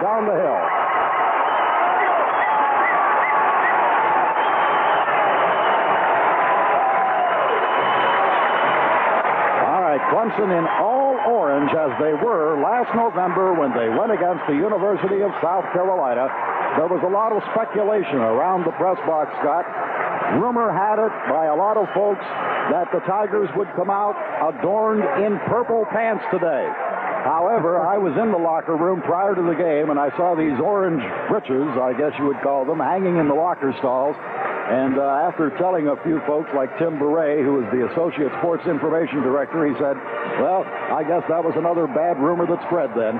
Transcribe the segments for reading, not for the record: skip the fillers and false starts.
down the hill. All right, Clemson in all orange as they were last November when they went against the University of South Carolina. There was a lot of speculation around the press box, Scott. Rumor had it by a lot of folks that the Tigers would come out adorned in purple pants today. However, I was in the locker room prior to the game, and I saw these orange breeches, I guess you would call them, hanging in the locker stalls. And after telling a few folks like Tim Beret, who is the Associate Sports Information Director, he said, well, I guess that was another bad rumor that spread then.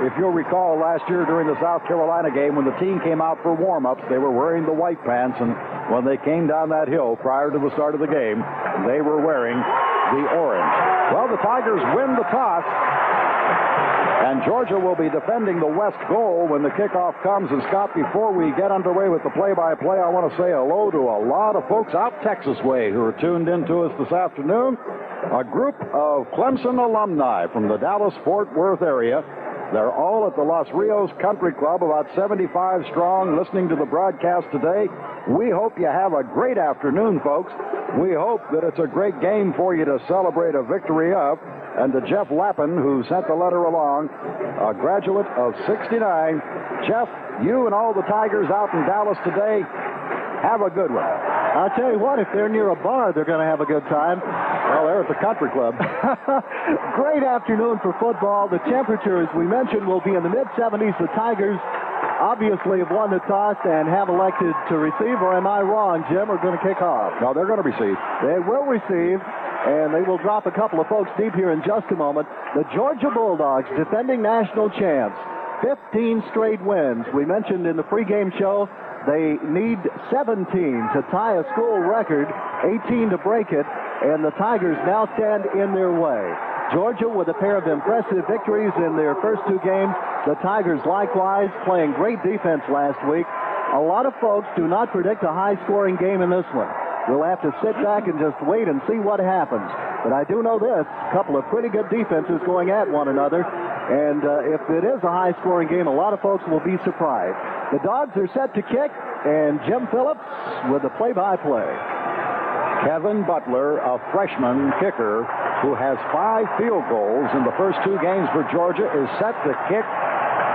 If you'll recall, last year during the South Carolina game, when the team came out for warm-ups, they were wearing the white pants, and when they came down that hill prior to the start of the game, they were wearing the orange. Well, the Tigers win the toss. And Georgia will be defending the west goal when the kickoff comes. And, Scott, before we get underway with the play-by-play, I want to say hello to a lot of folks out Texas way who are tuned in to us this afternoon. A group of Clemson alumni from the Dallas-Fort Worth area. They're all at the Los Rios Country Club, about 75 strong, listening to the broadcast today. We hope you have a great afternoon, folks. We hope that it's a great game for you to celebrate a victory of. And to Jeff Lappin, who sent the letter along, a graduate of 69. Jeff, you and all the Tigers out in Dallas today, have a good one. I'll tell you what, if they're near a bar, they're going to have a good time. Well, they're at the country club. Great afternoon for football. The temperature, as we mentioned, will be in the mid-70s. The Tigers obviously have won the toss and have elected to receive, or am I wrong, Jim, are going to kick off? No, they're going to receive. They will receive, and they will drop a couple of folks deep here in just a moment. The Georgia Bulldogs, defending national champs, 15 straight wins. We mentioned in the pregame show they need 17 to tie a school record, 18 to break it, and the Tigers now stand in their way. Georgia with a pair of impressive victories in their first two games. The Tigers likewise playing great defense last week. A lot of folks do not predict a high-scoring game in this one. We'll have to sit back and just wait and see what happens. But I do know this, a couple of pretty good defenses going at one another. And if it is a high-scoring game, a lot of folks will be surprised. The Dogs are set to kick, and Jim Phillips with the play-by-play. Kevin Butler, a freshman kicker who has 5 field goals in the first 2 games for Georgia, is set to kick.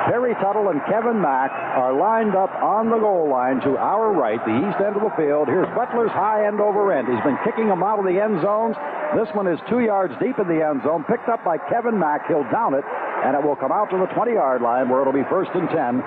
Perry Tuttle and Kevin Mack are lined up on the goal line to our right, the east end of the field. Here's Butler's high end over end. He's been kicking them out of the end zones. This one is 2 yards deep in the end zone, picked up by Kevin Mack. He'll down it, and it will come out to the 20-yard line where it'll be 1st and 10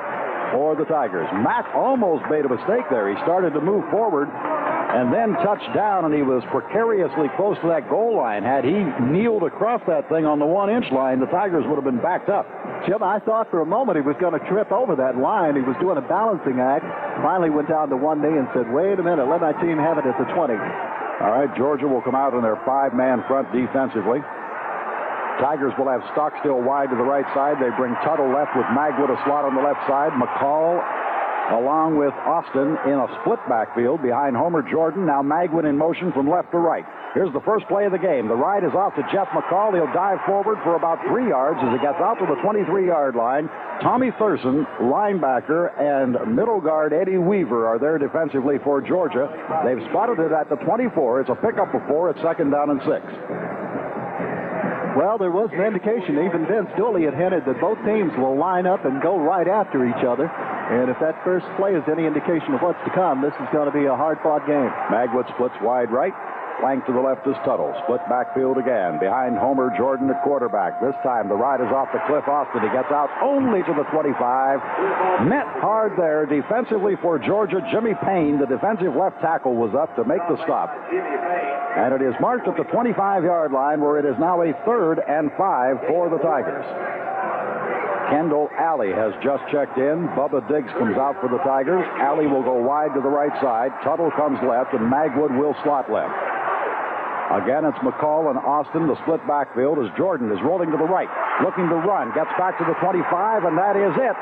for the Tigers. Mack almost made a mistake there. He started to move forward and then touched down, and he was precariously close to that goal line. Had he kneeled across that thing on the 1-inch line, the Tigers would have been backed up. Jim, I thought for a moment he was going to trip over that line. He was doing a balancing act. Finally went down to one knee and said, wait a minute, let my team have it at the 20. All right, Georgia will come out in their 5-man front defensively. Tigers will have Stockstill wide to the right side. They bring Tuttle left with Magwood a slot on the left side. McCall along with Austin in a split backfield behind Homer Jordan. Now Magwood in motion from left to right. Here's the first play of the game. The ride is off to Jeff McCall. He'll dive forward for about 3 yards as he gets out to the 23-yard line. Tommy Thurston, linebacker, and middle guard Eddie Weaver are there defensively for Georgia. They've spotted it at the 24. It's a pickup of 4 at 2nd down and 6. Well, there was an indication. Even Vince Dooley had hinted that both teams will line up and go right after each other. And if that first play is any indication of what's to come, this is going to be a hard-fought game. Magwood splits wide right. Flank to the left is Tuttle. Split backfield again. Behind Homer Jordan at quarterback. This time the ride is off to Cliff Austin. He gets out only to the 25. Met hard there defensively for Georgia. Jimmy Payne, the defensive left tackle, was up to make the stop. And it is marked at the 25-yard line where it is now a 3rd and 5 for the Tigers. Kendall Alley has just checked in. Bubba Diggs comes out for the Tigers. Alley will go wide to the right side. Tuttle comes left, and Magwood will slot left. Again, it's McCall and Austin, the split backfield, as Jordan is rolling to the right, looking to run, gets back to the 25, and that is it.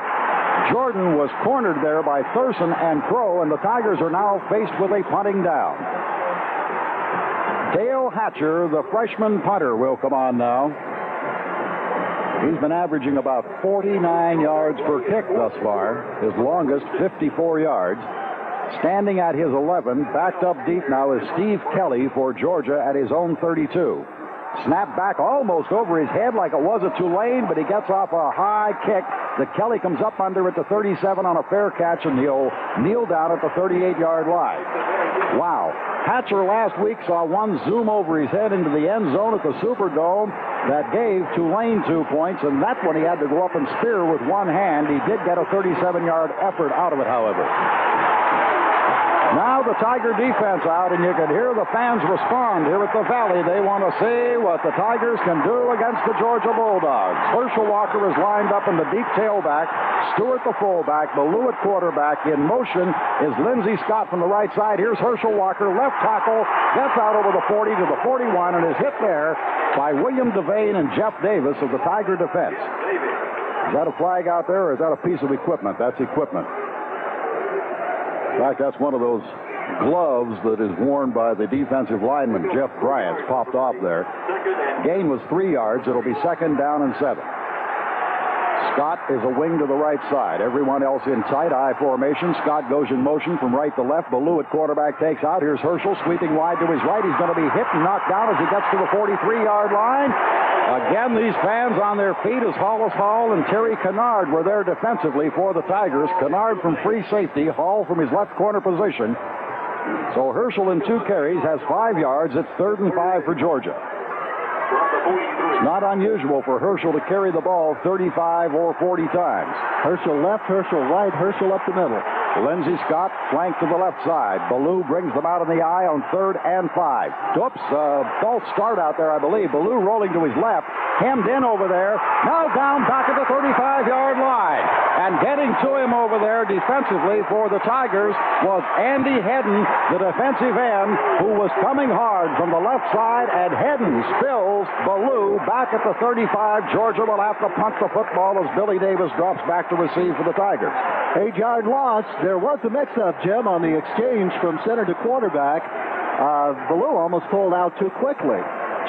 Jordan was cornered there by Thurston and Crow, and the Tigers are now faced with a punting down. Dale Hatcher, the freshman punter, will come on now. He's been averaging about 49 yards per kick thus far. His longest, 54 yards. Standing at his 11, backed up deep now is Steve Kelly for Georgia at his own 32. Snap back almost over his head like it was a Tulane, but he gets off a high kick that Kelly comes up under at the 37 on a fair catch, and he'll kneel down at the 38-yard line. Wow. Hatcher last week saw one zoom over his head into the end zone at the Superdome that gave Tulane 2 points, and that's when he had to go up and spear with one hand. He did get a 37-yard effort out of it, however. Now the Tiger defense out, and you can hear the fans respond here at the Valley. They want to see what the Tigers can do against the Georgia Bulldogs. Herschel Walker is lined up in the deep tailback. Stewart the fullback. Ballou at quarterback. In motion is Lindsey Scott from the right side. Here's Herschel Walker, left tackle. Gets out over the 40 to the 41 and is hit there by William Devane and Jeff Davis of the Tiger defense. Is that a flag out there, or is that a piece of equipment? That's equipment. In fact, that's one of those gloves that is worn by the defensive lineman, Jeff Bryant. It's popped off there. Gain was 3 yards. It'll be 2nd down and 7. Scott is a wing to the right side. Everyone else in tight I formation. Scott goes in motion from right to left. Ballou at quarterback takes out. Here's Herschel sweeping wide to his right. He's going to be hit and knocked down as he gets to the 43-yard line. Again, these fans on their feet as Hollis Hall and Terry Kennard were there defensively for the Tigers. Kennard from free safety, Hall from his left corner position. So Herschel in 2 carries has 5 yards. It's 3rd and 5 for Georgia. It's not unusual for Herschel to carry the ball 35 or 40 times. Herschel left, Herschel right, Herschel up the middle. Lindsey Scott flanked to the left side. Ballou brings them out in the eye on 3rd and 5. Oops, false start out there, I believe. Ballou rolling to his left. Hemmed in over there. Now down back at the 35-yard line. And getting to him over there defensively for the Tigers was Andy Hedden, the defensive end, who was coming hard from the left side. And Hedden spills Ballou back at the 35. Georgia will have to punt the football as Billy Davis drops back to receive for the Tigers. 8-yard loss. There was a mix-up, Jim, on the exchange from center to quarterback. Ballou almost pulled out too quickly.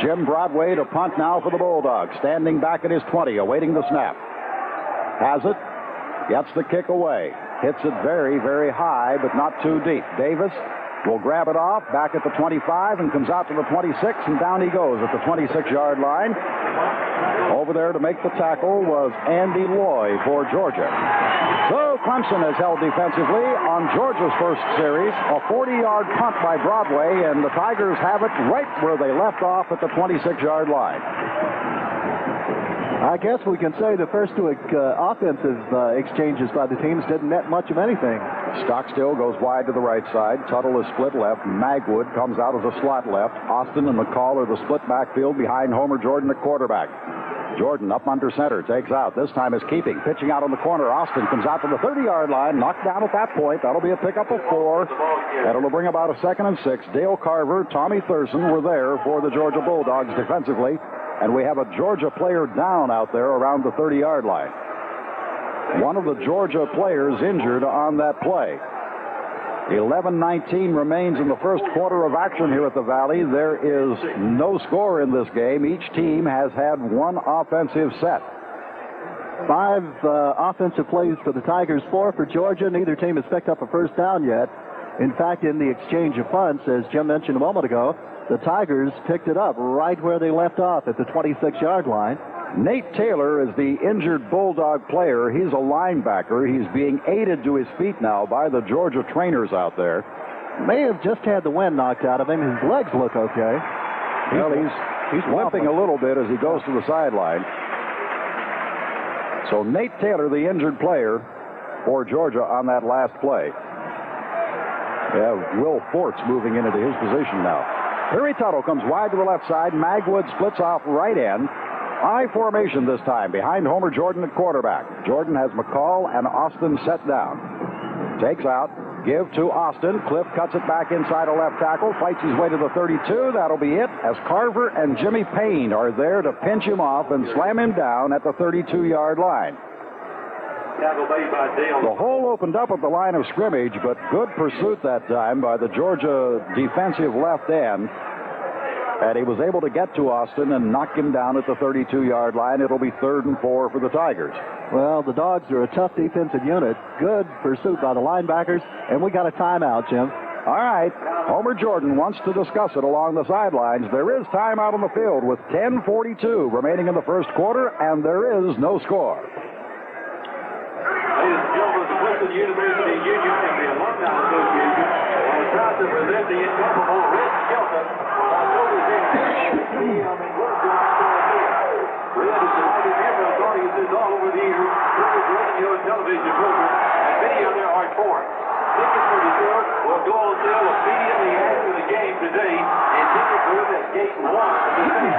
Jim Broadway to punt now for the Bulldogs. Standing back at his 20, awaiting the snap. Has it. Gets the kick away. Hits it very, very high, but not too deep. Davis will grab it off back at the 25 and comes out to the 26, and down he goes at the 26-yard line. Over there to make the tackle was Andy Loy for Georgia. So Clemson has held defensively on Georgia's first series. A 40-yard punt by Broadway, and the Tigers have it right where they left off at the 26-yard line. I guess we can say the first 2 offensive exchanges by the teams didn't net much of anything. Stockstill goes wide to the right side. Tuttle is split left. Magwood comes out as a slot left. Austin and McCall are the split backfield behind Homer Jordan at quarterback. Jordan up under center, takes out. This time is keeping. Pitching out on the corner. Austin comes out to the 30-yard line. Knocked down at that point. That'll be a pickup of 4. That'll bring about a 2nd and 6. Dale Carver, Tommy Thurston were there for the Georgia Bulldogs defensively. And we have a Georgia player down out there around the 30-yard line. One of the Georgia players injured on that play. 11:19 remains in the first quarter of action here at the Valley. There is no score in this game. Each team has had 1 offensive set. 5 offensive plays for the Tigers, 4 for Georgia. Neither team has picked up a first down yet. In fact, in the exchange of punts, as Jim mentioned a moment ago, the Tigers picked it up right where they left off at the 26-yard line. Nate Taylor is the injured Bulldog player. He's a linebacker. He's being aided to his feet now by the Georgia trainers out there. May have just had the wind knocked out of him. His legs look okay. Well, he's limping a little bit as he goes to the sideline. So Nate Taylor, the injured player for Georgia on that last play. Yeah, Will Forts moving into his position now. Perry Tuttle comes wide to the left side. Magwood splits off right end. I formation this time behind Homer Jordan at quarterback. Jordan has McCall and Austin set down. Takes out. Give to Austin. Cliff cuts it back inside a left tackle. Fights his way to the 32. That'll be it as Carver and Jimmy Payne are there to pinch him off and slam him down at the 32-yard line. The hole opened up at the line of scrimmage, but good pursuit that time by the Georgia defensive left end. And he was able to get to Austin and knock him down at the 32-yard line. It'll be 3rd and 4 for the Tigers. Well, the Dogs are a tough defensive unit. Good pursuit by the linebackers, and we got a timeout, Jim. All right. Homer Jordan wants to discuss it along the sidelines. There is time out on the field with 10:42 remaining in the first quarter, and there is no score. Ladies and gentlemen, the Clemson University Union and the Alumni Association are proud to present the incomparable Red Skelton by Silver Red is delighted numerous audiences all over the years through his radio and television program, and many other art forms. Tickets for the show will go on sale immediately after the game today in ticket booth at Gate 1 of the stadium.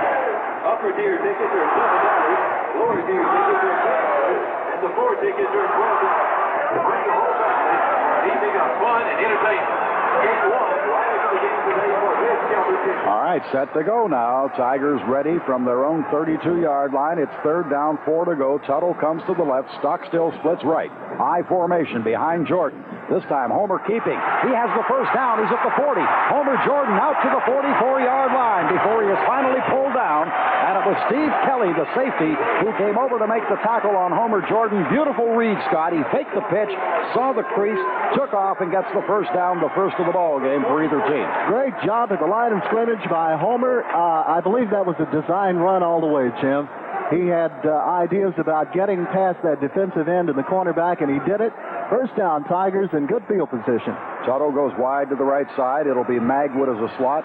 Upper tier tickets are $7, lower tier tickets are $10, and the floor tickets are $12. Bring the whole family for an evening of fun and entertainment. Gate 1, right after the game today for Red Skelton tickets. All right, set to go now. Tigers ready from their own 32-yard line. It's 3rd down, 4 to go. Tuttle comes to the left. Stockstill splits right. I formation behind Jordan. This time, Homer keeping. He has the first down. He's at the 40. Homer Jordan out to the 44-yard line before he is finally pulled down. And it was Steve Kelly, the safety, who came over to make the tackle on Homer Jordan. Beautiful read, Scott. He faked the pitch, saw the crease, took off, and gets the first down, the first of the ball game for either team. Great job at the line of scrimmage by Homer. I believe that was a design run all the way, Jim. He had ideas about getting past that defensive end and the cornerback, and he did it. First down, Tigers in good field position. Tuttle goes wide to the right side. It'll be Magwood as a slot.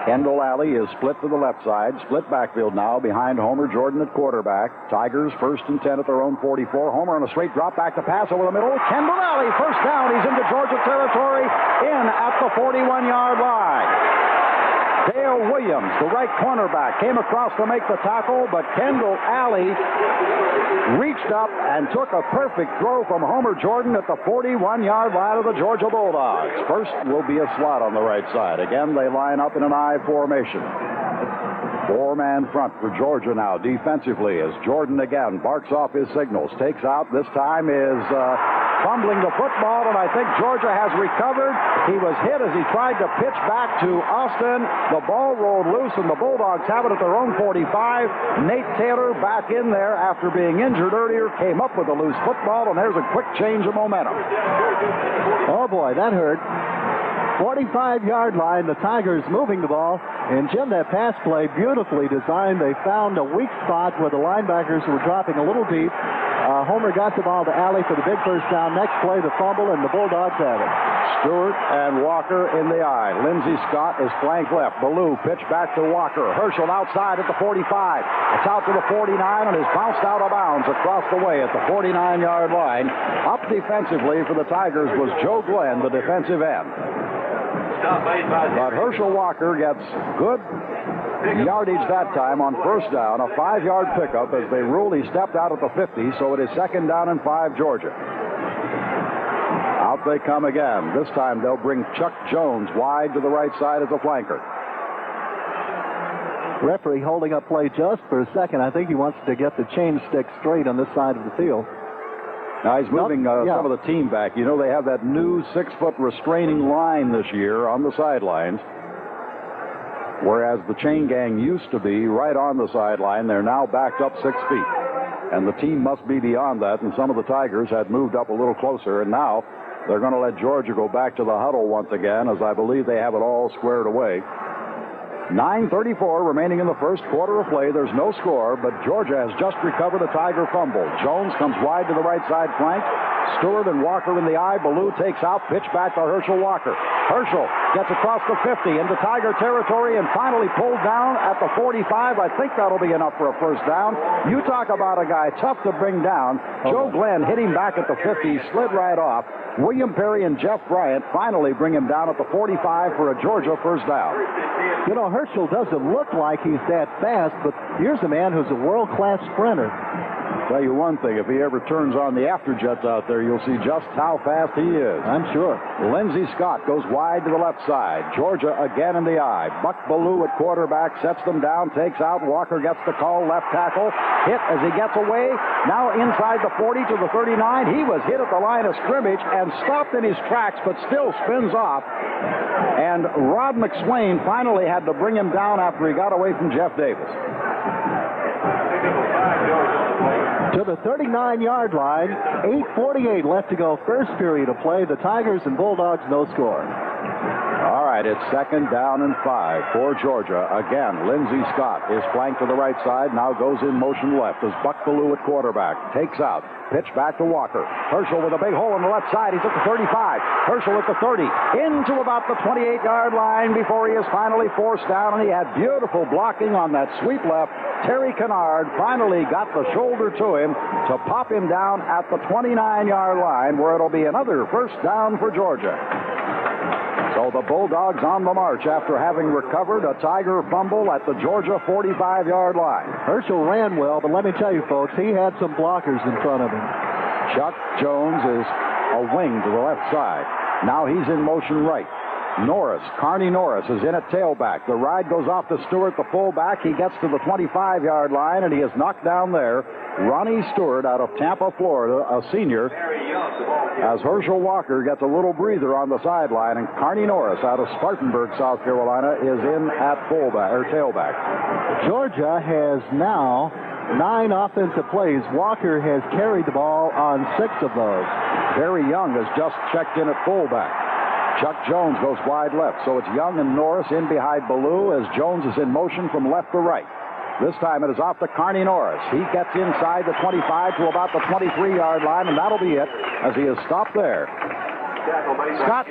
Kendall Alley is split to the left side. Split backfield now behind Homer Jordan at quarterback. Tigers 1st and 10 at their own 44. Homer on a straight drop back to pass over the middle. Kendall Alley, first down. He's into Georgia territory in at the 41-yard line. Dale Williams, the right cornerback, came across to make the tackle, but Kendall Alley reached up and took a perfect throw from Homer Jordan at the 41-yard line of the Georgia Bulldogs. First will be a slot on the right side. Again, they line up in an I formation. 4-man front for Georgia now defensively as Jordan again barks off his signals. Takes out, this time is fumbling the football, and I think Georgia has recovered. He was hit as he tried to pitch back to Austin. The ball rolled loose, and the Bulldogs have it at their own 45. Nate Taylor back in there after being injured earlier, came up with a loose football, and there's a quick change of momentum. Oh, boy, that hurt. 45-yard line, the Tigers moving the ball. And, Jim, that pass play, beautifully designed. They found a weak spot where the linebackers were dropping a little deep. Homer got the ball to Alley for the big first down. Next play, the fumble, and the Bulldogs have it. Stewart and Walker in the eye. Lindsey Scott is flank left. Ballou pitch back to Walker. Herschel outside at the 45. It's out to the 49 and is bounced out of bounds across the way at the 49-yard line. Up defensively for the Tigers was Joe Glenn, the defensive end. But Herschel Walker gets good yardage that time on first down, a 5-yard pickup as they ruled he stepped out at the 50, so it is 2nd down and 5 Georgia. Out they come again. This time they'll bring Chuck Jones wide to the right side as a flanker. Referee holding up play just for a second. I think he wants to get the chain stick straight on this side of the field. Now he's moving some of the team back. You know, they have that new 6-foot restraining line this year on the sidelines. Whereas the chain gang used to be right on the sideline, they're now backed up 6 feet. And the team must be beyond that, and some of the Tigers had moved up a little closer, and now they're going to let Georgia go back to the huddle once again, as I believe they have it all squared away. 9:34 remaining in the first quarter of play. There's no score, but Georgia has just recovered a Tiger fumble. Jones comes wide to the right side flank. Stewart and Walker in the eye. Ballou takes out. Pitch back to Herschel Walker. Herschel gets across the 50 into Tiger territory and finally pulled down at the 45. I think that'll be enough for a first down. You talk about a guy tough to bring down. Joe Glenn hit him back at the 50, slid right off. William Perry and Jeff Bryant finally bring him down at the 45 for a Georgia first down. You know, Herschel doesn't look like he's that fast, but here's a man who's a world-class sprinter. Tell you one thing, if he ever turns on the afterjets out there, you'll see just how fast he is. I'm sure. Lindsey Scott goes wide to the left side. Georgia again in the eye. Buck Ballou at quarterback sets them down, takes out. Walker gets the call, left tackle. Hit as he gets away. Now inside the 40 to the 39. He was hit at the line of scrimmage and stopped in his tracks, but still spins off. And Rod McSwain finally had to bring him down after he got away from Jeff Davis. To the 39-yard line, 8:48 left to go, first period of play. The Tigers and Bulldogs, no score. All right, it's 2nd down and 5 for Georgia. Again, Lindsey Scott is flanked to the right side, now goes in motion left as Buck Ballou at quarterback. Takes out, pitch back to Walker. Herschel with a big hole on the left side. He's at the 35. Herschel at the 30. Into about the 28-yard line before he is finally forced down, and he had beautiful blocking on that sweep left. Terry Kennard finally got the shoulder to him to pop him down at the 29-yard line, where it'll be another first down for Georgia. So the Bulldogs on the march after having recovered a Tiger fumble at the Georgia 45-yard line. Herschel ran well, but let me tell you, folks, he had some blockers in front of him. Chuck Jones is a wing to the left side. Now he's in motion right. Carney Norris is in at tailback. The ride goes off to Stewart, the fullback. He gets to the 25-yard line, and he is knocked down there. Ronnie Stewart out of Tampa, Florida, a senior, as Herschel Walker gets a little breather on the sideline, and Carney Norris out of Spartanburg, South Carolina, is in at fullback or tailback. Georgia has now 9 offensive plays. Walker has carried the ball on 6 of those. Barry Young has just checked in at fullback. Chuck Jones goes wide left, so it's Young and Norris in behind Ballou as Jones is in motion from left to right. This time it is off to Carney Norris. He gets inside the 25 to about the 23-yard line, and that'll be it as he is stopped there. Scott,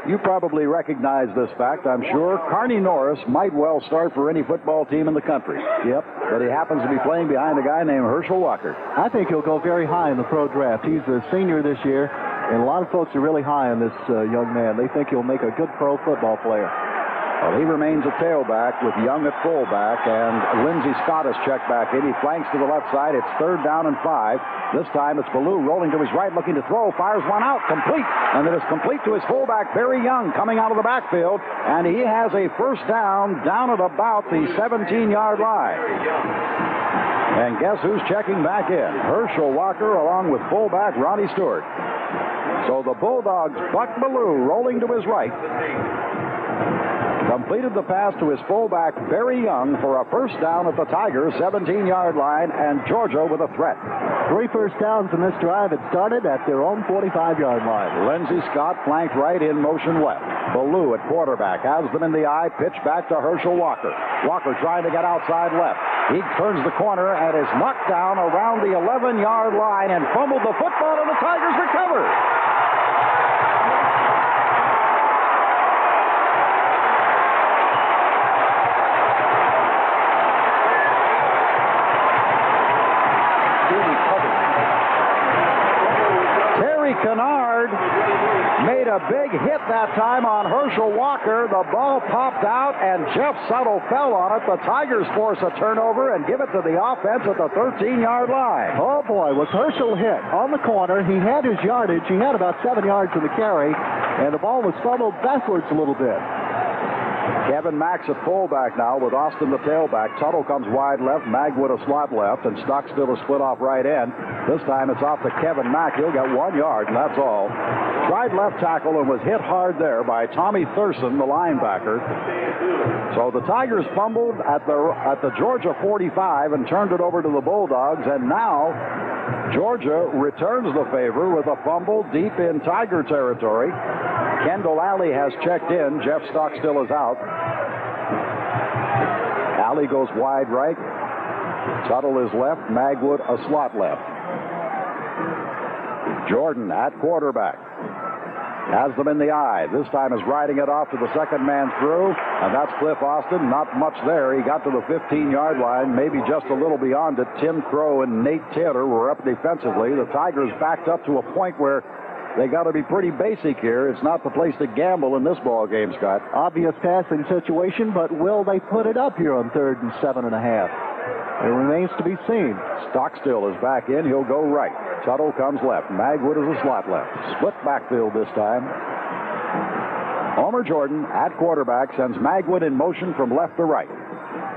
you probably recognize this fact, I'm sure. Carney Norris might well start for any football team in the country. Yep. But he happens to be playing behind a guy named Herschel Walker. I think he'll go very high in the pro draft. He's a senior this year, and a lot of folks are really high on this young man. They think he'll make a good pro football player. Well, he remains a tailback with Young at fullback, and Lindsey Scott is checked back in. He flanks to the left side. It's 3rd down and 5. This time it's Ballou rolling to his right, looking to throw. Fires one out, complete. And it is complete to his fullback, Barry Young, coming out of the backfield. And he has a first down at about the 17-yard line. And guess who's checking back in? Herschel Walker along with fullback Ronnie Stewart. So the Bulldogs, Buck Ballou rolling to his right, completed the pass to his fullback, Barry Young, for a first down at the Tigers' 17-yard line, and Georgia with a threat. 3 first downs in this drive. It started at their own 45-yard line. Lindsey Scott flanked right, in motion left. Ballou at quarterback has them in the eye, pitch back to Herschel Walker. Walker trying to get outside left. He turns the corner and is knocked down around the 11-yard line and fumbled the football, and the Tigers recover. Kennard made a big hit that time on Herschel Walker. The ball popped out, and Jeff Suttle fell on it. The Tigers force a turnover and give it to the offense at the 13-yard line. Oh, boy, was Herschel hit on the corner. He had his yardage. He had about 7 yards in the carry, and the ball was fumbled backwards a little bit. Kevin Max at fullback now with Austin the tailback. Tuttle comes wide left, Magwood a slot left, and Stockstill a split off right end. This time it's off to Kevin Mack. He'll get 1 yard, and that's all. Tried left tackle and was hit hard there by Tommy Thurston, the linebacker. So the Tigers fumbled at the Georgia 45 and turned it over to the Bulldogs, and now Georgia returns the favor with a fumble deep in Tiger territory. Kendall Alley has checked in. Jeff Stockstill is out. Alley goes wide right. Tuttle is left. Magwood a slot left. Jordan at quarterback. Has them in the eye. This time is riding it off to the second man through, and that's Cliff Austin. Not much there. He got to the 15-yard line, maybe just a little beyond it. Tim Crow and Nate Taylor were up defensively. The Tigers backed up to a point where they got to be pretty basic here. It's not the place to gamble in this ball game, Scott. Obvious passing situation, but will they put it up here on 3rd and 7.5? It remains to be seen. Stockstill is back in. He'll go right. Tuttle comes left. Magwood is a slot left. Split backfield this time. Homer Jordan at quarterback sends Magwood in motion from left to right.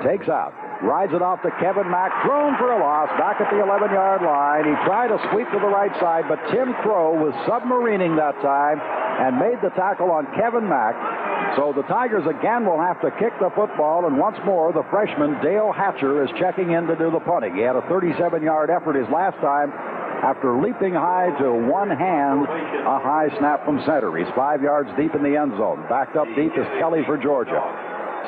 Takes out. Rides it off to Kevin Mack. Thrown for a loss. Back at the 11-yard line. He tried to sweep to the right side, but Tim Crow was submarining that time and made the tackle on Kevin Mack. So the Tigers again will have to kick the football, and once more the freshman Dale Hatcher is checking in to do the punting. He had a 37-yard effort his last time after leaping high to one hand, a high snap from center. He's 5 yards deep in the end zone. Backed up deep is Kelly for Georgia.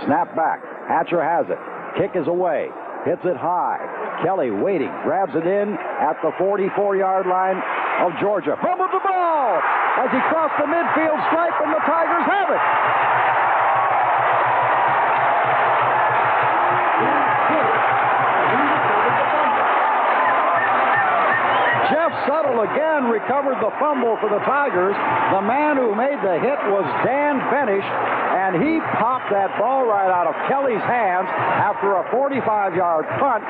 Snap back. Hatcher has it. Kick is away. Hits it high. Kelly waiting. Grabs it in at the 44-yard line of Georgia. Fumbled the ball as he crossed the midfield stripe, and the Tigers have it. Jeff Suttle again recovered the fumble for the Tigers. The man who made the hit was Dan Benish, and he popped that ball right out of Kelly's hands after a 45-yard punt.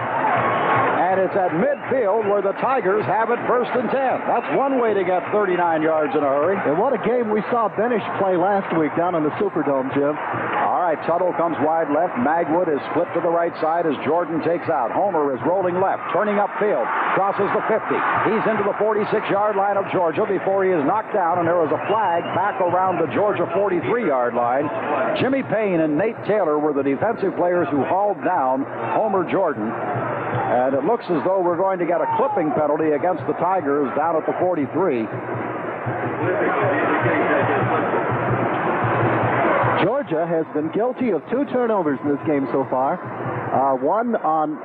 And it's at midfield where the Tigers have it 1st and 10. That's one way to get 39 yards in a hurry. And what a game we saw Benish play last week down in the Superdome, Jim. All right, Tuttle comes wide left. Magwood is split to the right side as Jordan takes out. Homer is rolling left, turning upfield, crosses the 50. He's into the 46-yard line of Georgia before he is knocked down, and there is a flag back around the Georgia 43-yard line. Jimmy Payne and Nate Taylor were the defensive players who hauled down Homer Jordan. And it looks as though we're going to get a clipping penalty against the Tigers down at the 43. Georgia has been guilty of 2 turnovers in this game so far. One on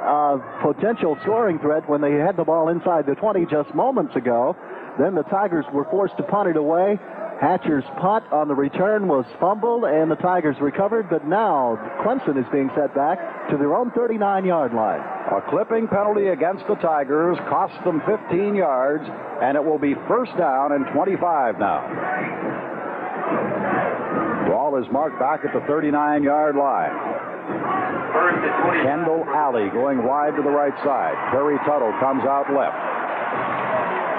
potential scoring threat when they had the ball inside the 20 just moments ago. Then the Tigers were forced to punt it away. Hatcher's punt on the return was fumbled, and the Tigers recovered. But now Clemson is being set back to their own 39-yard line. A clipping penalty against the Tigers cost them 15 yards, and it will be 1st down and 25 now. Ball is marked back at the 39-yard line. Kendall Alley going wide to the right side. Terry Tuttle comes out left.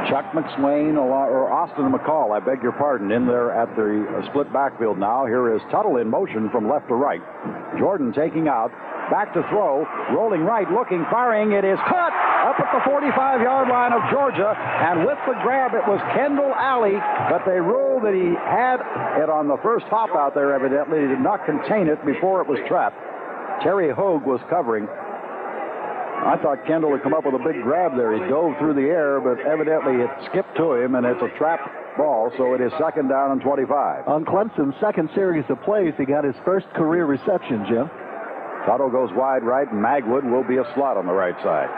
Chuck McSwain, or Austin McCall, I beg your pardon, in there at the split backfield now. Here is Tuttle in motion from left to right. Jordan taking out. Back to throw. Rolling right, looking, firing. It is caught up at the 45-yard line of Georgia. And with the grab, it was Kendall Alley. But they ruled that he had it on the first hop out there, evidently. He did not contain it before it was trapped. Terry Hogue was covering. I thought Kendall would come up with a big grab there. He dove through the air, but evidently it skipped to him, and it's a trapped ball, so it is 2nd down and 25. On Clemson's second series of plays, he got his first career reception, Jim. Tuttle goes wide right, and Magwood will be a slot on the right side.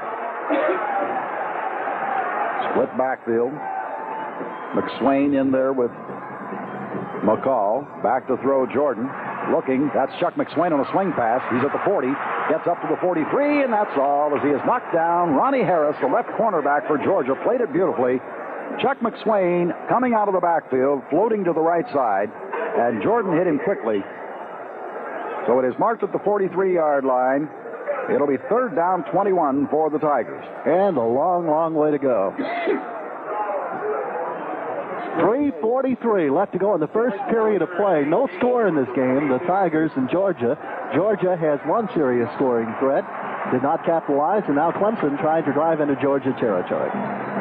Split backfield. McSwain in there with McCall. Back to throw Jordan. Looking, that's Chuck McSwain on a swing pass. He's at the 40, gets up to the 43, and that's all as he is knocked down. Ronnie Harris, the left cornerback for Georgia, played it beautifully. Chuck McSwain coming out of the backfield, floating to the right side, and Jordan hit him quickly. So it is marked at the 43-yard line. It'll be 3rd down, 21 for the Tigers. And a long, long way to go. 3:43 left to go in the first period of play. No score in this game. The Tigers and Georgia. Georgia has one serious scoring threat. Did not capitalize, and now Clemson trying to drive into Georgia territory.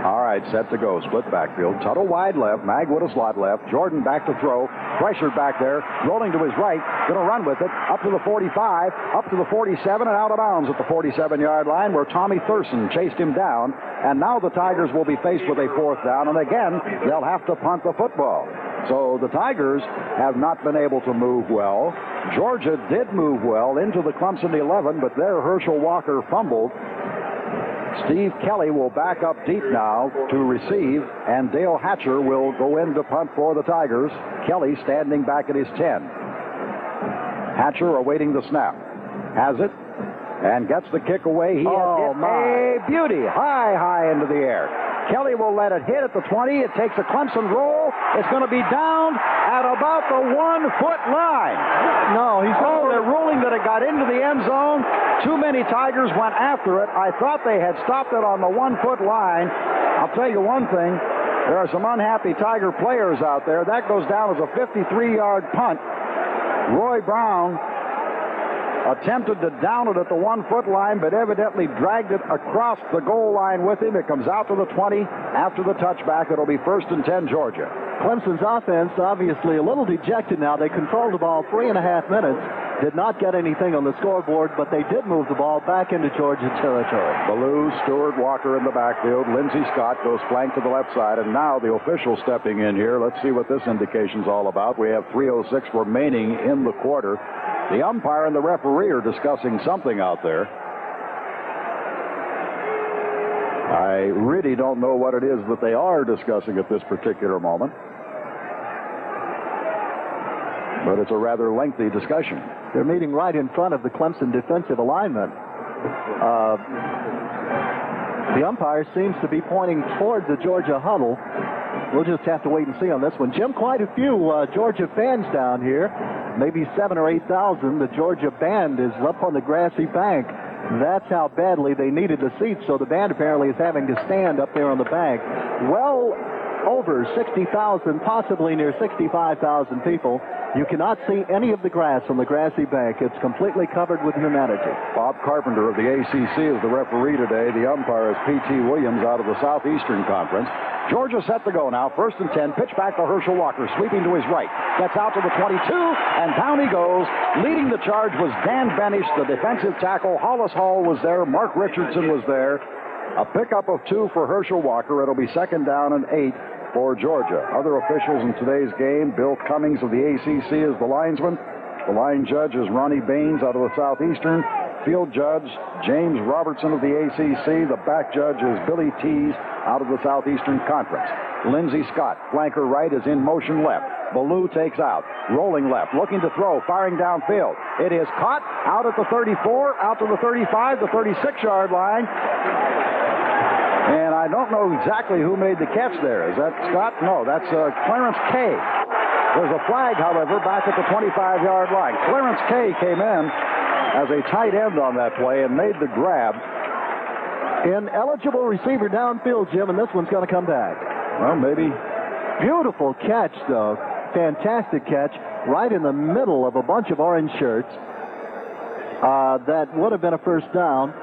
All right, set to go. Split backfield. Tuttle wide left. Magwood a slot left. Jordan back to throw. Pressured back there. Rolling to his right. Going to run with it. Up to the 45. Up to the 47 and out of bounds at the 47-yard line where Tommy Thurston chased him down. And now the Tigers will be faced with a 4th down. And again, they'll have to punt the football. So the Tigers have not been able to move well. Georgia did move well into the Clemson 11, but there Herschel Walker fumbled. Steve Kelly will back up deep now to receive, and Dale Hatcher will go in to punt for the Tigers. Kelly standing back at his 10. Hatcher awaiting the snap. Has it, and gets the kick away. He has hit a beauty high into the air. Kelly will let it hit at the 20. It takes a Clemson roll. It's going to be down at about the 1-foot line. No, they're ruling that it got into the end zone. Too many Tigers went after it. I thought they had stopped it on the 1-foot line. I'll tell you one thing. There are some unhappy Tiger players out there. That goes down as a 53-yard punt. Roy Brown attempted to down it at the 1-foot line, but evidently dragged it across the goal line with him. It comes out to the 20. After the touchback, it'll be 1st and 10, Georgia. Clemson's offense obviously a little dejected now. They controlled the ball 3.5 minutes. Did not get anything on the scoreboard, but they did move the ball back into Georgia territory. Ballou, Stewart, Walker in the backfield. Lindsey Scott goes flank to the left side, and now the official stepping in here. Let's see what this indication's all about. We have 3:06 remaining in the quarter. The umpire and the referee are discussing something out there. I really don't know what it is that they are discussing at this particular moment. But it's a rather lengthy discussion. They're meeting right in front of the Clemson defensive alignment. The umpire seems to be pointing toward the Georgia huddle. We'll just have to wait and see on this one. Jim, quite a few Georgia fans down here. Maybe 7,000 or 8,000. The Georgia band is up on the grassy bank. That's how badly they needed the seats, so the band apparently is having to stand up there on the bank. Well over 60,000, possibly near 65,000 people. You cannot see any of the grass on the grassy bank. It's completely covered with humanity. Bob Carpenter of the ACC is the referee today. The umpire is P.T. Williams out of the Southeastern Conference. Georgia set to go now. 1st and 10. Pitch back to Herschel Walker, sweeping to his right. Gets out to the 22, and down he goes. Leading the charge was Dan Benish, the defensive tackle. Hollis Hall was there. Mark Richardson was there. A pickup of 2 for Herschel Walker. It'll be 2nd down and 8 for Georgia. Other officials in today's game, Bill Cummings of the ACC is the linesman. The line judge is Ronnie Baines out of the Southeastern. Field judge, James Robertson of the ACC. The back judge is Billy Tees out of the Southeastern Conference. Lindsey Scott, flanker right, is in motion left. Ballou takes out, rolling left, looking to throw, firing downfield. It is caught out at the 34, out to the 35, the 36-yard line. And I don't know exactly who made the catch there. Is that Scott? No, that's Clarence Kay. There's a flag, however, back at the 25-yard line. Clarence Kay came in as a tight end on that play and made the grab. Ineligible receiver downfield, Jim, and this one's going to come back. Well, maybe. Beautiful catch, though. Fantastic catch. Right in the middle of a bunch of orange shirts. That would have been a first down.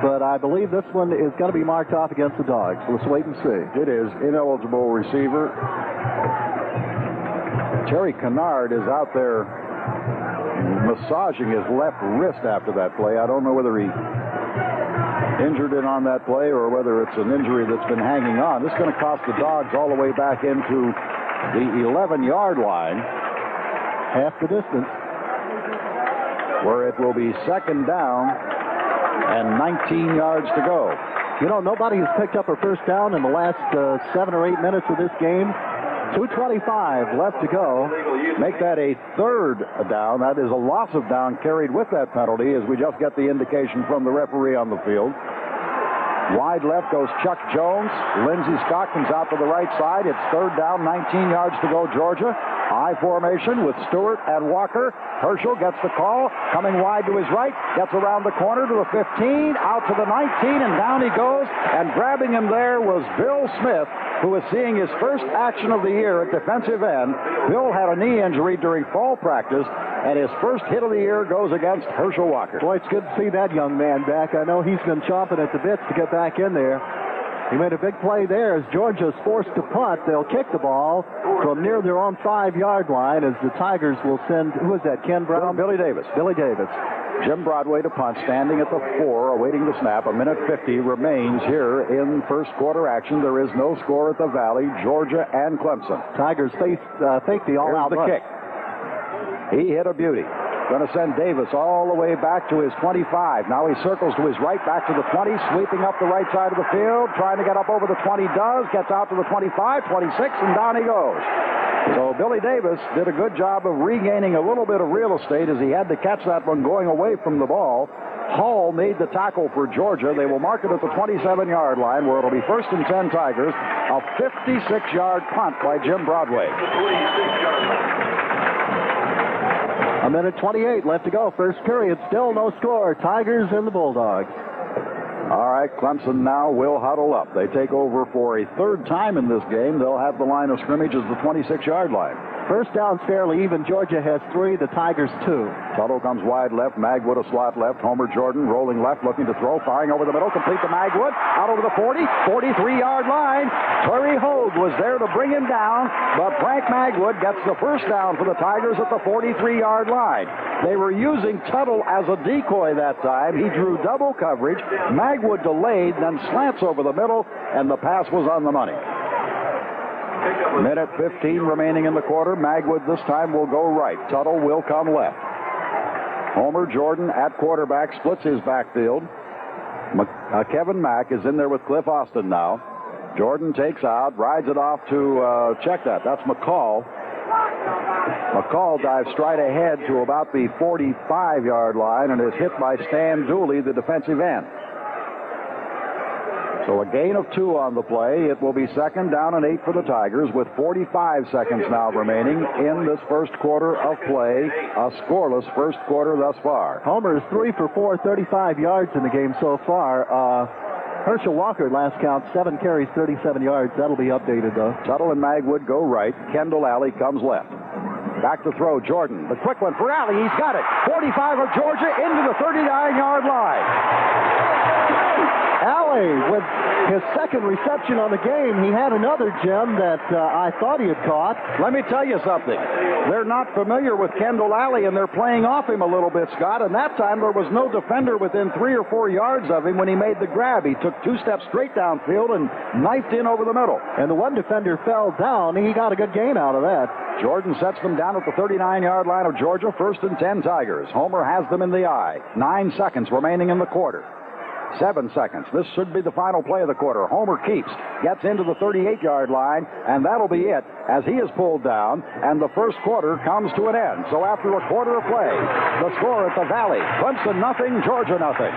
But I believe this one is going to be marked off against the Dogs. Let's wait and see. It is ineligible receiver. Terry Kennard is out there massaging his left wrist after that play. I don't know whether he injured it on that play or whether it's an injury that's been hanging on. This is going to cost the Dogs all the way back into the 11-yard line. Half the distance. Where it will be 2nd down and 19 yards to go. You know, nobody has picked up a first down in the last 7 or 8 minutes of this game. 2:25 left to go. Make that a 3rd down. That is a loss of down carried with that penalty as we just get the indication from the referee on the field. Wide left goes Chuck Jones. Lindsey Scott comes out to the right side. It's 3rd down, 19 yards to go, Georgia. I formation with Stewart and Walker. Herschel gets the call, coming wide to his right, gets around the corner to the 15, out to the 19, and down he goes. And grabbing him there was Bill Smith, who is seeing his first action of the year at defensive end. Bill had a knee injury during fall practice, and his first hit of the year goes against Herschel Walker. Boy, it's good to see that young man back. I know he's been chomping at the bits to get back in there. He made a big play there as Georgia's forced to punt. They'll kick the ball from near their own 5-yard line as the Tigers will send, who is that, Ken Brown? Billy Davis. Billy Davis. Jim Broadway to punt, standing at the 4, awaiting the snap. 1:50 remains here in first quarter action. There is no score at the Valley. Georgia and Clemson. Tigers fake the all-out run. Kick. He hit a beauty. Going to send Davis all the way back to his 25. Now he circles to his right, back to the 20, sweeping up the right side of the field, trying to get up over the 20, does, gets out to the 25, 26, and down he goes. So Billy Davis did a good job of regaining a little bit of real estate as he had to catch that one going away from the ball. Hall made the tackle for Georgia. They will mark it at the 27-yard line where it'll be 1st and 10 Tigers. A 56-yard punt by Jim Broadway. A minute 28 left to go. First period, still no score. Tigers and the Bulldogs. All right, Clemson now will huddle up. They take over for a third time in this game. They'll have the line of scrimmage as the 26-yard line. First down's fairly even. Georgia has 3, the Tigers 2. Tuttle comes wide left. Magwood a slot left. Homer Jordan rolling left, looking to throw, firing over the middle, complete to Magwood. Out over the 40, 43-yard line. Terry Hogue was there to bring him down, but Frank Magwood gets the first down for the Tigers at the 43-yard line. They were using Tuttle as a decoy that time. He drew double coverage. Magwood delayed, then slants over the middle, and the pass was on the money. Minute 15 remaining in the quarter. Magwood this time will go right. Tuttle will come left. Homer Jordan at quarterback splits his backfield. Kevin Mack is in there with Cliff Austin now. Jordan takes out, rides it off to check that. That's McCall. McCall dives straight ahead to about the 45-yard line and is hit by Stan Dooley, the defensive end. So a gain of 2 on the play. It will be 2nd down and 8 for the Tigers with 45 seconds now remaining in this first quarter of play. A scoreless first quarter thus far. Homer is 3 for 4, 35 yards in the game so far. Herschel Walker, last count, 7 carries, 37 yards. That'll be updated, though. Tuttle and Magwood go right. Kendall Alley comes left. Back to throw, Jordan. The quick one for Alley. He's got it. 45 of Georgia into the 39-yard line. Alley, with his second reception on the game, he had another gem that I thought he had caught. Let me tell you something. They're not familiar with Kendall Alley, and they're playing off him a little bit, Scott. And that time there was no defender within 3 or 4 yards of him when he made the grab. He took 2 steps straight downfield and knifed in over the middle. And the one defender fell down. He got a good gain out of that. Jordan sets them down at the 39-yard line of Georgia. 1st and 10 Tigers. Homer has them in the eye. 9 seconds remaining in the quarter. 7 seconds. This should be the final play of the quarter. Homer keeps, gets into the 38-yard line, and that'll be it as he is pulled down, and the first quarter comes to an end. So after a quarter of play, the score at the Valley, Clemson nothing, Georgia nothing.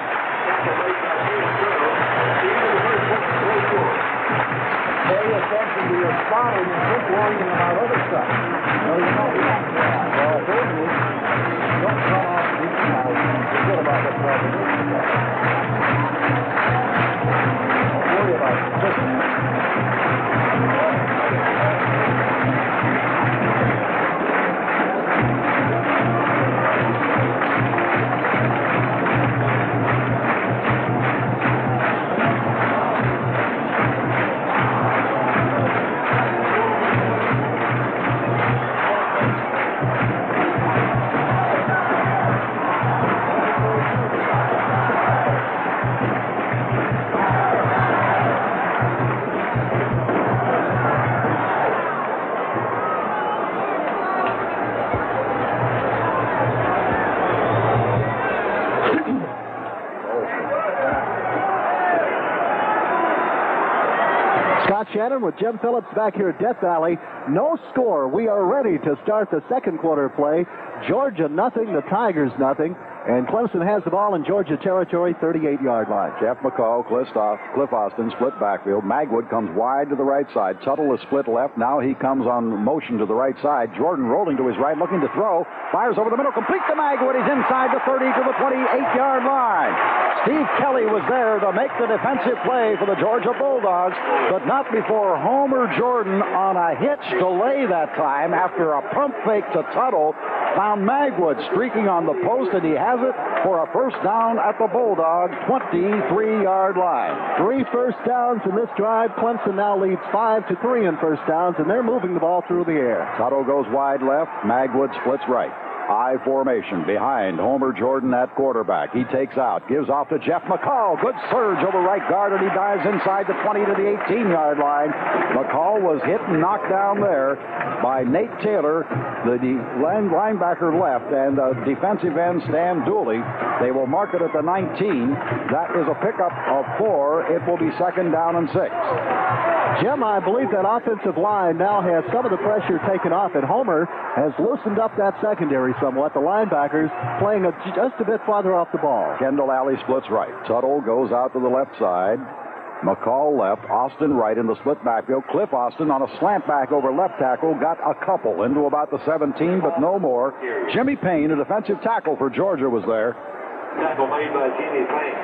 Pay attention to your spotting and quit worrying about other stuff. No, you don't want that. Well, thirdly, don't run off the inside and forget about what's happening. Worry about this. Shannon with Jim Phillips back here at Death Valley. No score. We are ready to start the second quarter play. Georgia nothing, the Tigers nothing. And Clemson has the ball in Georgia territory, 38-yard line. Jeff McCall, Cliff Austin, split backfield. Magwood comes wide to the right side. Tuttle is split left. Now he comes on motion to the right side. Jordan rolling to his right, looking to throw. Fires over the middle, complete to Magwood. He's inside the 30 to the 28-yard line. Steve Kelly was there to make the defensive play for the Georgia Bulldogs, but not before Homer Jordan on a hitch delay that time after a pump fake to Tuttle found Magwood streaking on the post, and he has it for a first down at the Bulldogs' 23-yard line. 3 first downs in this drive. Clemson now leads 5-3 in first downs, and they're moving the ball through the air. Tuttle goes wide left. Magwood splits right. I formation behind Homer Jordan at quarterback. He takes out, gives off to Jeff McCall. Good surge over right guard, and he dives inside the 20 to the 18-yard line. McCall was hit and knocked down there by Nate Taylor, the linebacker left, and defensive end Stan Dooley. They will mark it at the 19. That is a pickup of 4. It will be second down and 6. Jim, I believe that offensive line now has some of the pressure taken off, and Homer has loosened up that secondary somewhat. The linebackers playing just a bit farther off the ball. Kendall Alley splits right. Tuttle goes out to the left side. McCall left. Austin right in the split backfield. Cliff Austin on a slant back over left tackle. Got a couple into about the 17, but no more. Jimmy Payne, a defensive tackle for Georgia, was there. Tackle made by Jimmy Payne.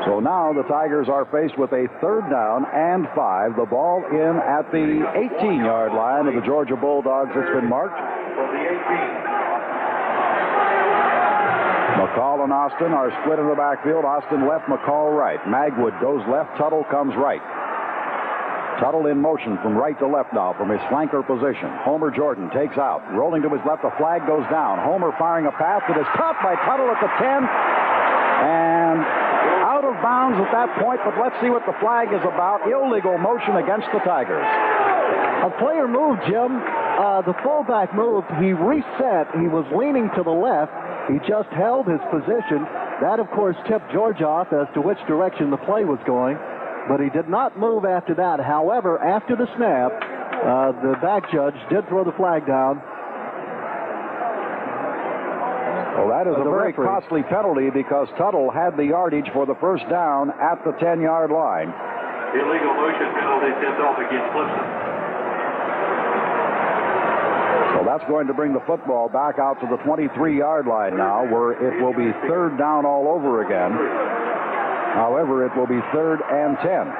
So now the Tigers are faced with a 3rd down and 5. The ball in at the 18-yard line of the Georgia Bulldogs. It's been marked. For the 18. McCall and Austin are split in the backfield. Austin left, McCall right. Magwood goes left, Tuttle comes right. Tuttle in motion from right to left now from his flanker position. Homer Jordan takes out. Rolling to his left, the flag goes down. Homer firing a pass that is caught by Tuttle at the 10. And out of bounds at that point, but let's see what the flag is about. Illegal motion against the Tigers. A player moved, Jim. The fullback moved. He reset. He was leaning to the left. He just held his position. That, of course, tipped George off as to which direction the play was going. But he did not move after that. However, after the snap, the back judge did throw the flag down. Well, that is a very costly penalty because Tuttle had the yardage for the first down at the 10-yard line. Illegal motion penalty sent off against Clemson. So that's going to bring the football back out to the 23-yard line now, where it will be 3rd down all over again. However, it will be 3rd and 10.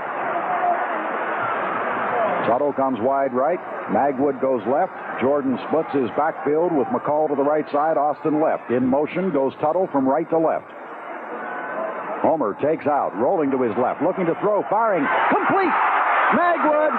Tuttle comes wide right. Magwood goes left. Jordan splits his backfield with McCall to the right side. Austin left. In motion goes Tuttle from right to left. Homer takes out, rolling to his left, looking to throw, firing, complete. Magwood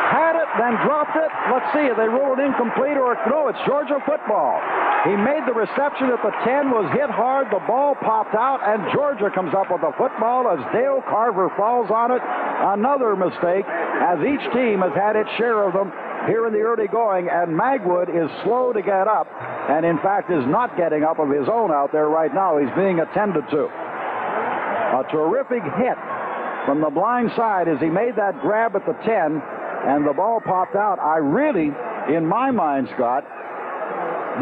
had it, then dropped it. Let's see, they ruled it incomplete or no, it's Georgia football. He made the reception at the 10, was hit hard, the ball popped out, and Georgia comes up with the football as Dale Carver falls on it. Another mistake, as each team has had its share of them here in the early going, and Magwood is slow to get up, and in fact is not getting up of his own out there right now. He's being attended to. A terrific hit from the blind side as he made that grab at the 10, and the ball popped out. I really, in my mind, Scott,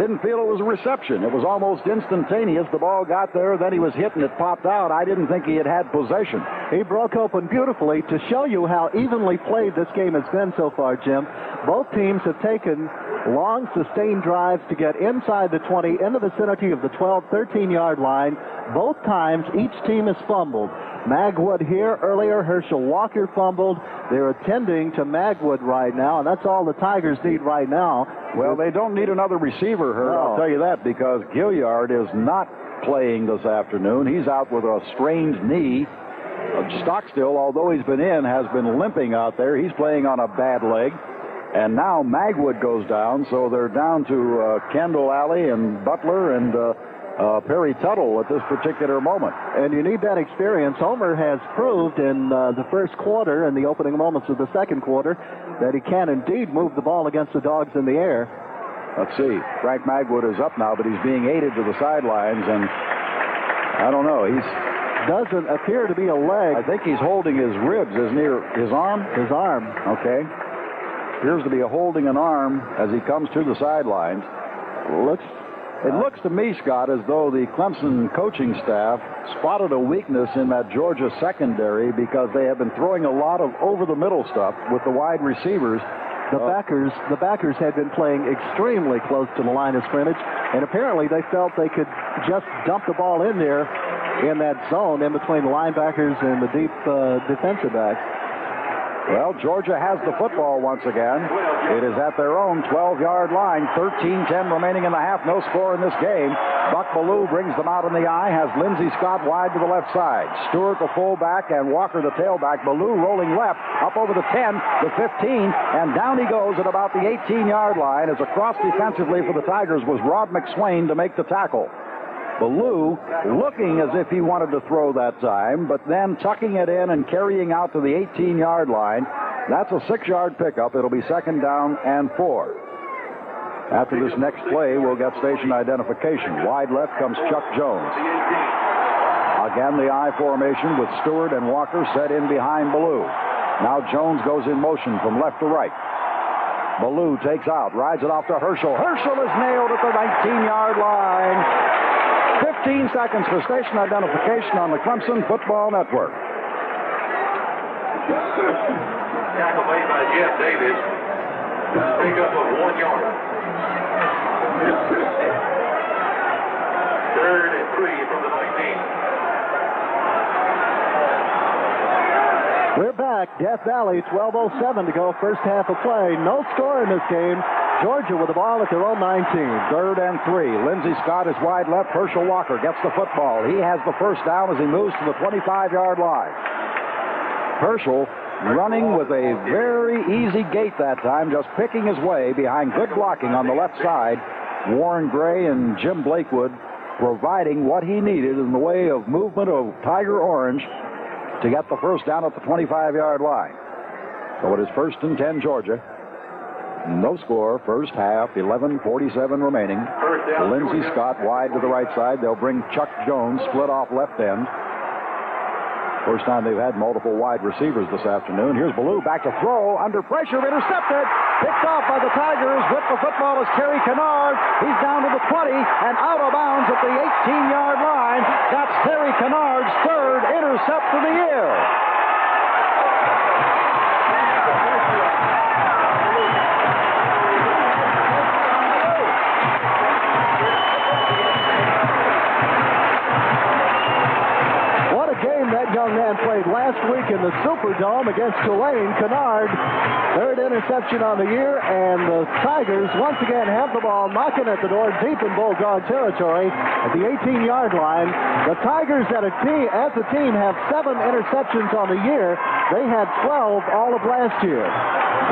didn't feel it was a reception. It was almost instantaneous. The ball got there, then he was hit and it popped out. I didn't think he had possession. He broke open beautifully. To show you how evenly played this game has been so far, Jim, both teams have taken long, sustained drives to get inside the 20, in the vicinity of the 12, 13-yard line. Both times, each team has fumbled. Magwood here earlier. Herschel Walker fumbled. They're attending to Magwood right now, and that's all the Tigers need right now. Well, they don't need another receiver, Herb. No. I'll tell you that, because Gilliard is not playing this afternoon. He's out with a strained knee. Stockstill, although he's been in, has been limping out there. He's playing on a bad leg. And now Magwood goes down, so they're down to Kendall Alley and Butler and Perry Tuttle at this particular moment. And you need that experience. Homer has proved in the first quarter and the opening moments of the second quarter that he can indeed move the ball against the Dogs in the air. Let's see. Frank Magwood is up now, but he's being aided to the sidelines, and I don't know. He doesn't appear to be a leg. I think he's holding his ribs. Isn't he? His arm? His arm. Okay. Appears to be holding an arm as he comes to the sidelines. It looks to me, Scott, as though the Clemson coaching staff spotted a weakness in that Georgia secondary because they have been throwing a lot of over-the-middle stuff with the wide receivers. The backers had been playing extremely close to the line of scrimmage, and apparently they felt they could just dump the ball in there in that zone in between the linebackers and the deep defensive backs. Well, Georgia has the football once again. It is at their own 12-yard line. 13-10 remaining in the half. No score in this game. Buck Ballou brings them out in the eye. Has Lindsey Scott wide to the left side. Stewart the fullback and Walker the tailback. Ballou rolling left up over the 10, the 15, and down he goes at about the 18-yard line as across defensively for the Tigers was Rob McSwain to make the tackle. Ballou looking as if he wanted to throw that time, but then tucking it in and carrying out to the 18-yard line. That's a 6-yard pickup. It'll be 2nd down and 4. After this next play, we'll get station identification. Wide left comes Chuck Jones. Again, the I formation with Stewart and Walker set in behind Ballou. Now Jones goes in motion from left to right. Ballou takes out, rides it off to Herschel. Herschel is nailed at the 19-yard line. 15 seconds for station identification on the Clemson Football Network. Tackle made by Jeff Davis. Pick up of 1 yard. 3rd and 3 from the 19. We're back. Death Valley, 12:07 to go. First half of play. No score in this game. Georgia with the ball at their own 19. 3rd and 3. Lindsey Scott is wide left. Herschel Walker gets the football. He has the first down as he moves to the 25-yard line. Herschel running with a very easy gait that time, just picking his way behind good blocking on the left side. Warren Gray and Jim Blakewood providing what he needed in the way of movement of Tiger Orange to get the first down at the 25-yard line. So it is 1st and 10 Georgia. No score, first half, 11:47 remaining. Lindsey Scott wide to the right side. They'll bring Chuck Jones, split off left end. First time they've had multiple wide receivers this afternoon. Here's Ballou back to throw, under pressure, intercepted. Picked off by the Tigers. With the football is Kerry Kennard. He's down to the 20 and out of bounds at the 18-yard line. That's Terry Kennard's 3rd intercept of the year. Young man played last week in the Superdome against Tulane. Kennard, 3rd interception on the year, and the Tigers once again have the ball knocking at the door deep in Bulldog territory at the 18-yard line. The Tigers as a team have 7 interceptions on the year. They had 12 all of last year.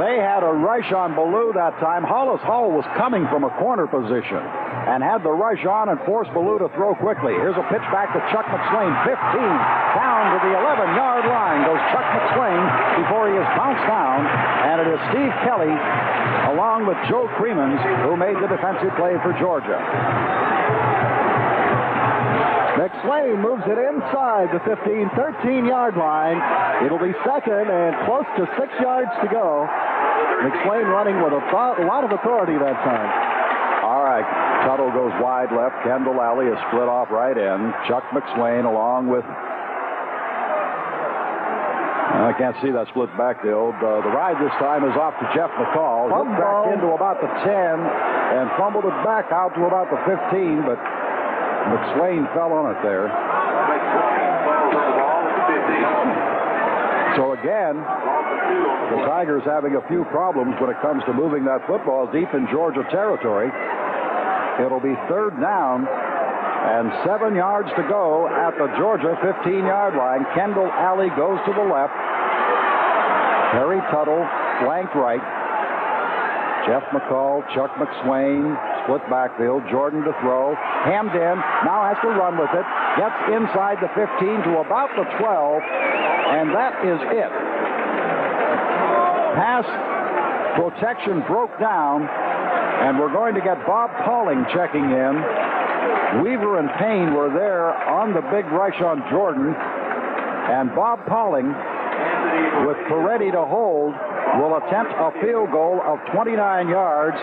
They had a rush on Ballou that time. Hollis Hall was coming from a corner position and had the rush on and forced Ballou to throw quickly. Here's a pitch back to Chuck McSwain. 15 down to the 11-yard line goes Chuck McSwain before he is bounced down. And it is Steve Kelly along with Joe Creemans who made the defensive play for Georgia. McSwain moves it inside the 15, 13-yard line. It'll be 2nd and close to 6 yards to go. McSwain running with a lot of authority that time. All right. Tuttle goes wide left. Kendall Alley is split off right end. Chuck McSwain along with... I can't see that split backfield. The ride this time is off to Jeff McCall. Hit back into about the 10 and fumbled it back out to about the 15, but McSwain fell on it there. So again, the Tigers having a few problems when it comes to moving that football deep in Georgia territory. It'll be 3rd down and 7 yards to go at the Georgia 15-yard line. Kendall Alley goes to the left. Harry Tuttle flanked right. Jeff McCall, Chuck McSwain, split backfield. Jordan to throw. Hammed in. Now has to run with it. Gets inside the 15 to about the 12. And that is it. Pass protection broke down. And we're going to get Bob Pauling checking in. Weaver and Payne were there on the big rush on Jordan. And Bob Pauling, with Peretti to hold, will attempt a field goal of 29 yards.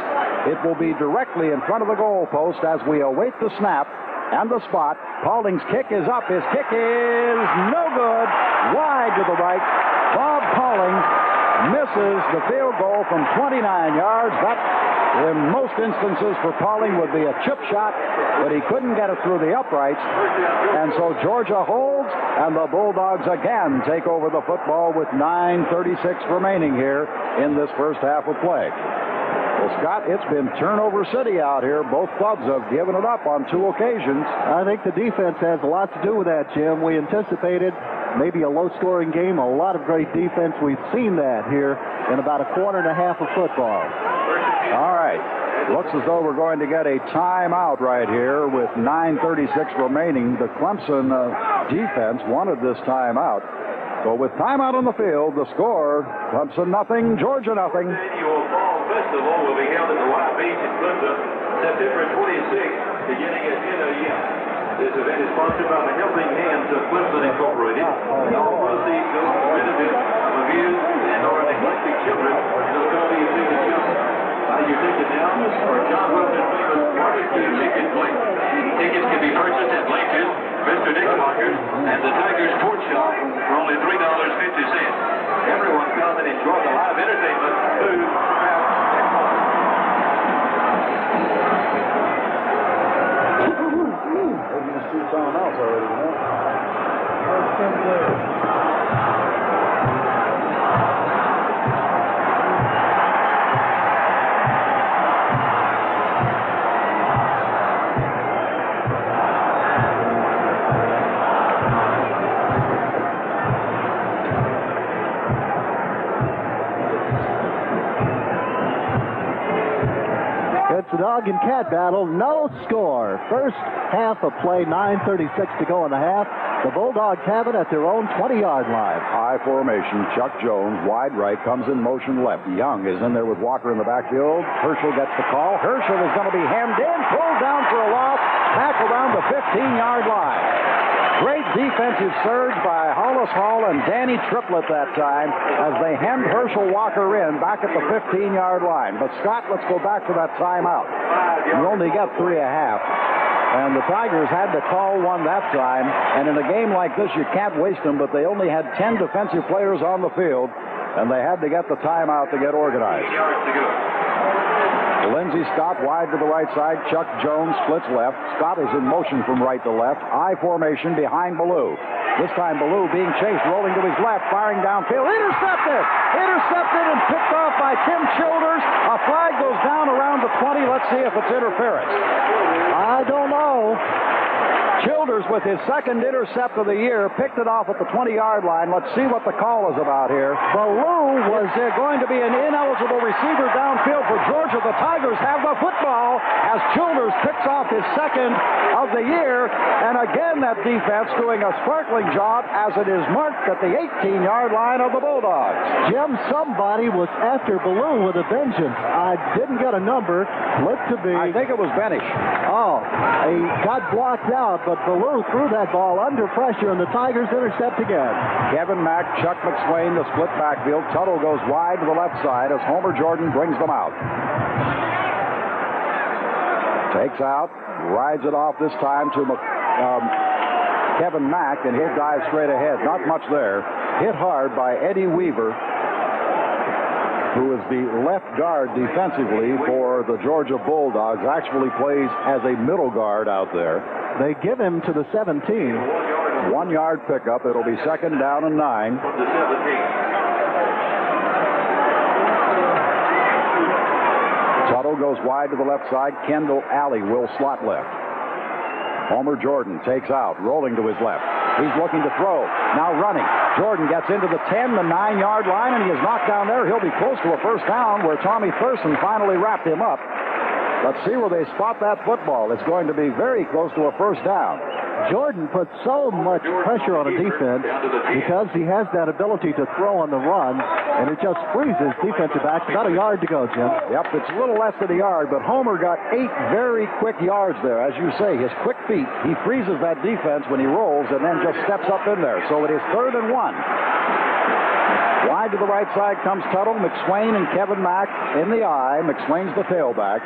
It will be directly in front of the goal post as we await the snap and the spot. Pauling's kick is up. His kick is no good. Wide to the right. Bob Pauling misses the field goal from 29 yards. That, in most instances for Pauling, would be a chip shot, but he couldn't get it through the uprights. And so Georgia holds, and the Bulldogs again take over the football with 9:36 remaining here in this first half of play. Well, Scott, it's been turnover city out here. Both clubs have given it up on 2 occasions. I think the defense has a lot to do with that, Jim. We anticipated maybe a low-scoring game, a lot of great defense. We've seen that here in about a quarter and a half of football. All right. Looks as though we're going to get a timeout right here with 9:36 remaining. The Clemson defense wanted this timeout. So with timeout on the field, the score, Clemson nothing, Georgia nothing. Annual Fall Festival will be held at the White Beach in Clemson, September 26th, beginning at 10 a.m. This event is sponsored by the Helping Hands of Clemson Incorporated. All proceeds go to the benefit of is and or neglected children, they'll call you ticket jump. Your ticket now for John Wilson's famous barbecue chicken plate. Tickets can be purchased at Lynch's, Mr. Knickerbocker's, and the Tiger Sports Shop for only $3.50. Everyone come and enjoy the live entertainment, food, craft, and fun. We're going to see someone else already, you know? It's a dog and cat battle. No score. First half of play, 9:36 to go in the half. The Bulldogs have it at their own 20-yard line. High formation. Chuck Jones, wide right, comes in motion left. Young is in there with Walker in the backfield. Herschel gets the call. Herschel is going to be hemmed in, pulled down for a loss, back around the 15-yard line. Great defensive surge by Hollis Hall and Danny Triplett that time as they hemmed Herschel Walker in back at the 15-yard line. But Scott, let's go back to that timeout. You only got 3.5. And the Tigers had to call one that time. And in a game like this, you can't waste them, but they only had 10 defensive players on the field, and they had to get the timeout to get organized. Lindsey Scott wide to the right side. Chuck Jones splits left. Scott is in motion from right to left. I formation behind Ballou. This time Ballou being chased, rolling to his left, firing downfield. Intercepted! Intercepted and picked off by Tim Childers. A flag goes down around the 20. Let's see if it's interference. I don't know. Childers, with his second intercept of the year, picked it off at the 20-yard line. Let's see what the call is about here. Ballou was going to be an ineligible receiver downfield for Georgia. The Tigers have the football as Childers picks off his second of the year. And again, that defense doing a sparkling job as it is marked at the 18-yard line of the Bulldogs. Jim, somebody was after Ballou with a vengeance. I didn't get a number. Looked to be... I think it was Benish. Oh, he got blocked out, but Ballou threw that ball under pressure, and the Tigers intercept again. Kevin Mack, Chuck McSwain, the split backfield. Tuttle goes wide to the left side as Homer Jordan brings them out. Takes out, rides it off this time to Kevin Mack, and he'll dive straight ahead. Not much there. Hit hard by Eddie Weaver, who is the left guard defensively for the Georgia Bulldogs, actually plays as a middle guard out there. They give him to the 17. 1 yard pickup. It'll be second down and 9. Tuttle goes wide to the left side. Kendall Alley will slot left. Homer Jordan takes out, rolling to his left. He's looking to throw. Now running. Jordan gets into the 10, the 9-yard line, and he is knocked down there. He'll be close to a first down where Tommy Thurston finally wrapped him up. Let's see where they spot that football. It's going to be very close to a first down. Jordan puts so much pressure on a defense because he has that ability to throw on the run, and it just freezes defensive backs. About a yard to go, Jim. Yep, it's a little less than a yard, but Homer got 8 very quick yards there. As you say, his quick feet, he freezes that defense when he rolls and then just steps up in there. So it is 3rd and 1. Wide to the right side comes Tuttle, McSwain, and Kevin Mack in the eye. McSwain's the tailback.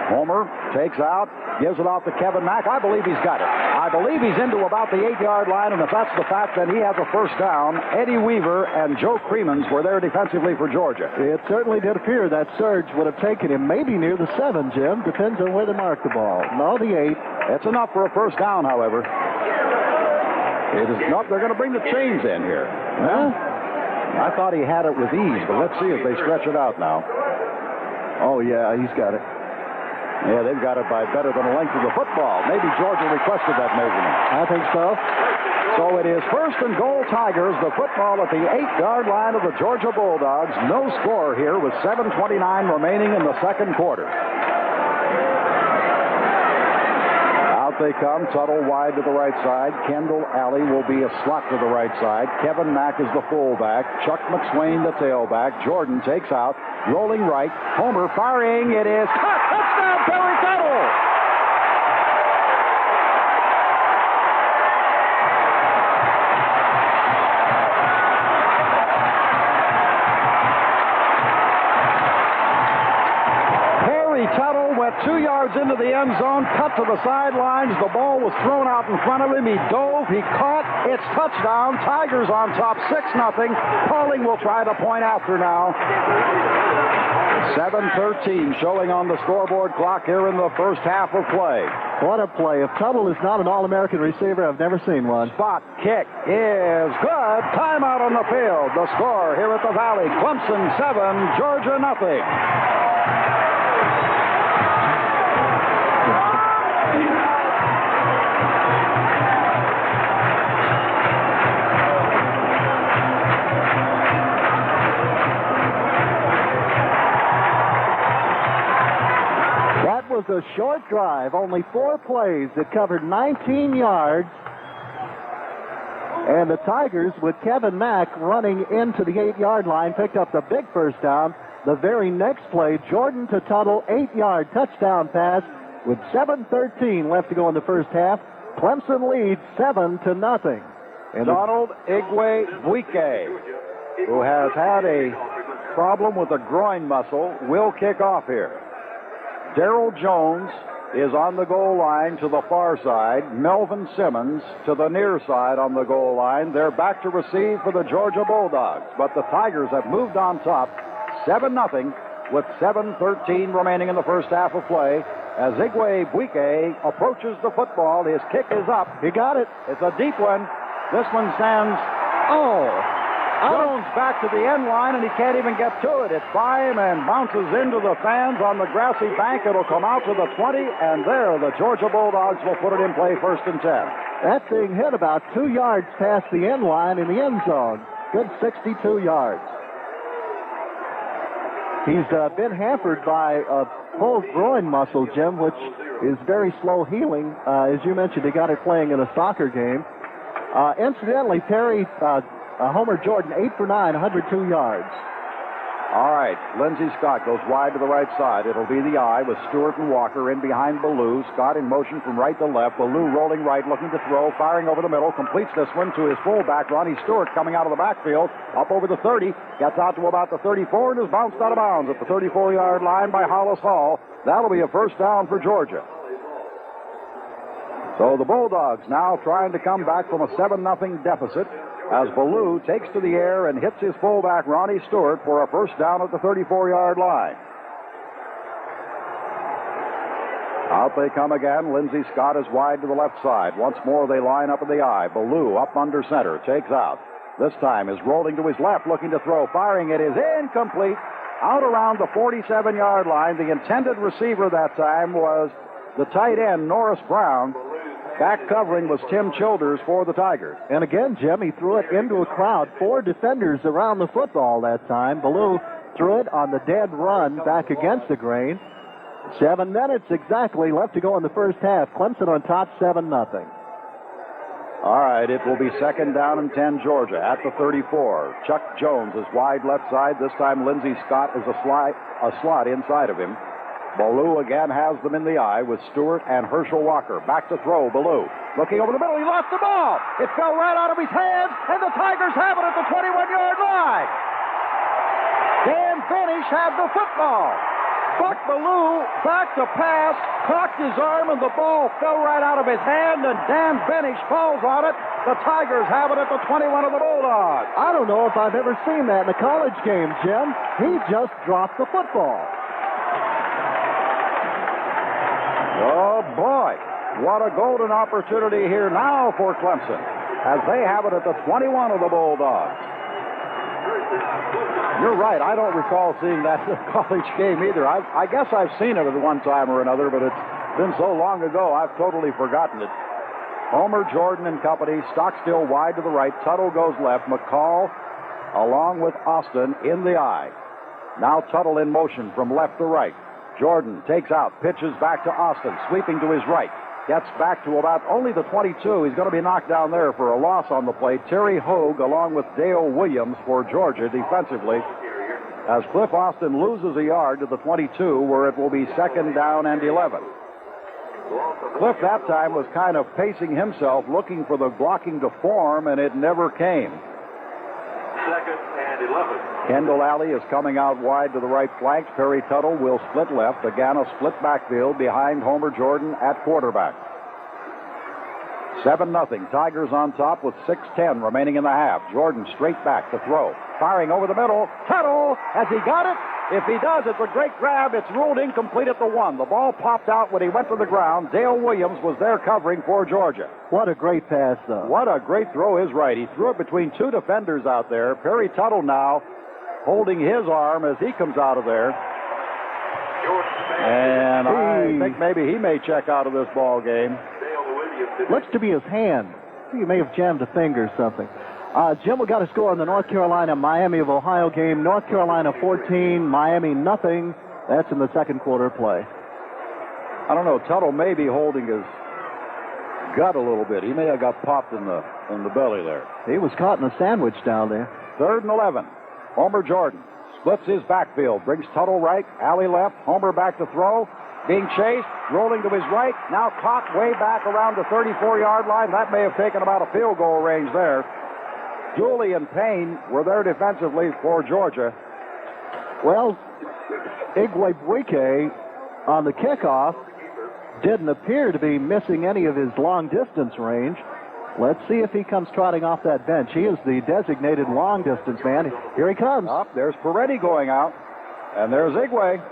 Homer takes out, gives it off to Kevin Mack. I believe he's got it. I believe he's into about the 8-yard line, and if that's the fact, then he has a first down. Eddie Weaver and Joe Cremans were there defensively for Georgia. It certainly did appear that surge would have taken him maybe near the 7, Jim. Depends on where they mark the ball. No, the 8. It's enough for a first down, however. It is not. They're going to bring the chains in here. Huh? I thought he had it with ease, but let's see if they stretch it out now. Oh, yeah, he's got it. Yeah, they've got it by better than the length of the football. Maybe Georgia requested that measurement. I think so. So it is 1st and goal Tigers. The football at the 8-yard line of the Georgia Bulldogs. No score here with 7:29 remaining in the second quarter. Out they come. Tuttle wide to the right side. Kendall Alley will be a slot to the right side. Kevin Mack is the fullback. Chuck McSwain the tailback. Jordan takes out. Rolling right. Homer firing. It is caught. Touchdown, Perry Tuttle. 2 yards into the end zone, cut to the sidelines. The ball was thrown out in front of him. He dove. He caught. It's touchdown. Tigers on top, 6-0. Pauling will try the point after now. 7:13 showing on the scoreboard clock here in the first half of play. What a play. If Tuttle is not an All-American receiver, I've never seen one. Spot kick is good. Timeout on the field. The score here at the Valley. Clemson 7, Georgia nothing. Was a short drive, only 4 plays. It covered 19 yards. And the Tigers, with Kevin Mack running into the 8-yard line, picked up the big first down. The very next play, Jordan to Tuttle, 8-yard touchdown pass with 7:13 left to go in the first half. Clemson leads 7-0. And Donald Igwe-Buike, who has had a problem with the groin muscle, will kick off here. Darrell Jones is on the goal line to the far side. Melvin Simmons to the near side on the goal line. They're back to receive for the Georgia Bulldogs. But the Tigers have moved on top, 7-0, with 7:13 remaining in the first half of play. As Igwe-Buike approaches the football, his kick is up. He got it. It's a deep one. This one stands. Jones back to the end line, and he can't even get to it. It's by him and bounces into the fans on the grassy bank. It'll come out to the 20, and there the Georgia Bulldogs will put it in play, 1st and 10. That thing hit about 2 yards past the end line in the end zone. Good 62 yards. He's been hampered by a pulled groin muscle, Jim, which is very slow healing. As you mentioned, he got it playing in a soccer game. Incidentally, Terry... Homer Jordan, 8 for 9, 102 yards. All right, Lindsey Scott goes wide to the right side. It'll be the I with Stewart and Walker in behind Ballou. Scott in motion from right to left. Ballou rolling right, looking to throw, firing over the middle. Completes this one to his fullback, Ronnie Stewart, coming out of the backfield. Up over the 30, gets out to about the 34, and is bounced out of bounds at the 34-yard line by Hollis Hall. That'll be a first down for Georgia. So the Bulldogs now trying to come back from a 7-0 deficit, as Ballou takes to the air and hits his fullback, Ronnie Stewart, for a first down at the 34-yard line. Out they come again. Lindsey Scott is wide to the left side. Once more they line up in the I. Ballou up under center, takes out. This time is rolling to his left, looking to throw. Firing, it is incomplete. Out around the 47-yard line. The intended receiver that time was the tight end, Norris Brown. Back covering was Tim Childers for the Tigers. And again, Jim, he threw it into a crowd. 4 defenders around the football that time. Ballou threw it on the dead run back against the grain. 7 minutes exactly left to go in the first half. Clemson on top, 7-0. All right, it will be 2nd down and 10, Georgia at the 34. Chuck Jones is wide left side. This time Lindsey Scott is a slot inside of him. Ballou again has them in the I with Stewart and Herschel Walker. Back to throw, Ballou. Looking over the middle, he lost the ball. It fell right out of his hands, and the Tigers have it at the 21-yard line. Dan Finish had the football. Buck Ballou back to pass, cocked his arm, and the ball fell right out of his hand, and Dan Benish falls on it. The Tigers have it at the 21 of the Bulldogs. I don't know if I've ever seen that in a college game, Jim. He just dropped the football. Oh, boy. What a golden opportunity here now for Clemson, as they have it at the 21 of the Bulldogs. You're right. I don't recall seeing that in a college game either. I guess I've seen it at one time or another, but it's been so long ago, I've totally forgotten it. Homer, Jordan, and company, Stockstill wide to the right. Tuttle goes left. McCall, along with Austin, in the I. Now Tuttle in motion from left to right. Jordan takes out, pitches back to Austin, sweeping to his right. Gets back to about only the 22. He's going to be knocked down there for a loss on the play. Terry Hogue along with Dale Williams for Georgia defensively, as Cliff Austin loses a yard to the 22, where it will be 2nd down and 11. Cliff that time was kind of pacing himself, looking for the blocking to form, and it never came. 2nd and and 11. Kendall Alley is coming out wide to the right flank. Perry Tuttle will split left. Again, a split backfield behind Homer Jordan at quarterback. 7-0. Tigers on top with 6:10 remaining in the half. Jordan straight back to throw. Firing over the middle. Tuttle, has he got it? If he does, it's a great grab. It's ruled incomplete at the 1. The ball popped out when he went to the ground. Dale Williams was there covering for Georgia. What a great pass, though. What a great throw is right. He threw it between two defenders out there. Perry Tuttle now holding his arm as he comes out of there. And I think maybe he may check out of this ball game. Looks to be his hand. I think he may have jammed a finger or something. Jim, we got a score on the North Carolina-Miami of Ohio game. North Carolina 14, Miami nothing. That's in the second quarter play. I don't know. Tuttle may be holding his gut a little bit. He may have got popped in the belly there. He was caught in a sandwich down there. 3rd and 11. Homer Jordan splits his backfield, brings Tuttle right, Alley left, Homer back to throw. Being chased, rolling to his right, now caught way back around the 34-yard line. That may have taken about a field goal range there. Dooley and Payne were there defensively for Georgia. Well, Igwebuike on the kickoff didn't appear to be missing any of his long-distance range. Let's see if he comes trotting off that bench. He is the designated long-distance man. Here he comes. There's Peretti going out, and there's Igwe.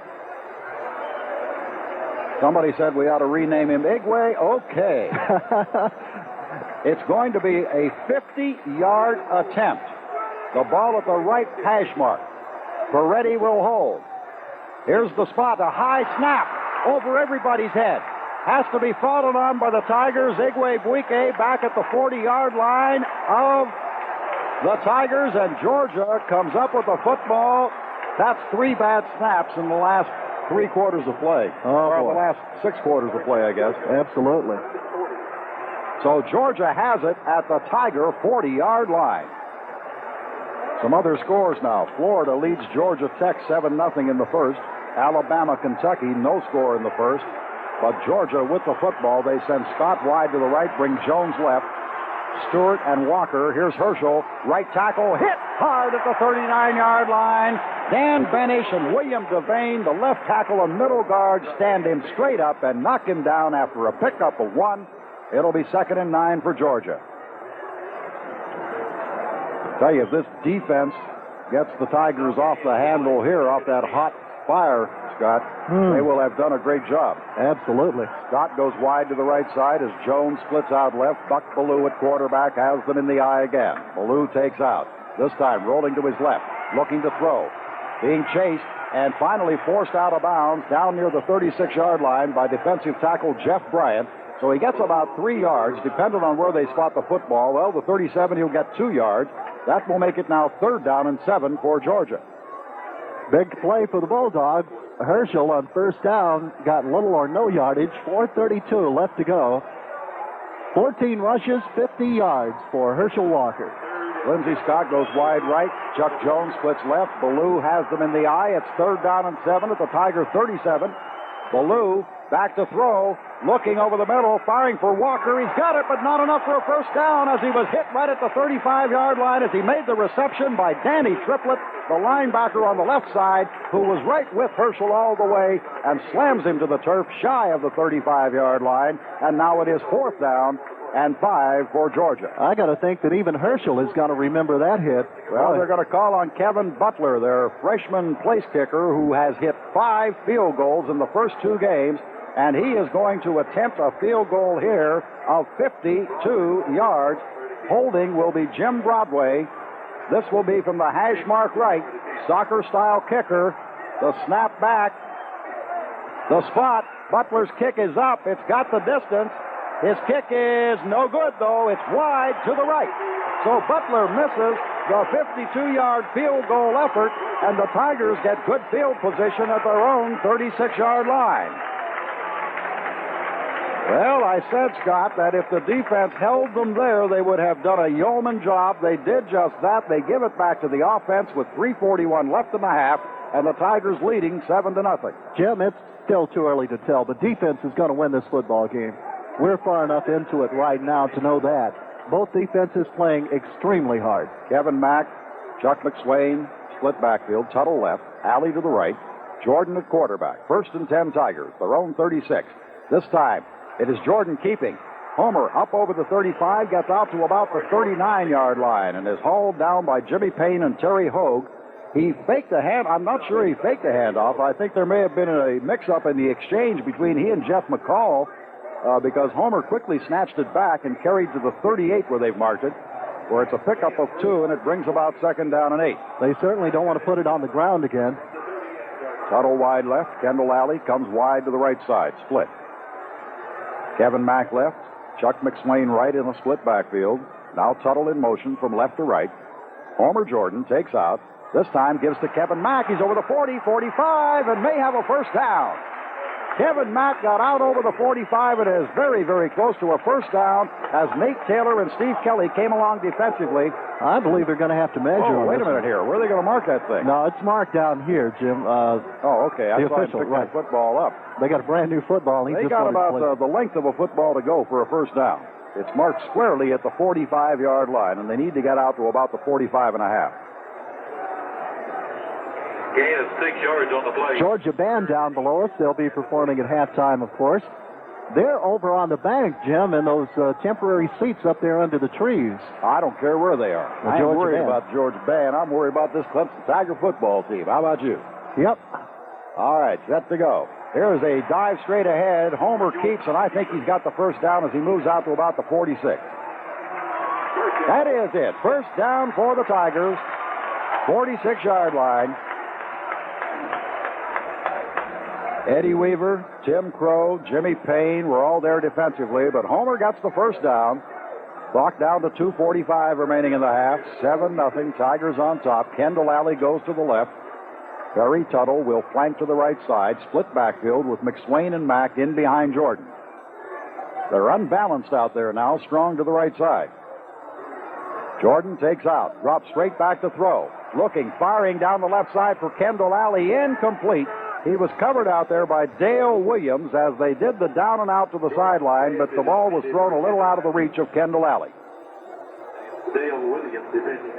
Somebody said we ought to rename him Igwe. Okay. It's going to be a 50-yard attempt. The ball at the right hash mark. Peretti will hold. Here's the spot. A high snap over everybody's head. Has to be fallen on by the Tigers. Igwebuike back at the 40-yard line of the Tigers, and Georgia comes up with the football. That's 3 bad snaps in the last 3 quarters of play. Or the last 6 quarters of play, I guess. Absolutely. So Georgia has it at the Tiger 40-yard line. Some other scores now. Florida leads Georgia Tech 7-0 in the first. Alabama, Kentucky, no score in the first. But Georgia with the football. They send Scott wide to the right, bring Jones left. Stewart and Walker. Here's Herschel. Right tackle hit hard at the 39-yard line. Dan Benish and William Devane, the left tackle and middle guard, stand him straight up and knock him down after a pickup of 1. It'll be 2nd and 9 for Georgia. Tell you, if this defense gets the Tigers off the handle here, off that hot fire, Scott, they will have done a great job. Absolutely. Scott goes wide to the right side as Jones splits out left. Buck Ballou at quarterback has them in the eye again. Ballou takes out. This time rolling to his left, looking to throw. Being chased and finally forced out of bounds down near the 36-yard line by defensive tackle Jeff Bryant. So he gets about 3 yards, depending on where they spot the football. Well, the 37, he'll get 2 yards. That will make it now 3rd down and 7 for Georgia. Big play for the Bulldogs. Herschel on 1st down got little or no yardage. 4:32 left to go. 14 rushes, 50 yards for Herschel Walker. Lindsey Scott goes wide right. Chuck Jones splits left. Ballou has them in the eye. It's 3rd down and 7 at the Tiger 37. Ballou back to throw, looking over the middle, firing for Walker. He's got it, but not enough for a 1st down as he was hit right at the 35-yard line as he made the reception by Danny Triplett, the linebacker on the left side, who was right with Herschel all the way and slams him to the turf shy of the 35-yard line. And now it is 4th down and 5 for Georgia. I got to think that even Herschel is going to remember that hit. Well, they're going to call on Kevin Butler, their freshman place kicker, who has hit 5 field goals in the first 2 games. And he is going to attempt a field goal here of 52 yards. Holding will be Jim Broadway. This will be from the hash mark right. Soccer-style kicker. The snap back. The spot. Butler's kick is up. It's got the distance. His kick is no good, though. It's wide to the right. So Butler misses the 52-yard field goal effort, and the Tigers get good field position at their own 36-yard line. Well, I said, Scott, that if the defense held them there, they would have done a yeoman job. They did just that. They give it back to the offense with 3:41 left in the half, and the Tigers leading 7-0. Jim, it's still too early to tell, but defense is going to win this football game. We're far enough into it right now to know that. Both defenses playing extremely hard. Kevin Mack Chuck McSwain, split backfield. Tuttle left. Alley to the right. Jordan at quarterback. 1st and 10 Tigers. Their own 36. This time, it is Jordan keeping. Homer up over the 35, gets out to about the 39-yard line and is hauled down by Jimmy Payne and Terry Hogue. He faked a hand. I'm not sure he faked a handoff. I think there may have been a mix-up in the exchange between he and Jeff McCall because Homer quickly snatched it back and carried to the 38 where they've marked it, where it's a pickup of 2, and it brings about 2nd down and 8. They certainly don't want to put it on the ground again. Tuttle wide left. Kendall Alley comes wide to the right side. Split. Kevin Mack left. Chuck McSwain right in the split backfield. Now Tuttle in motion from left to right. Homer Jordan takes out. This time gives to Kevin Mack. He's over the 40, 45, and may have a first down. Kevin Mack got out over the 45 and is very, very close to a first down as Nate Taylor and Steve Kelly came along defensively. I believe they're going to have to measure. Oh, wait a minute here. Where are they going to mark that thing? No, it's marked down here, Jim. Okay. I the saw official, him pick that football up. They got a brand new football. They got about the length of a football to go for a first down. It's marked squarely at the 45-yard line, and they need to get out to about the 45 and a half. Gain of 6 yards on the play. Georgia band down below us. They'll be performing at halftime, of course. They're over on the bank, Jim, in those temporary seats up there under the trees. I don't care where they are. I ain't worried band. about Georgia band. I'm worried about this Clemson Tiger football team. How about you? Yep. All right, set to go. Here is a dive straight ahead. Homer keeps, and I think he's got the first down as he moves out to about the 46. That is it. First down for the Tigers. 46-yard line. Eddie Weaver, Tim Crow, Jimmy Payne were all there defensively, but Homer gets the first down. Clock down to 2:45 remaining in the half. 7-0. Tigers on top. Kendall Alley goes to the left. Barry Tuttle will flank to the right side. Split backfield with McSwain and Mack in behind Jordan. They're unbalanced out there now, strong to the right side. Jordan takes out, drops straight back to throw. Looking, firing down the left side for Kendall Alley. Incomplete. He was covered out there by Dale Williams as they did the down and out to the sideline, but the ball was thrown a little out of the reach of Kendall Alley. Dale Williams defending.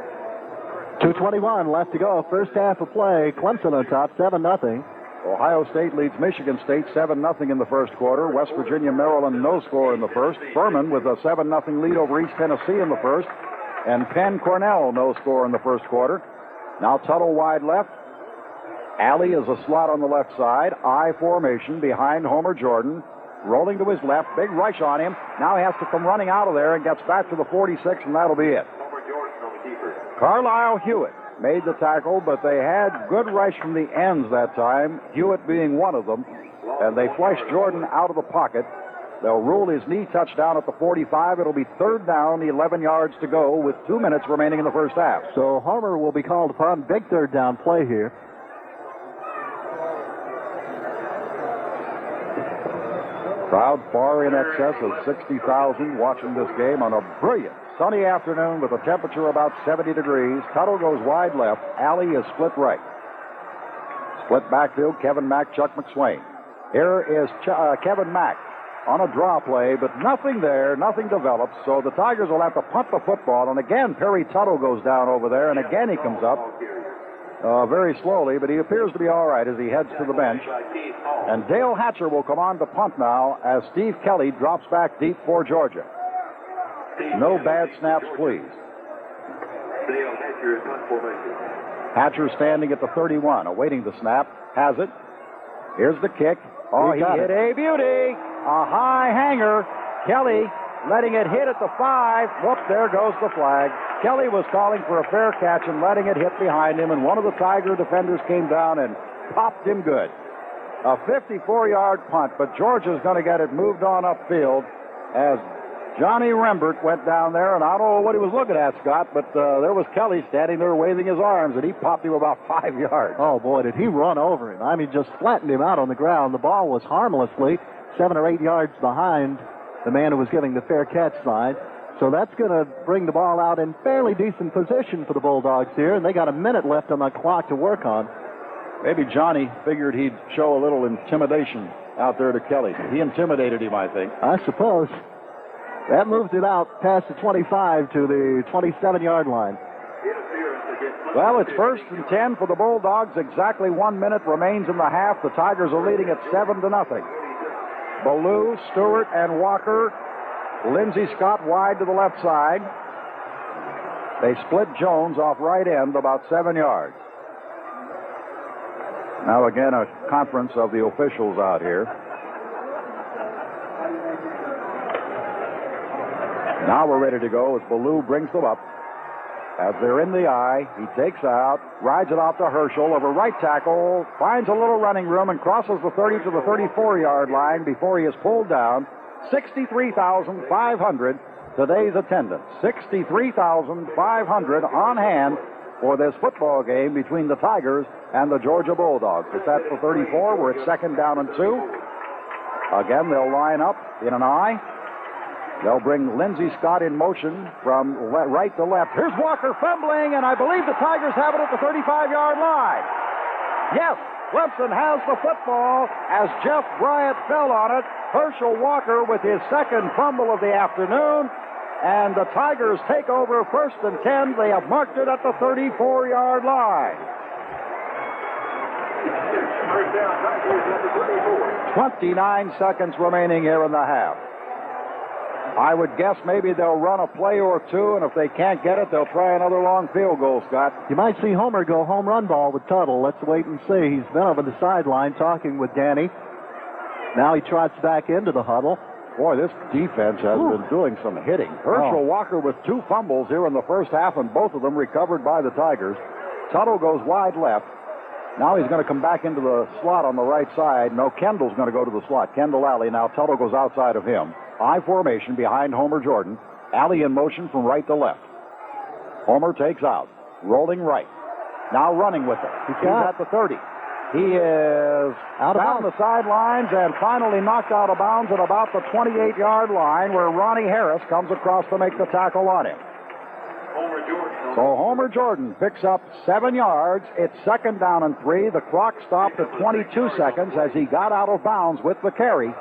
2:21 left to go. First half of play. Clemson on top, 7-0. Ohio State leads Michigan State 7-0 in the first quarter. West Virginia, Maryland, no score in the first. Furman with a 7-0 lead over East Tennessee in the first. And Penn Cornell, no score in the first quarter. Now Tuttle wide left. Alley is a slot on the left side. I formation behind Homer Jordan. Rolling to his left. Big rush on him. Now he has to come running out of there and gets back to the 46, and that'll be it. Homer Jordan on the keeper. Carlisle Hewitt made the tackle, but they had good rush from the ends that time, Hewitt being one of them, and they flushed Jordan out of the pocket. They'll rule his knee touchdown at the 45. It'll be 3rd down, 11 yards to go with 2 minutes remaining in the first half. So Homer will be called upon. Big 3rd down play here. Crowd far in excess of 60,000 watching this game on a brilliant sunny afternoon with a temperature about 70 degrees. Tuttle goes wide left. Alley is split right. Split backfield, Kevin Mack, Chuck McSwain. Here is Kevin Mack on a draw play, but nothing there, nothing develops, so the Tigers will have to punt the football, and again Perry Tuttle goes down over there, and again he comes up very slowly, but he appears to be all right as he heads to the bench. And Dale Hatcher will come on to punt now as Steve Kelly drops back deep for Georgia. No bad snaps, please. Dale Hatcher is punt formation. Hatcher standing at the 31, awaiting the snap. Has it. Here's the kick. Oh, he hit a beauty. A high hanger. Kelly letting it hit at the 5. Whoops, there goes the flag. Kelly was calling for a fair catch and letting it hit behind him, and one of the Tiger defenders came down and popped him good. A 54-yard punt, but Georgia's going to get it moved on upfield as Johnny Rembert went down there, and I don't know what he was looking at, Scott, but there was Kelly standing there waving his arms, and he popped him about 5 yards. Oh, boy, did he run over him. I mean, just flattened him out on the ground. The ball was harmlessly 7 or 8 yards behind the man who was giving the fair catch sign. So that's going to bring the ball out in fairly decent position for the Bulldogs here, and they got a minute left on the clock to work on. Maybe Johnny figured he'd show a little intimidation out there to Kelly. He intimidated him, I think. I suppose. That moves it out past the 25 to the 27-yard line. Interference Well, it's 1st and 10 for the Bulldogs. Exactly 1 minute remains in the half. The Tigers are leading at 7-0. Ballou, Stewart, and Walker. Lindsey Scott wide to the left side. They split Jones off right end about 7 yards. Now again, a conference of the officials out here. Now we're ready to go as Ballou brings them up. As they're in the eye, he takes out, rides it out to Herschel over right tackle, finds a little running room and crosses the 30 to the 34-yard line before he is pulled down. 63,500 today's attendance. 63,500 on hand for this football game between the Tigers and the Georgia Bulldogs. It's at the 34. We're at 2nd down and 2. Again, they'll line up in an eye. They'll bring Lindsey Scott in motion from right to left. Here's Walker fumbling, and I believe the Tigers have it at the 35-yard line. Yes, Clemson has the football as Jeff Bryant fell on it. Herschel Walker with his second fumble of the afternoon, and the Tigers take over 1st and 10. They have marked it at the 34-yard line. 29 seconds remaining here in the half. I would guess maybe they'll run a play or two, and if they can't get it, they'll try another long field goal, Scott. You might see Homer go home run ball with Tuttle. Let's wait and see. He's been over the sideline talking with Danny. Now he trots back into the huddle. Boy, this defense has been doing some hitting. Herschel Walker with 2 fumbles here in the first half, and both of them recovered by the Tigers. Tuttle goes wide left. Now he's going to come back into the slot on the right side. No, Kendall's going to go to the slot. Kendall Alley. Now Tuttle goes outside of him. I formation behind Homer Jordan. Alley in motion from right to left. Homer takes out. Rolling right. Now running with it. He's at the 30. He is out down the sidelines and finally knocked out of bounds at about the 28-yard line where Ronnie Harris comes across to make the tackle on him. So Homer Jordan picks up 7 yards. It's 2nd down and 3. The clock stopped at 22 seconds as he got out of bounds with the carry.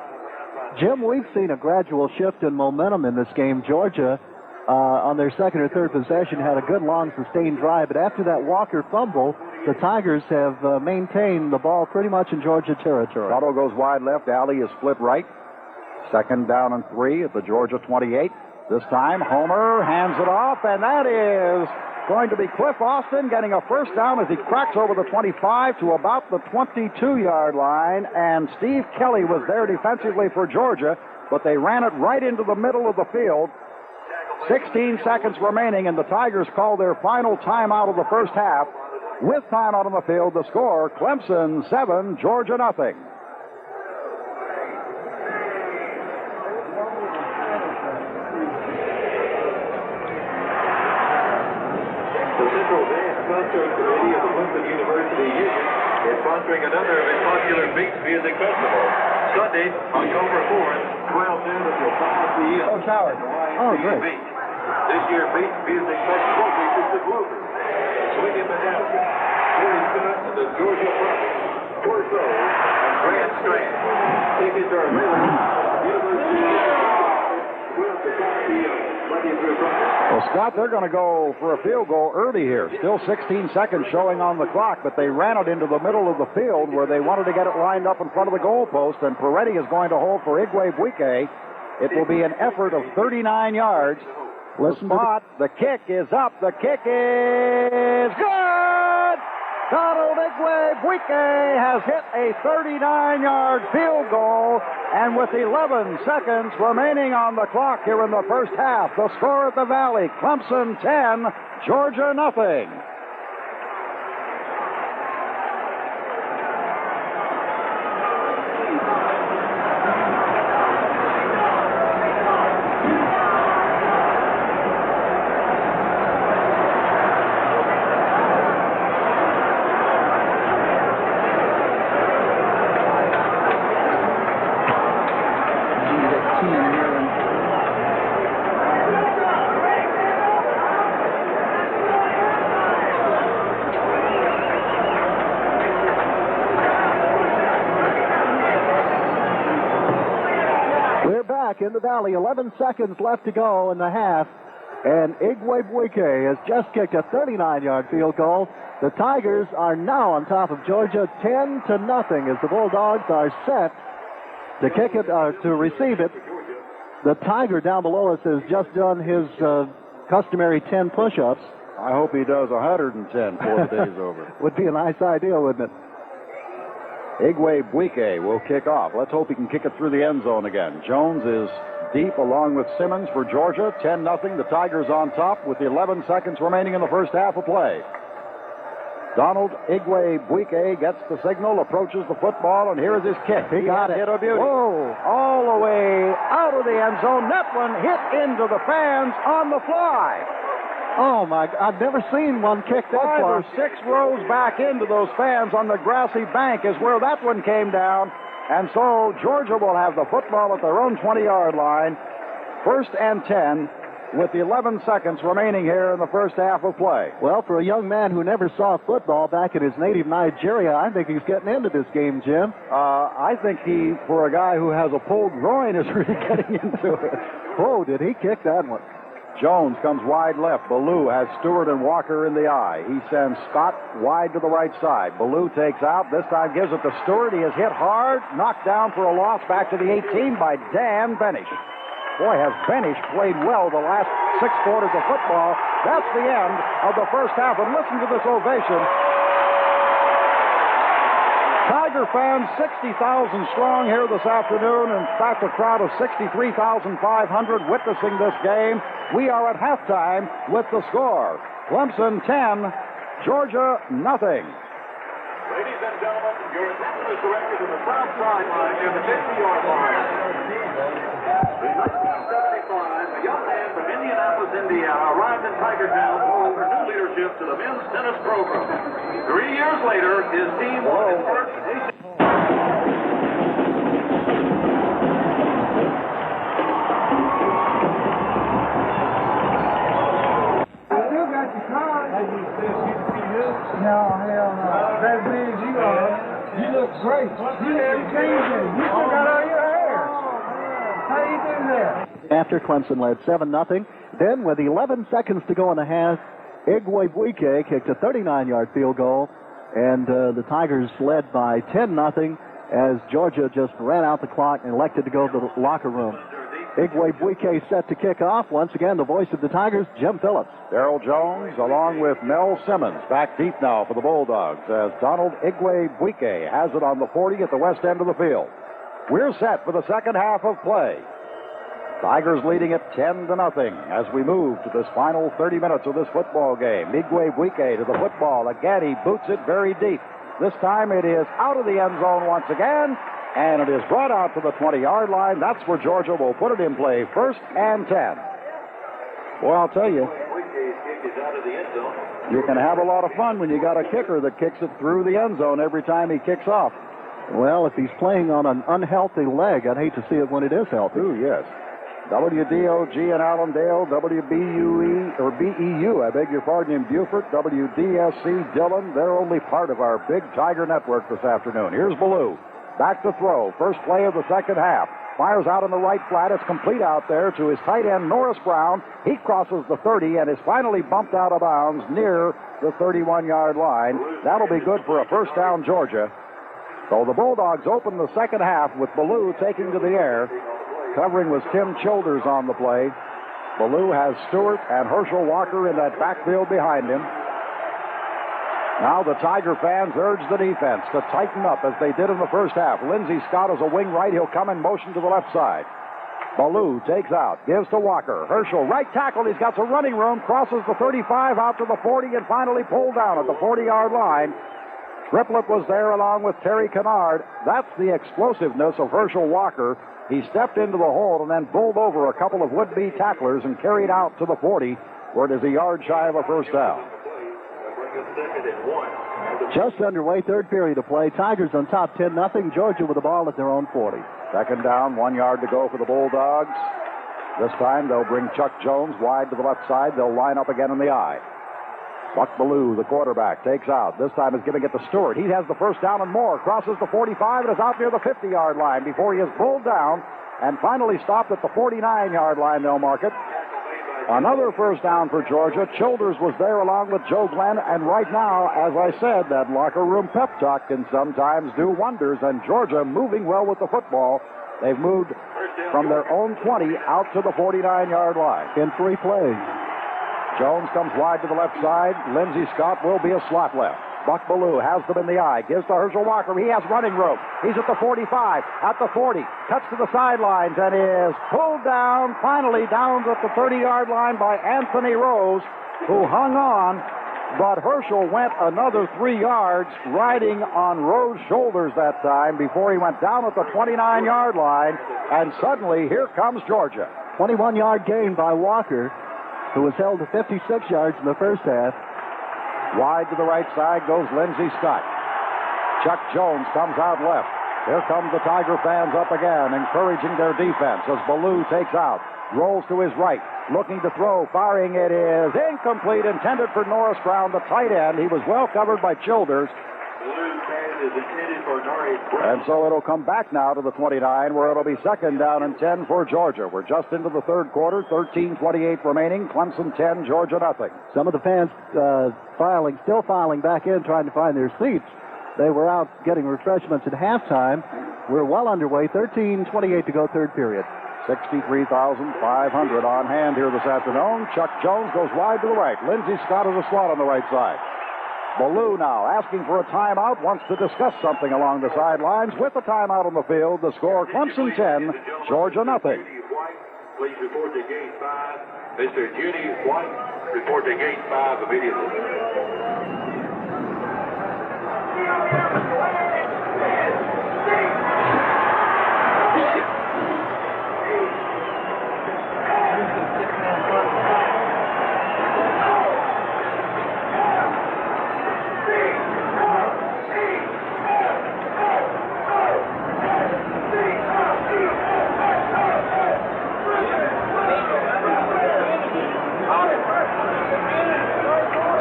Jim, we've seen a gradual shift in momentum in this game. Georgia, on their 2nd or 3rd possession, had a good long sustained drive, but after that Walker fumble, the Tigers have maintained the ball pretty much in Georgia territory. Tuttle goes wide left. Alley is split right. 2nd down and 3 at the Georgia 28. This time, Homer hands it off, and that is going to be Cliff Austin getting a first down as he cracks over the 25 to about the 22-yard line. And Steve Kelly was there defensively for Georgia, but they ran it right into the middle of the field. 16 seconds remaining, and the Tigers call their final timeout of the first half. With time out on the field, the score, Clemson 7, Georgia nothing. The Central Dance Concert Committee of the Clemson University Union is sponsoring another of its popular beach music festival. Sunday, October 4th, 12 noon at the Coliseum. Oh, Howard. Oh, great. Beach. This year's beach music festival features the Groovers, Swingin' Medallion, Terry Scott and the Georgia Brothers, Torso, and Grand Strand. Tickets are available at the University of the Coliseum, Monday through Friday. Well, Scott, they're going to go for a field goal early here. Still 16 seconds showing on the clock, but they ran it into the middle of the field where they wanted to get it lined up in front of the goalpost, and Peretti is going to hold for Igwe Buike. It will be an effort of 39 yards. Listen, the kick is up. The kick is good. Donald Igwe Buike has hit a 39-yard field goal, and with 11 seconds remaining on the clock here in the first half, the score at the Valley, Clemson 10, Georgia nothing. In the Valley, 11 seconds left to go in the half. And Igwebuike has just kicked a 39-yard field goal. The Tigers are now on top of Georgia 10-0 as the Bulldogs are set to kick it or to receive it. The Tiger down below us has just done his customary 10 push-ups. I hope he does 110 before the day's over. Would be a nice idea, wouldn't it? Igwebuike will kick off. Let's hope he can kick it through the end zone again. Jones is deep along with Simmons for Georgia. 10-0. The Tigers on top with 11 seconds remaining in the first half of play. Donald Igwebuike gets the signal, approaches the football, and here is his kick. He got it. Hit a beauty. Whoa. All the way out of the end zone. That one hit into the fans on the fly. Oh, my, I've never seen one kick that 5 far. or 6 rows back into those fans on the grassy bank is where that one came down. And so Georgia will have the football at their own 20-yard line. 1st and 10 with 11 seconds remaining here in the first half of play. Well, for a young man who never saw football back in his native Nigeria, I think he's getting into this game, Jim. I think he, for a guy who has a pulled groin, is really getting into it. Oh, did he kick that one? Jones comes wide left. Ballou has Stewart and Walker in the eye. He sends Scott wide to the right side. Ballou takes out. This time gives it to Stewart. He is hit hard, knocked down for a loss back to the 18 by Dan Benish. Boy, has Benish played well the last 6 quarters of football. That's the end of the first half. And listen to this ovation. Tiger fans, 60,000 strong here this afternoon. In fact, a crowd of 63,500 witnessing this game. We are at halftime with the score. Clemson 10, Georgia nothing. Ladies and gentlemen, your attention is directed to the south sideline near the 50-yard line. In 1975, a young man from Indianapolis, Indiana, arrived in Tigertown to offer new leadership to the men's tennis program. 3 years later, his team won its first nation. Still got your car. No, hell no. As big as you are, you look great. You haven't changed it. You still got all your hair. How do you do that? After Clemson led 7-0. Then, with 11 seconds to go in the half, Igwebuike kicked a 39-yard field goal, and the Tigers led by 10-0 as Georgia just ran out the clock and elected to go to the locker room. Igwebuike set to kick off. Once again, the voice of the Tigers, Jim Phillips. Darrell Jones along with Mel Simmons back deep now for the Bulldogs as Donald Igwebuike has it on the 40 at the west end of the field. We're set for the second half of play. Tigers leading it 10-0 as we move to this final 30 minutes of this football game. Igwebuike to the football. Again, he boots it very deep. This time it is out of the end zone once again, and it is brought out to the 20-yard line. That's where Georgia will put it in play, 1st and 10. Well, I'll tell you, you can have a lot of fun when you got a kicker that kicks it through the end zone every time he kicks off. Well, if he's playing on an unhealthy leg, I'd hate to see it when it is healthy. Ooh, yes. WDOG in Allendale, WBUE, or BEU, I beg your pardon, in Beaufort, WDSC Dillon. They're only part of our big Tiger network this afternoon. Here's Ballou. Back to throw. First play of the second half. Fires out in the right flat. It's complete out there to his tight end, Norris Brown. He crosses the 30 and is finally bumped out of bounds near the 31-yard line. That'll be good for a first down, Georgia. So the Bulldogs open the second half with Ballou taking to the air. Covering was Tim Childers on the play. Ballou has Stewart and Herschel Walker in that backfield behind him. Now the Tiger fans urge the defense to tighten up as they did in the first half. Lindsey Scott is a wing right. He'll come in motion to the left side. Ballou takes out, gives to Walker. Herschel, right tackle. He's got some running room. Crosses the 35 out to the 40 and finally pulled down at the 40-yard line. Triplett was there along with Terry Kennard. That's the explosiveness of Herschel Walker. He stepped into the hole and then bowled over a couple of would-be tacklers and carried out to the 40, where it is a yard shy of a first down. Just underway, third period of play. Tigers on top 10-0. Georgia with the ball at their own 40. Second down, 1 yard to go for the Bulldogs. This time they'll bring Chuck Jones wide to the left side. They'll line up again in the eye. Buck Ballou, the quarterback, takes out. This time is giving it to Stewart. He has the first down and more. Crosses the 45 and is out near the 50-yard line before he is pulled down and finally stopped at the 49-yard line. They'll mark it. Another first down for Georgia. Childers was there along with Joe Glenn, and right now, as I said, that locker room pep talk can sometimes do wonders, and Georgia moving well with the football. They've moved from their own 20 out to the 49-yard line. In 3 plays. Jones comes wide to the left side. Lindsey Scott will be a slot left. Buck Ballou has them in the eye. Gives to Herschel Walker. He has running room. He's at the 45, at the 40. Cuts to the sidelines and is pulled down, finally down at the 30-yard line by Anthony Rose, who hung on. But Herschel went another 3 yards, riding on Rose's shoulders that time before he went down at the 29-yard line. And suddenly, here comes Georgia. 21-yard gain by Walker, who was held to 56 yards in the first half. Wide to the right side goes Lindsey Scott. Chuck Jones comes out left. Here come the Tiger fans up again, encouraging their defense as Ballou takes out. Rolls to his right, looking to throw, firing. It is incomplete, intended for Norris Brown, the tight end. He was well covered by Childers. And so it'll come back now to the 29, where it'll be second down and 10 for Georgia. We're just into the third quarter, 13:28 remaining. Clemson 10, Georgia nothing. Some of the fans still filing back in, trying to find their seats. They were out getting refreshments at halftime. We're well underway, 13:28 to go, third period. 63,500 on hand here this afternoon. Chuck Jones goes wide to the right. Lindsey Scott is a slot on the right side. Ballou now asking for a timeout, wants to discuss something along the sidelines. With the timeout on the field, the score Clemson 10, Georgia nothing. Please report to gate 5. Mr. Judy White, report to gate 5 immediately.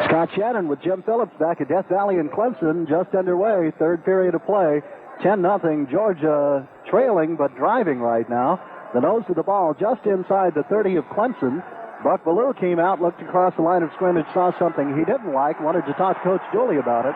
Scott Shannon with Jim Phillips back at Death Valley in Clemson, just underway, third period of play. 10-0, Georgia trailing but driving right now. The nose of the ball just inside the 30 of Clemson. Buck Ballou came out, looked across the line of scrimmage, saw something he didn't like, wanted to talk to Coach Dooley about it.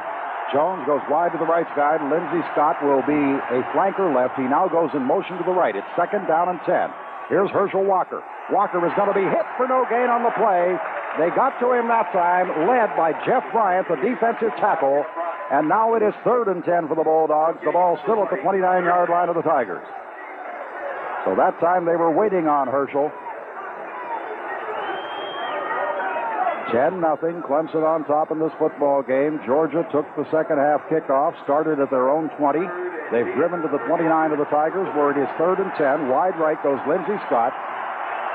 Jones goes wide to the right side. Lindsey Scott will be a flanker left. He now goes in motion to the right. It's second down and 10. Here's Herschel Walker. Walker is going to be hit for no gain on the play. They got to him that time, led by Jeff Bryant, the defensive tackle. And now it is third and 10 for the Bulldogs. The ball still at the 29-yard line of the Tigers. So that time they were waiting on Herschel. 10-0, Clemson on top in this football game. Georgia took the second half kickoff, started at their own 20. They've driven to the 29 of the Tigers, where it is third and 10. Wide right goes Lindsey Scott.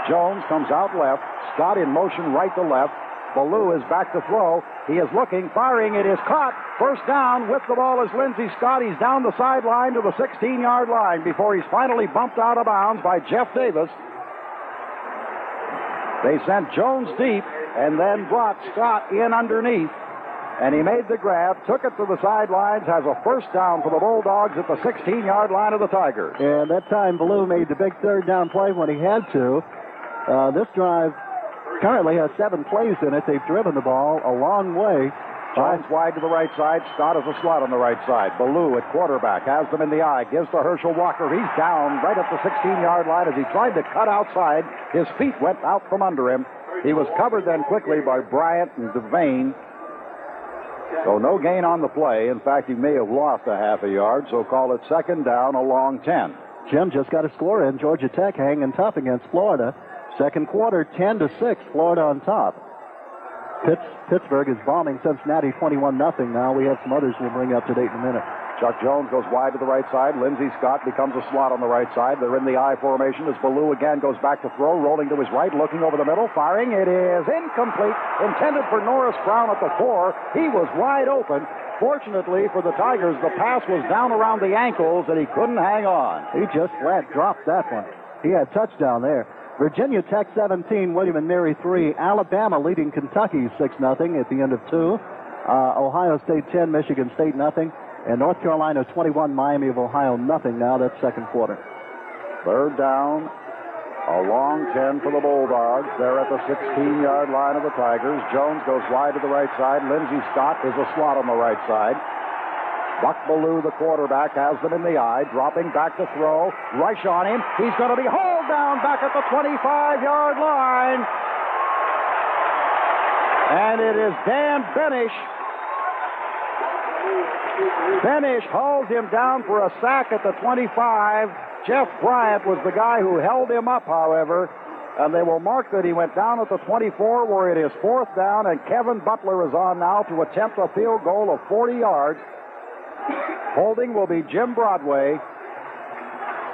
Jones comes out left. Scott in motion right to left. Ballou is back to throw. He is looking, firing. It is caught. First down with the ball is Lindsey Scott. He's down the sideline to the 16-yard line before he's finally bumped out of bounds by Jeff Davis. They sent Jones deep and then brought Scott in underneath. And he made the grab, took it to the sidelines, has a first down for the Bulldogs at the 16-yard line of the Tigers. And that time, Ballou made the big third down play when he had to. This drive currently has 7 plays in it. They've driven the ball a long way. Jones wide to the right side. Scott is a slot on the right side. Ballou at quarterback has them in the eye. Gives to Herschel Walker. He's down right at the 16-yard line as he tried to cut outside. His feet went out from under him. He was covered then quickly by Bryant and Devane. So no gain on the play. In fact, he may have lost a half a yard, so call it second down, a long 10. Jim just got a score in. Georgia Tech hanging tough against Florida. Second quarter, 10-6, Florida on top. Pittsburgh is bombing Cincinnati 21-0 now. We have some others we'll bring up to date in a minute. Chuck Jones goes wide to the right side. Lindsey Scott becomes a slot on the right side. They're in the I formation as Ballou again goes back to throw, rolling to his right, looking over the middle, firing. It is incomplete, intended for Norris Brown at the 4. He was wide open. Fortunately for the Tigers, the pass was down around the ankles and he couldn't hang on. He just flat dropped that one. He had touchdown there. Virginia Tech 17, William and Mary 3. Alabama leading Kentucky 6-0 at the end of 2. Ohio State 10, Michigan State nothing. And North Carolina 21, Miami of Ohio nothing now. That's second quarter. Third down A long 10 for the Bulldogs. They're at the 16-yard line of the Tigers. Jones goes wide to the right side. Lindsey Scott is a slot on the right side. Buck Ballou, the quarterback, has them in the eye, dropping back to throw. Rush on him. He's going to be hauled down back at the 25-yard line. And it is Dan Benish. Benish hauls him down for a sack at the 25. Jeff Bryant was the guy who held him up, however, and they will mark that he went down at the 24 where it is 4th down, and Kevin Butler is on now to attempt a field goal of 40 yards. Holding will be Jim Broadway.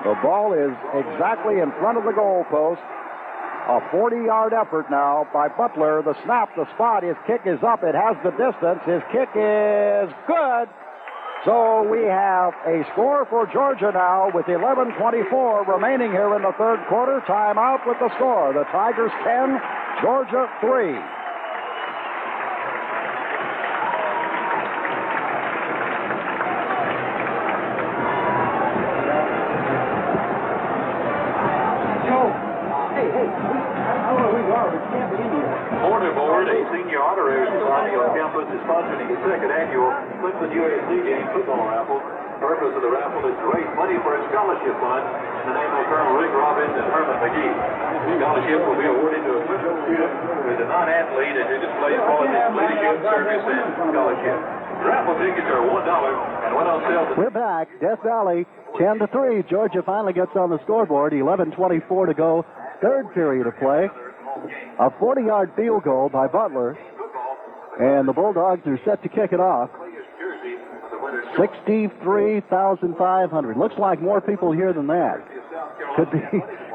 The ball is exactly in front of the goal post. A 40-yard effort now by Butler. The snap, the spot, his kick is up. It has the distance. His kick is good. So we have a score for Georgia now with 11:24 remaining here in the third quarter. Timeout with the score. The Tigers 10, Georgia 3. Board, a senior honor society on campus, is sponsoring the second annual Clemson USC game football raffle. The purpose of the raffle is to raise money for a scholarship fund in the name of Colonel Rick Robbins and Herman McGee. The scholarship will be awarded to a Clemson student who is a non-athlete and who displays qualities, leadership, service, and scholarship. The raffle tickets are $1 and went on sale. We're back. Death Valley, 10-3. Georgia finally gets on the scoreboard. 11:24 to go. Third period of play. A 40-yard field goal by Butler. And the Bulldogs are set to kick it off. 63,500. Looks like more people here than that.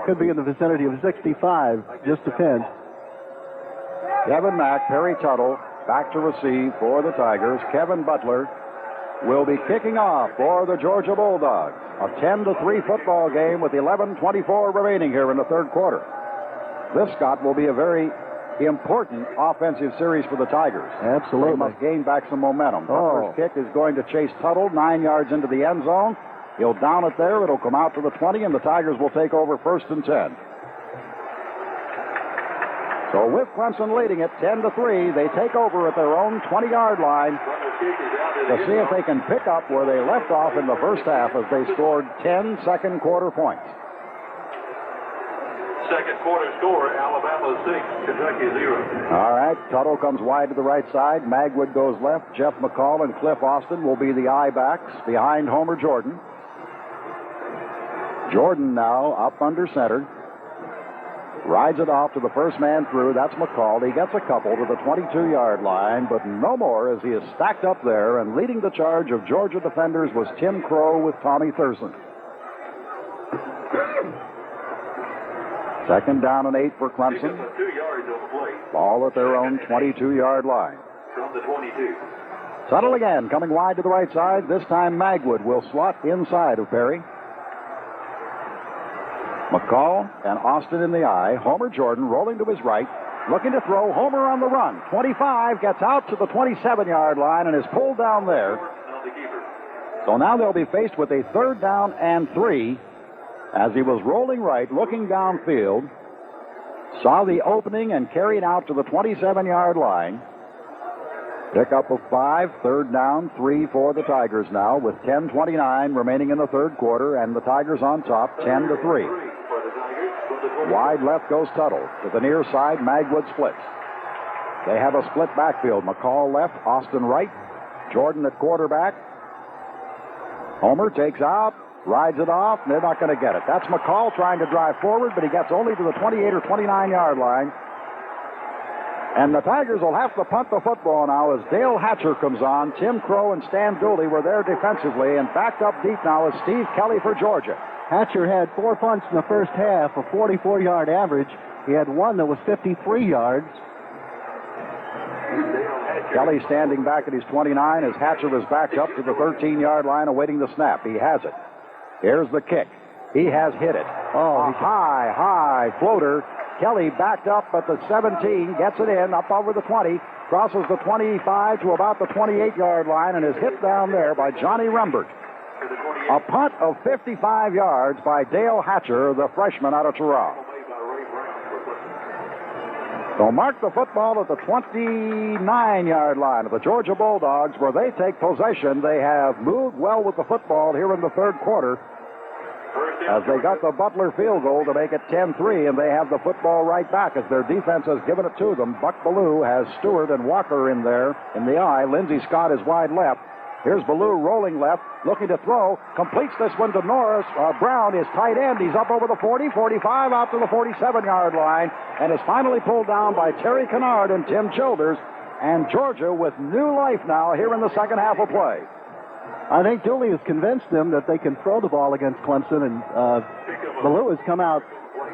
Could be in the vicinity of 65, just a pinch. Kevin Mack, Perry Tuttle, back to receive for the Tigers. Kevin Butler will be kicking off for the Georgia Bulldogs. A 10-3 football game with 11:24 remaining here in the third quarter. This, Scott, will be a very important offensive series for the Tigers. Absolutely. They must gain back some momentum. Butler's kick is going to chase Tuttle 9 yards into the end zone. He'll down it there. It'll come out to the 20, and the Tigers will take over 1st and 10. So with Clemson leading it 10-3, they take over at their own 20-yard line to see if they can pick up where they left off in the first half as they scored 10 second quarter points. Second quarter score, Alabama 6, Kentucky 0. All right, Tuttle comes wide to the right side. Magwood goes left. Jeff McCall and Cliff Austin will be the I-backs behind Homer Jordan. Jordan now up under center. Rides it off to the first man through. That's McCall. He gets a couple to the 22-yard line, but no more as he is stacked up there. And leading the charge of Georgia defenders was Tim Crow with Tommy Thurston. Second down and 8 for Clemson. 2 yards on the play. Ball at their own 22-yard line. From the 22. Tuttle again, coming wide to the right side. This time Magwood will slot inside of Perry. McCall and Austin in the eye. Homer Jordan rolling to his right, looking to throw. Homer on the run. 25 gets out to the 27-yard line and is pulled down there. So now they'll be faced with a 3rd down and 3 as he was rolling right, looking downfield. Saw the opening and carried out to the 27-yard line. Pickup of 5, 3rd down, 3 for the Tigers now with 10:29 remaining in the third quarter, and the Tigers on top 10-3. Wide left goes Tuttle. To the near side, Magwood splits. They have a split backfield. McCall left, Austin right, Jordan at quarterback. Homer takes out, rides it off, and they're not going to get it. That's McCall trying to drive forward, but he gets only to the 28 or 29-yard line. And the Tigers will have to punt the football now as Dale Hatcher comes on. Tim Crow and Stan Dooley were there defensively, and backed up deep now is Steve Kelly for Georgia. Hatcher had 4 punts in the first half, a 44-yard average. He had one that was 53 yards. Kelly standing back at his 29 as Hatcher is backed up to the 13-yard line awaiting the snap. He has it. Here's the kick. He has hit it. A high floater. Kelly backed up at the 17, gets it in, up over the 20, crosses the 25 to about the 28-yard line, and is hit down there by Johnny Rembert. A punt of 55 yards by Dale Hatcher, the freshman out of Toronto. They'll mark the football at the 29-yard line of the Georgia Bulldogs, where they take possession. They have moved well with the football here in the third quarter, as they got the Butler field goal to make it 10-3, and they have the football right back as their defense has given it to them. Buck Ballou has Stewart and Walker in there in the eye. Lindsey Scott is wide left. Here's Ballou rolling left, looking to throw, completes this one to Norris. Brown is tight end. He's up over the 40, 45, out to the 47-yard line, and is finally pulled down by Terry Kennard and Tim Childers. And Georgia with new life now here in the second half of play. I think Dooley has convinced them that they can throw the ball against Clemson, and Ballou has come out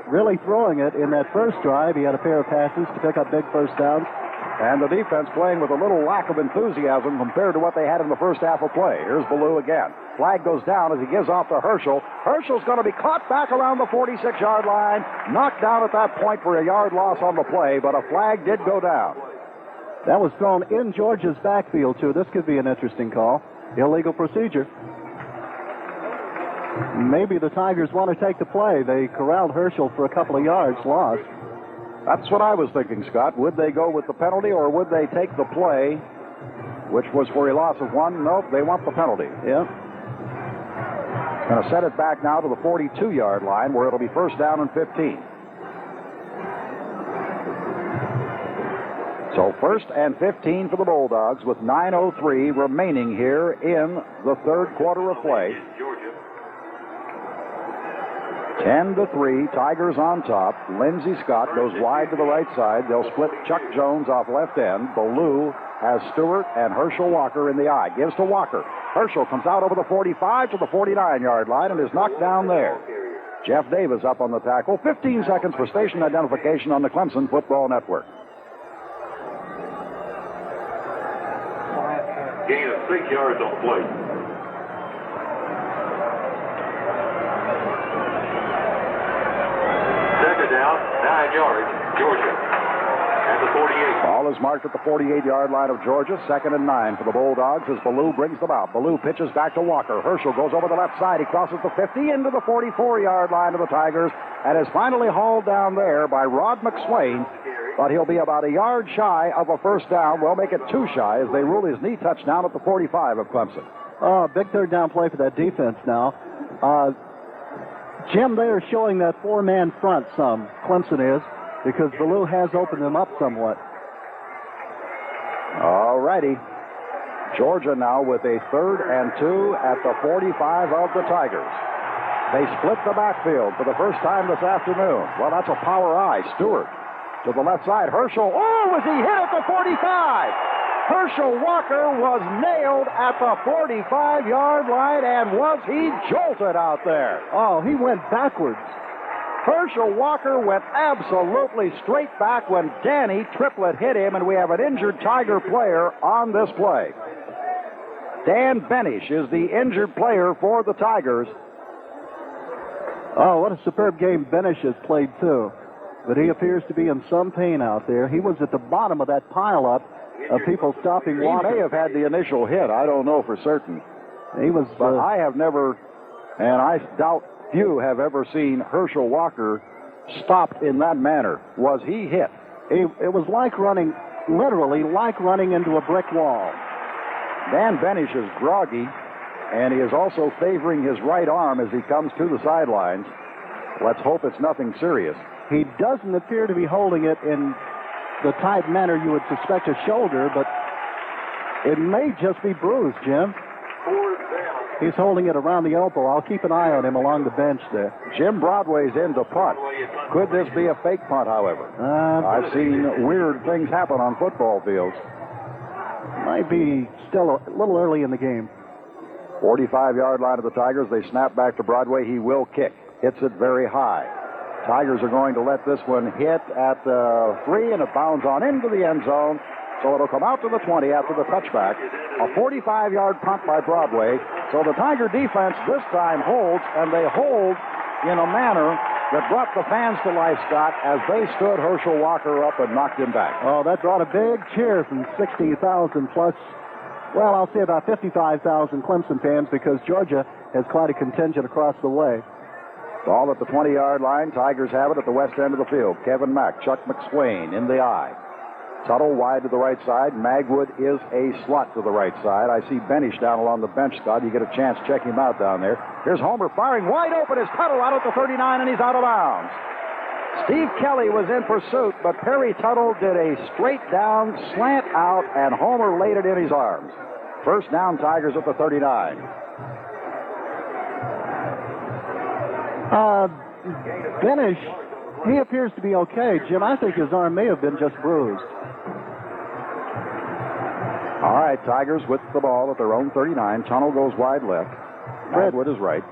really throwing it in that first drive. He had a pair of passes to pick up big first downs. And the defense playing with a little lack of enthusiasm compared to what they had in the first half of play. Here's Ballou again. Flag goes down as he gives off to Herschel. Herschel's going to be caught back around the 46-yard line, knocked down at that point for a yard loss on the play, but a flag did go down. That was thrown in Georgia's backfield, too. This could be an interesting call. Illegal procedure. Maybe the Tigers want to take the play. They corralled Herschel for a couple of yards lost. That's what I was thinking, Scott. Would they go with the penalty, or would they take the play, which was for a loss of one? Nope, they want the penalty. Yeah. Going to set it back now to the 42-yard line, where it'll be first down and 15. So first and 15 for the Bulldogs with 9:03 remaining here in the third quarter of play. 10-3, Tigers on top. Lindsey Scott goes wide to the right side. They'll split Chuck Jones off left end. Ballou has Stewart and Herschel Walker in the eye. Gives to Walker. Herschel comes out over the 45 to the 49-yard line and is knocked down there. Jeff Davis up on the tackle. 15 seconds for station identification on the Clemson Football Network. Gain of 6 yards on the play. Second down, 9 yards, Georgia. At the 48. Ball is marked at the 48-yard line of Georgia. 2nd and 9 for the Bulldogs as Ballou brings them out. Ballou pitches back to Walker. Herschel goes over the left side. He crosses the 50 into the 44-yard line of the Tigers and is finally hauled down there by Rod McSwain. But he'll be about a yard shy of a first down. We'll make it 2 shy as they rule his knee touchdown at the 45 of Clemson. Oh, big third down play for that defense now. Jim, they are showing that 4-man front some, Clemson is, because Ballou has opened them up somewhat. All righty. Georgia now with a 3rd and 2 at the 45 of the Tigers. They split the backfield for the first time this afternoon. Well, that's a power eye. Stewart to the left side. Herschel. Oh, was he hit at the 45? Herschel Walker was nailed at the 45-yard line, and was he jolted out there? Oh, he went backwards. Herschel Walker went absolutely straight back when Danny Triplett hit him, and we have an injured Tiger player on this play. Dan Benish is the injured player for the Tigers. Oh, what a superb game Benish has played, too. But he appears to be in some pain out there. He was at the bottom of that pileup of people stopping water. He may have had the initial hit. I don't know for certain. He was. But I have never, and I doubt few have ever seen Herschel Walker stopped in that manner. Was he hit? It was like running, literally like running into a brick wall. Dan Benish is groggy, and he is also favoring his right arm as he comes to the sidelines. Let's hope it's nothing serious. He doesn't appear to be holding it in the tight manner you would suspect a shoulder, but it may just be bruised, Jim. He's holding it around the elbow. I'll keep an eye on him along the bench there. Jim Broadway's in to punt. Could this be a fake punt, however? I've seen weird things happen on football fields. Might be still a little early in the game. 45-yard line of the Tigers. They snap back to Broadway. He will kick. Hits it very high. Tigers are going to let this one hit at the 3, and it bounds on into the end zone. So it'll come out to the 20 after the touchback. A 45-yard punt by Broadway. So the Tiger defense this time holds, and they hold in a manner that brought the fans to life, Scott, as they stood Herschel Walker up and knocked him back. Oh, that brought a big cheer from 60,000 plus, well, I'll say about 55,000 Clemson fans, because Georgia has quite a contingent across the way. Ball at the 20-yard line. Tigers have it at the west end of the field. Kevin Mack, Chuck McSwain in the eye. Tuttle wide to the right side. Magwood is a slot to the right side. I see Benish down along the bench, Scott. You get a chance, check him out down there. Here's Homer firing wide open. Is Tuttle out at the 39, and he's out of bounds. Steve Kelly was in pursuit, but Perry Tuttle did a straight down, slant out, and Homer laid it in his arms. First down, Tigers at the 39. Benish, he appears to be okay. Jim, I think his arm may have been just bruised. All right, Tigers with the ball at their own 39. Tunnel goes wide left. Redwood is right.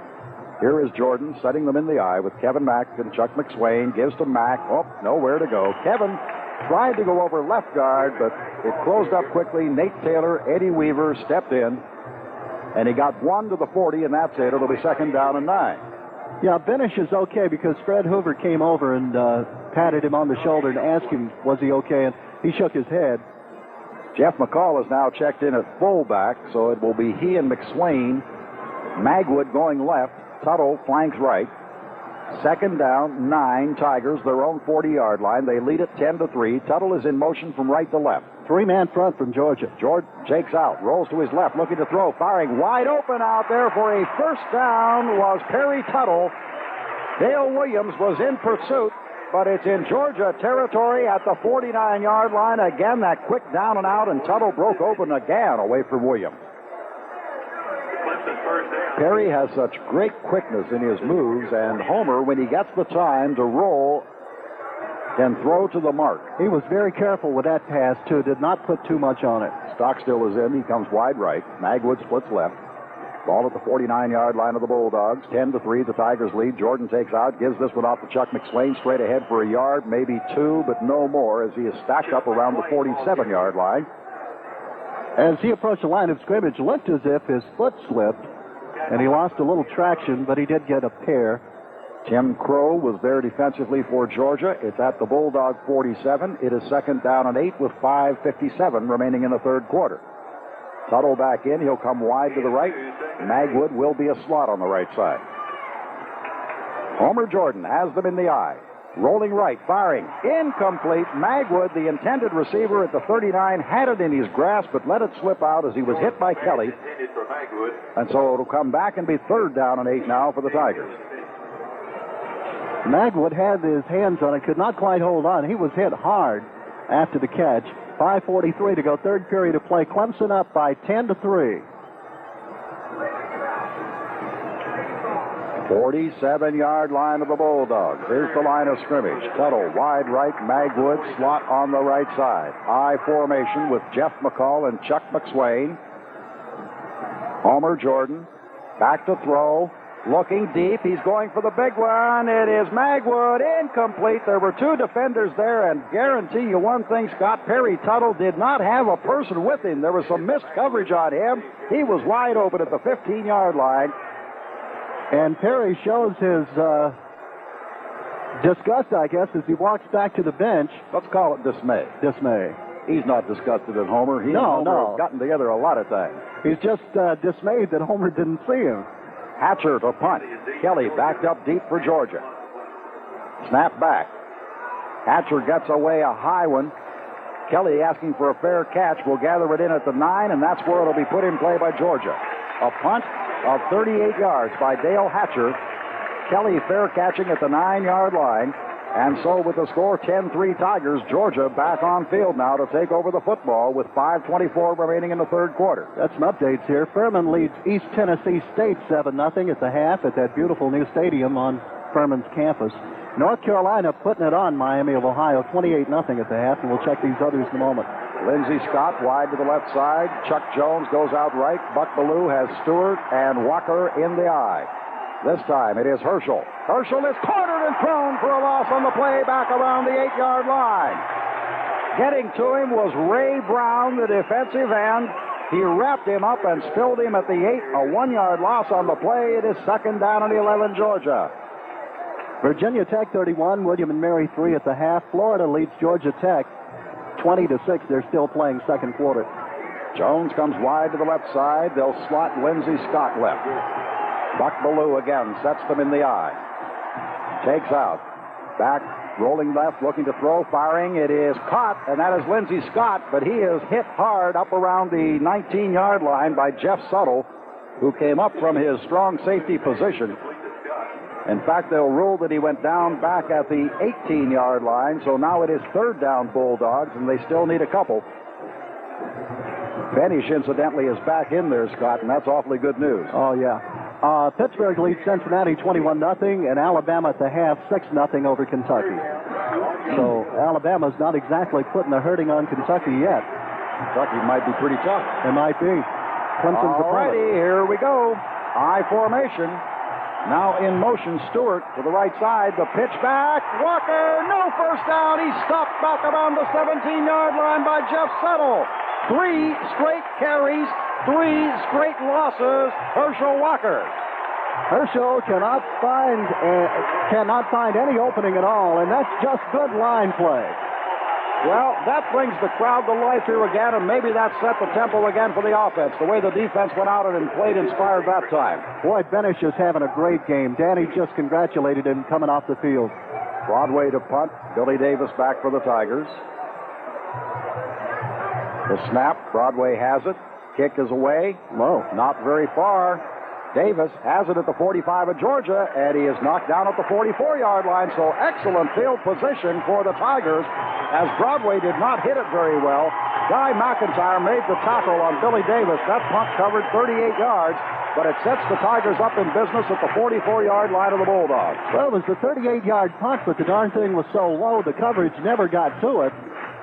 Here is Jordan setting them in the eye with Kevin Mack and Chuck McSwain. Gives to Mack. Oh, nowhere to go. Kevin tried to go over left guard, but it closed up quickly. Nate Taylor, Eddie Weaver stepped in, and he got one to the 40, and that's it. It'll be second down and 9. Yeah, Benish is okay because Fred Hoover came over and patted him on the shoulder and asked him, was he okay, and he shook his head. Jeff McCall is now checked in at fullback, so it will be he and McSwain. Magwood going left. Tuttle flanks right. Second down, 9, Tigers, their own 40-yard line. They lead it 10-3. Tuttle is in motion from right to left. Three-man front from Georgia. George shakes out, rolls to his left, looking to throw, firing wide open out there for a first down was Perry Tuttle. Dale Williams was in pursuit, but it's in Georgia territory at the 49-yard line. Again, that quick down and out, and Tuttle broke open again away from Williams. Perry has such great quickness in his moves, and Homer, when he gets the time to roll, can throw to the mark. He was very careful with that pass, too. Did not put too much on it. Stockstill is in. He comes wide right. Magwood splits left. Ball at the 49-yard line of the Bulldogs. 10-3, the Tigers lead. Jordan takes out, gives this one off to Chuck McSwain, straight ahead for a yard, maybe 2, but no more, as he is stacked up around the 47-yard line. As he approached the line of scrimmage, looked as if his foot slipped, and he lost a little traction, but he did get a pair. Tim Crow was there defensively for Georgia. It's at the Bulldog 47. It is second down and 8 with 5:57 remaining in the third quarter. Tuttle back in. He'll come wide to the right. Magwood will be a slot on the right side. Homer Jordan has them in the eye. Rolling right, firing. Incomplete. Magwood, the intended receiver at the 39, had it in his grasp, but let it slip out as he was hit by Kelly. And so it'll come back and be third down and 8 now for the Tigers. Magwood had his hands on it, could not quite hold on. He was hit hard after the catch. 5:43 to go, third period of play. Clemson up by 10-3. 47-yard line of the Bulldogs. Here's the line of scrimmage. Tuttle wide right, Magwood slot on the right side. I formation with Jeff McCall and Chuck McSwain. Homer Jordan back to throw. Looking deep. He's going for the big one. It is Magwood. Incomplete. There were 2 defenders there, and guarantee you one thing, Scott, Perry Tuttle did not have a person with him. There was some missed coverage on him. He was wide open at the 15-yard line. And Perry shows his disgust, I guess, as he walks back to the bench. Let's call it dismay. Dismay. He's not disgusted at Homer. He and Homer have gotten together a lot of times. He's just dismayed that Homer didn't see him. Hatcher to punt. Kelly backed up deep for Georgia. Snap back. Hatcher gets away a high one. Kelly asking for a fair catch. Will gather it in at the 9, and that's where it'll be put in play by Georgia. A punt of 38 yards by Dale Hatcher. Kelly fair catching at the 9-yard line. And so with the score 10-3 Tigers, Georgia back on field now to take over the football with 5:24 remaining in the third quarter. Got some updates here. Furman leads East Tennessee State 7-0 at the half at that beautiful new stadium on Furman's campus. North Carolina putting it on Miami of Ohio 28-0 at the half, and we'll check these others in a moment. Lindsey Scott wide to the left side. Chuck Jones goes out right. Buck Ballou has Stewart and Walker in the eye. This time it is Herschel. Herschel is cornered and thrown for a loss on the play back around the 8-yard line. Getting to him was Ray Brown, the defensive end. He wrapped him up and spilled him at the 8. A 1-yard loss on the play. It is second down and 11 Georgia. Virginia Tech 31, William and Mary 3 at the half. Florida leads Georgia Tech 20-6. They're still playing second quarter. Jones comes wide to the left side. They'll slot Lindsey Scott left. Buck Ballou again sets them in the eye. Takes out. Back, rolling left, looking to throw, firing. It is caught, and that is Lindsey Scott, but he is hit hard up around the 19-yard line by Jeff Suttle, who came up from his strong safety position. In fact, they'll rule that he went down back at the 18-yard line, so now it is third down Bulldogs, and they still need a couple. Benish, incidentally, is back in there, Scott, and that's awfully good news. Oh, yeah. Pittsburgh leads Cincinnati 21-0, and Alabama at the half 6-0 over Kentucky. So Alabama's not exactly putting the hurting on Kentucky yet. Kentucky might be pretty tough. It might be. Clemson's All righty, here we go. I formation. Now in motion, Stewart to the right side. The pitch back. Walker, no first down. He's stopped back around the 17-yard line by Jeff Suttle. 3 straight carries, 3 straight losses. Herschel Walker. Herschel cannot find any opening at all, and that's just good line play. Well, that brings the crowd to life here again, and maybe that set the tempo again for the offense. The way the defense went out and played inspired that time. Boy, Benish is having a great game. Danny just congratulated him coming off the field. Broadway to punt. Billy Davis back for the Tigers. The snap. Broadway has it. Kick is away. Low. Not very far. Davis has it at the 45 of Georgia, and he is knocked down at the 44-yard line. So excellent field position for the Tigers, as Broadway did not hit it very well. Guy McIntyre made the tackle on Billy Davis. That punt covered 38 yards, but it sets the Tigers up in business at the 44-yard line of the Bulldogs. Well, it was the 38-yard punt, but the darn thing was so low, the coverage never got to it.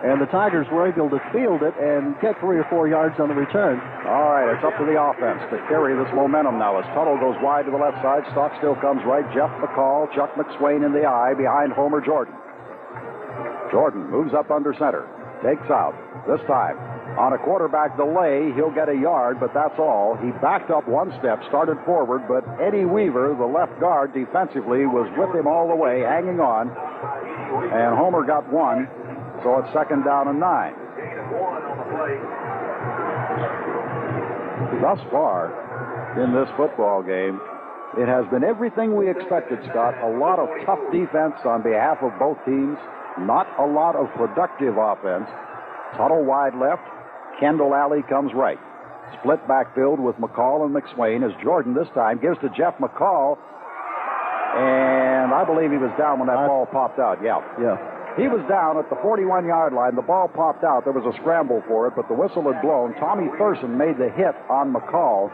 And the Tigers were able to field it and get 3 or 4 yards on the return. All right, it's up to the offense to carry this momentum now. As Tuttle goes wide to the left side, Stockstill comes right. Jeff McCall, Chuck McSwain in the eye behind Homer Jordan. Jordan moves up under center, takes out. This time, on a quarterback delay, he'll get a yard, but that's all. He backed up 1 step, started forward, but Eddie Weaver, the left guard defensively, was with him all the way, hanging on. And Homer got 1. So it's 2nd down and 9. Thus far in this football game, it has been everything we expected, Scott. A lot of tough defense on behalf of both teams. Not a lot of productive offense. Tuttle wide left. Kendall Alley comes right. Split backfield with McCall and McSwain as Jordan this time gives to Jeff McCall. And I believe he was down when that ball popped out. Yeah. He was down at the 41-yard line. The ball popped out. There was a scramble for it, but the whistle had blown. Tommy Thurston made the hit on McCall.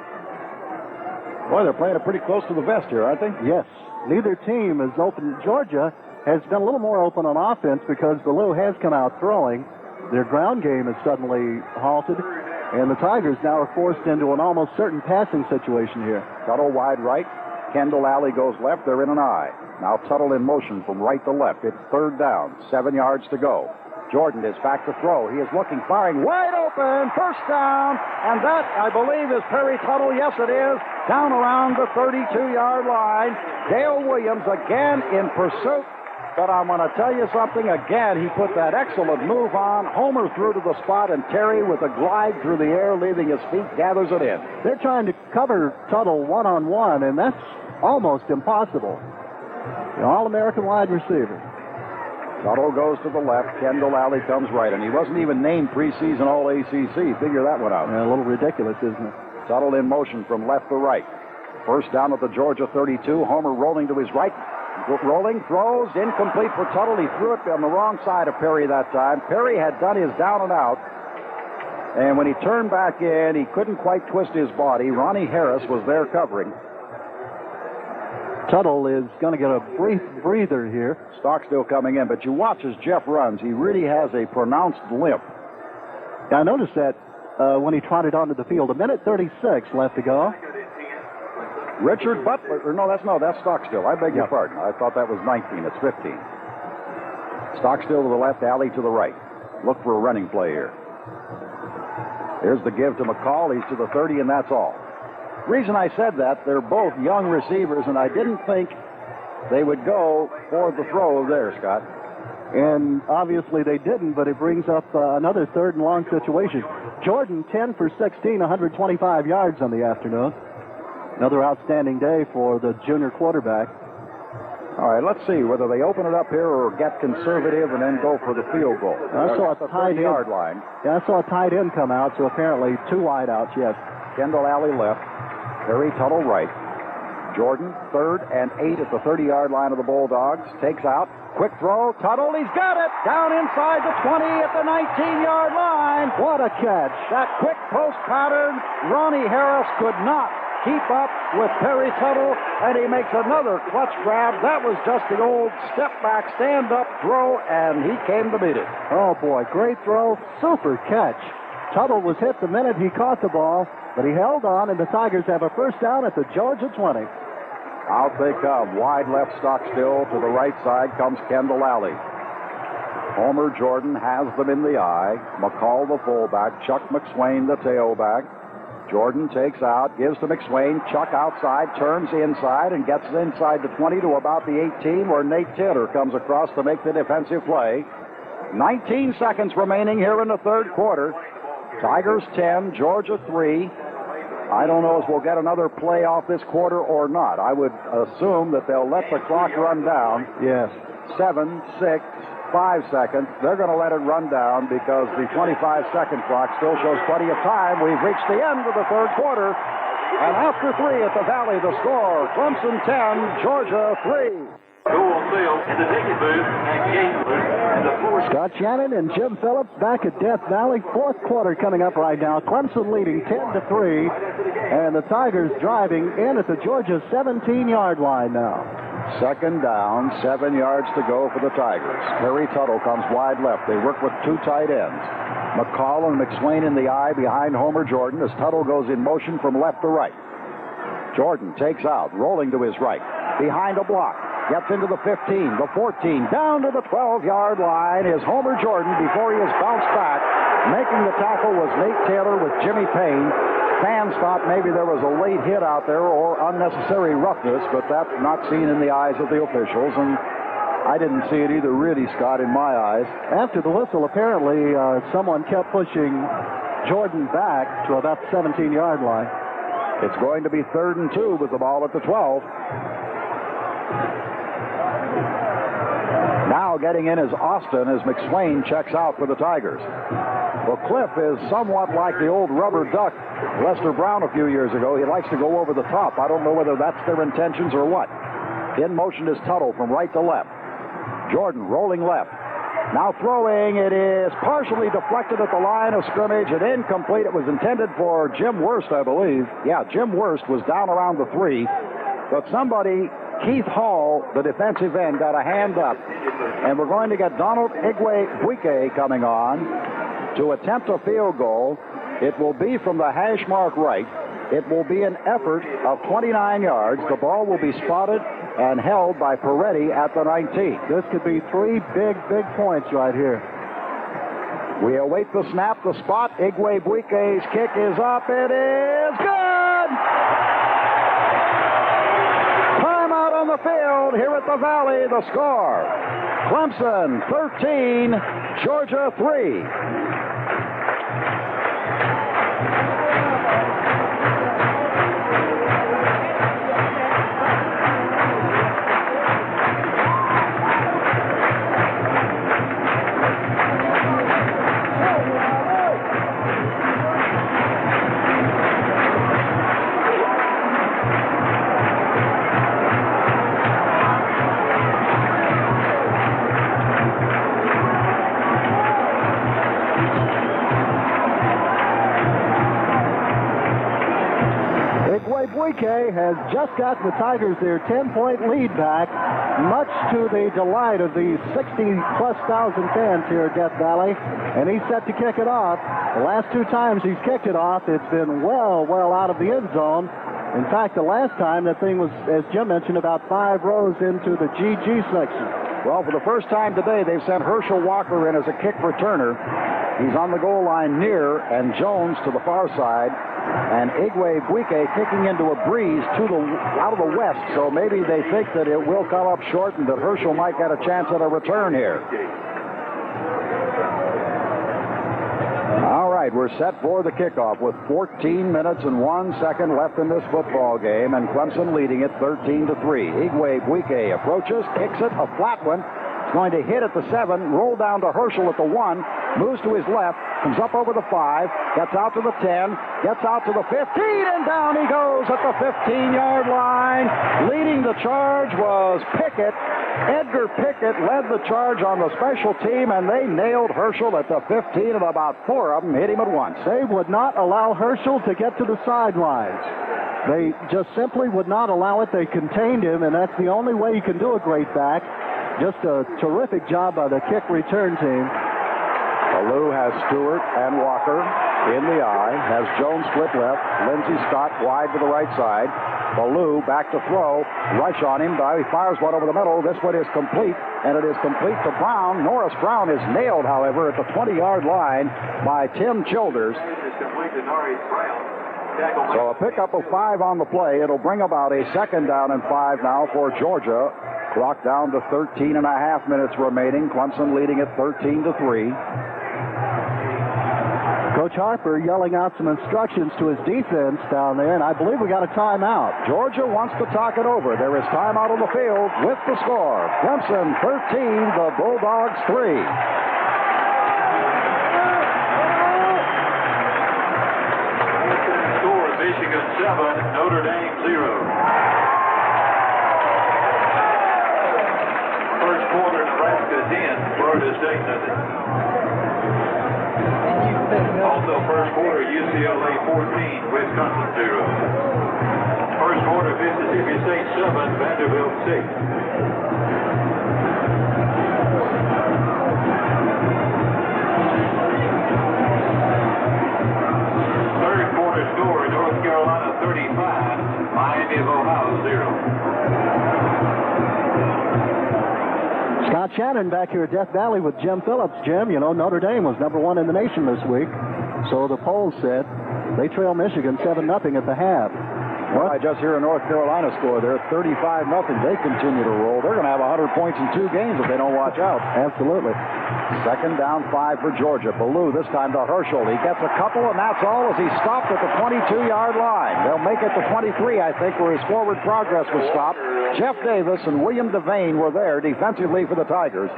Boy, they're playing it pretty close to the vest here, aren't they? Yes. Neither team is open. Georgia has been a little more open on offense because Ballou has come out throwing. Their ground game is suddenly halted, and the Tigers now are forced into an almost certain passing situation here. Tuttle wide right. Kendall Alley goes left. They're in an eye. Now Tuttle in motion from right to left. It's 3rd down. 7 yards to go. Jordan is back to throw. He is looking, firing, wide open. 1st down. And that, I believe, is Perry Tuttle. Yes, it is. Down around the 32-yard line. Dale Williams again in pursuit. But I'm going to tell you something. Again, he put that excellent move on. Homer threw to the spot, and Terry, with a glide through the air, leaving his feet, gathers it in. They're trying to cover Tuttle one-on-one, and that's almost impossible. The All-American wide receiver. Tuttle goes to the left. Kendall Alley comes right, and he wasn't even named preseason All-ACC. Figure that one out. Yeah, a little ridiculous, isn't it? Tuttle in motion from left to right. 1st down at the Georgia 32. Homer rolling to his right. Rolling, throws, incomplete for Tuttle. He threw it on the wrong side of Perry that time. Perry had done his down and out. And when he turned back in, he couldn't quite twist his body. Ronnie Harris was there covering. Tuttle is going to get a brief breather here. Stockstill coming in, but you watch as Jeff runs. He really has a pronounced limp. Yeah, I noticed that when he trotted onto the field. 1:36 left to go. Richard Butler, or that's Stockstill. I beg your pardon. I thought that was 19. It's 15. Stockstill to the left, Alley to the right. Look for a running play here. Here's the give to McCall. He's to the 30, and that's all. Reason I said that, they're both young receivers, and I didn't think they would go for the throw there, Scott. And obviously they didn't, but it brings up another 3rd and long situation. Jordan, 10 for 16, 125 yards on the afternoon. Another outstanding day for the junior quarterback. All right, let's see whether they open it up here or get conservative and then go for the field goal. I saw At the a tight end. 30-yard line. Yeah, I saw a tight end come out, so apparently 2 wideouts, yes. Kendall Alley left. Harry Tuttle right. Jordan, 3rd and 8 at the 30-yard line of the Bulldogs. Takes out. Quick throw. Tuttle, he's got it. Down inside the 20 at the 19-yard line. What a catch. That quick post pattern. Ronnie Harris could not keep up with Perry Tuttle, and he makes another clutch grab. That was just the old step-back, stand-up throw, and he came to beat it. Oh, boy, great throw. Super catch. Tuttle was hit the minute he caught the ball, but he held on, and the Tigers have a first down at the Georgia 20. Out they come. Wide left stock still. To the right side comes Kendall Alley. Homer Jordan has them in the eye. McCall the fullback. Chuck McSwain the tailback. Jordan takes out, gives to McSwain. Chuck outside, turns inside, and gets inside the 20 to about the 18, where Nate Taylor comes across to make the defensive play. 19 seconds remaining here in the third quarter. Tigers 10, Georgia 3. I don't know if we'll get another play off this quarter or not. I would assume that they'll let the clock run down. Yes. 7, 6, 5 seconds. They're going to let it run down because the 25-second clock still shows plenty of time. We've reached the end of the third quarter. And after 3 at the Valley, the score, Clemson 10, Georgia 3. Go on sale in the ticket booth at Gatewood and the fourth. Scott Shannon and Jim Phillips back at Death Valley. Fourth quarter coming up right now. Clemson leading 10-3, and the Tigers driving in at the Georgia 17-yard line now. Second down, 7 yards to go for the Tigers. Harry Tuttle comes wide left. They work with 2 tight ends. McCall and McSwain in the eye behind Homer Jordan as Tuttle goes in motion from left to right. Jordan takes out, rolling to his right. Behind a block. Gets into the 15, the 14, down to the 12-yard line is Homer Jordan before he has bounced back. Making the tackle was Nate Taylor with Jimmy Payne. Fans thought maybe there was a late hit out there or unnecessary roughness, but that's not seen in the eyes of the officials, and I didn't see it either, really, Scott, in my eyes. After the whistle, apparently someone kept pushing Jordan back to about the 17-yard line. It's going to be 3rd and 2 with the ball at the 12. Now getting in is Austin as McSwain checks out for the Tigers. Well, Cliff is somewhat like the old rubber duck Lester Brown a few years ago. He likes to go over the top. I don't know whether that's their intentions or what. In motion is Tuttle from right to left. Jordan rolling left. Now throwing. It is partially deflected at the line of scrimmage and incomplete. It was intended for Jim Worst, I believe. Yeah, Jim Worst was down around the 3. But somebody, Keith Hall, the defensive end, got a hand up. And we're going to get Donald Igwe-Buike coming on to attempt a field goal. It will be from the hash mark right. It will be an effort of 29 yards. The ball will be spotted and held by Peretti at the 19. This could be 3 big points right here. We await the snap, the spot. Igwe-Buike's kick is up. It is good! Timeout on the field here at the Valley. The score, Clemson 13, Georgia 3. Buike has just gotten the Tigers their 10-point lead back, much to the delight of the 60-plus thousand fans here at Death Valley, and he's set to kick it off. The last 2 times he's kicked it off, it's been well out of the end zone. In fact, the last time that thing was, as Jim mentioned, about 5 rows into the GG section. Well, for the first time today, they've sent Herschel Walker in as a kick returner. He's on the goal line near, and Jones to the far side, and Igwe-Buike kicking into a breeze out of the west, so maybe they think that it will come up short and that Herschel might get a chance at a return here. All right, right, we're set for the kickoff with 14 minutes and 1 second left in this football game, and Clemson leading it 13-3. Igwe Buike approaches, kicks it, a flat one. It's going to hit at the 7, roll down to Herschel at the 1, moves to his left, comes up over the 5, gets out to the 10, gets out to the 15, and down he goes at the 15-yard line. Leading the charge was Pickett. Edgar Pickett led the charge on the special team, and they nailed Herschel at the 15, and about 4 of them hit him at once. They would not allow Herschel to get to the sidelines. They just simply would not allow it. They contained him, and that's the only way you can do a great back. Just a terrific job by the kick return team. Ballou has Stewart and Walker in the eye, has Jones split left, Lindsey Scott wide to the right side. Ballou back to throw, rush on him, he fires one over the middle. This one is complete, and it is complete to Brown. Norris Brown is nailed, however, at the 20-yard line by Tim Childers. So a pickup of 5 on the play. It'll bring about a 2nd down and 5 now for Georgia. Clock down to 13 and a half minutes remaining. Clemson leading at 13-3. Coach Harper yelling out some instructions to his defense down there, and I believe we got a timeout. Georgia wants to talk it over. There is timeout on the field with the score. Clemson 13, the Bulldogs 3. Score, Michigan 7, Notre Dame 0. First quarter, Nebraska 10, Florida State nothing. Also, first quarter, UCLA 14, Wisconsin 0. First quarter, Mississippi State 7, Vanderbilt 6. Third quarter score, North Carolina 35, Miami of Ohio 0. Scott Shannon back here at Death Valley with Jim Phillips. Jim, you know, Notre Dame was number 1 in the nation this week. So the polls said they trail Michigan 7-0 at the half. Well, I just hear a North Carolina score there, 35-0. They continue to roll. They're going to have 100 points in 2 games if they don't watch out. Absolutely. 2nd down 5 for Georgia. Ballou this time to Herschel. He gets a couple, and that's all as he stopped at the 22-yard line. They'll make it to 23, I think, where his forward progress was stopped. Jeff Davis and William Devane were there defensively for the Tigers.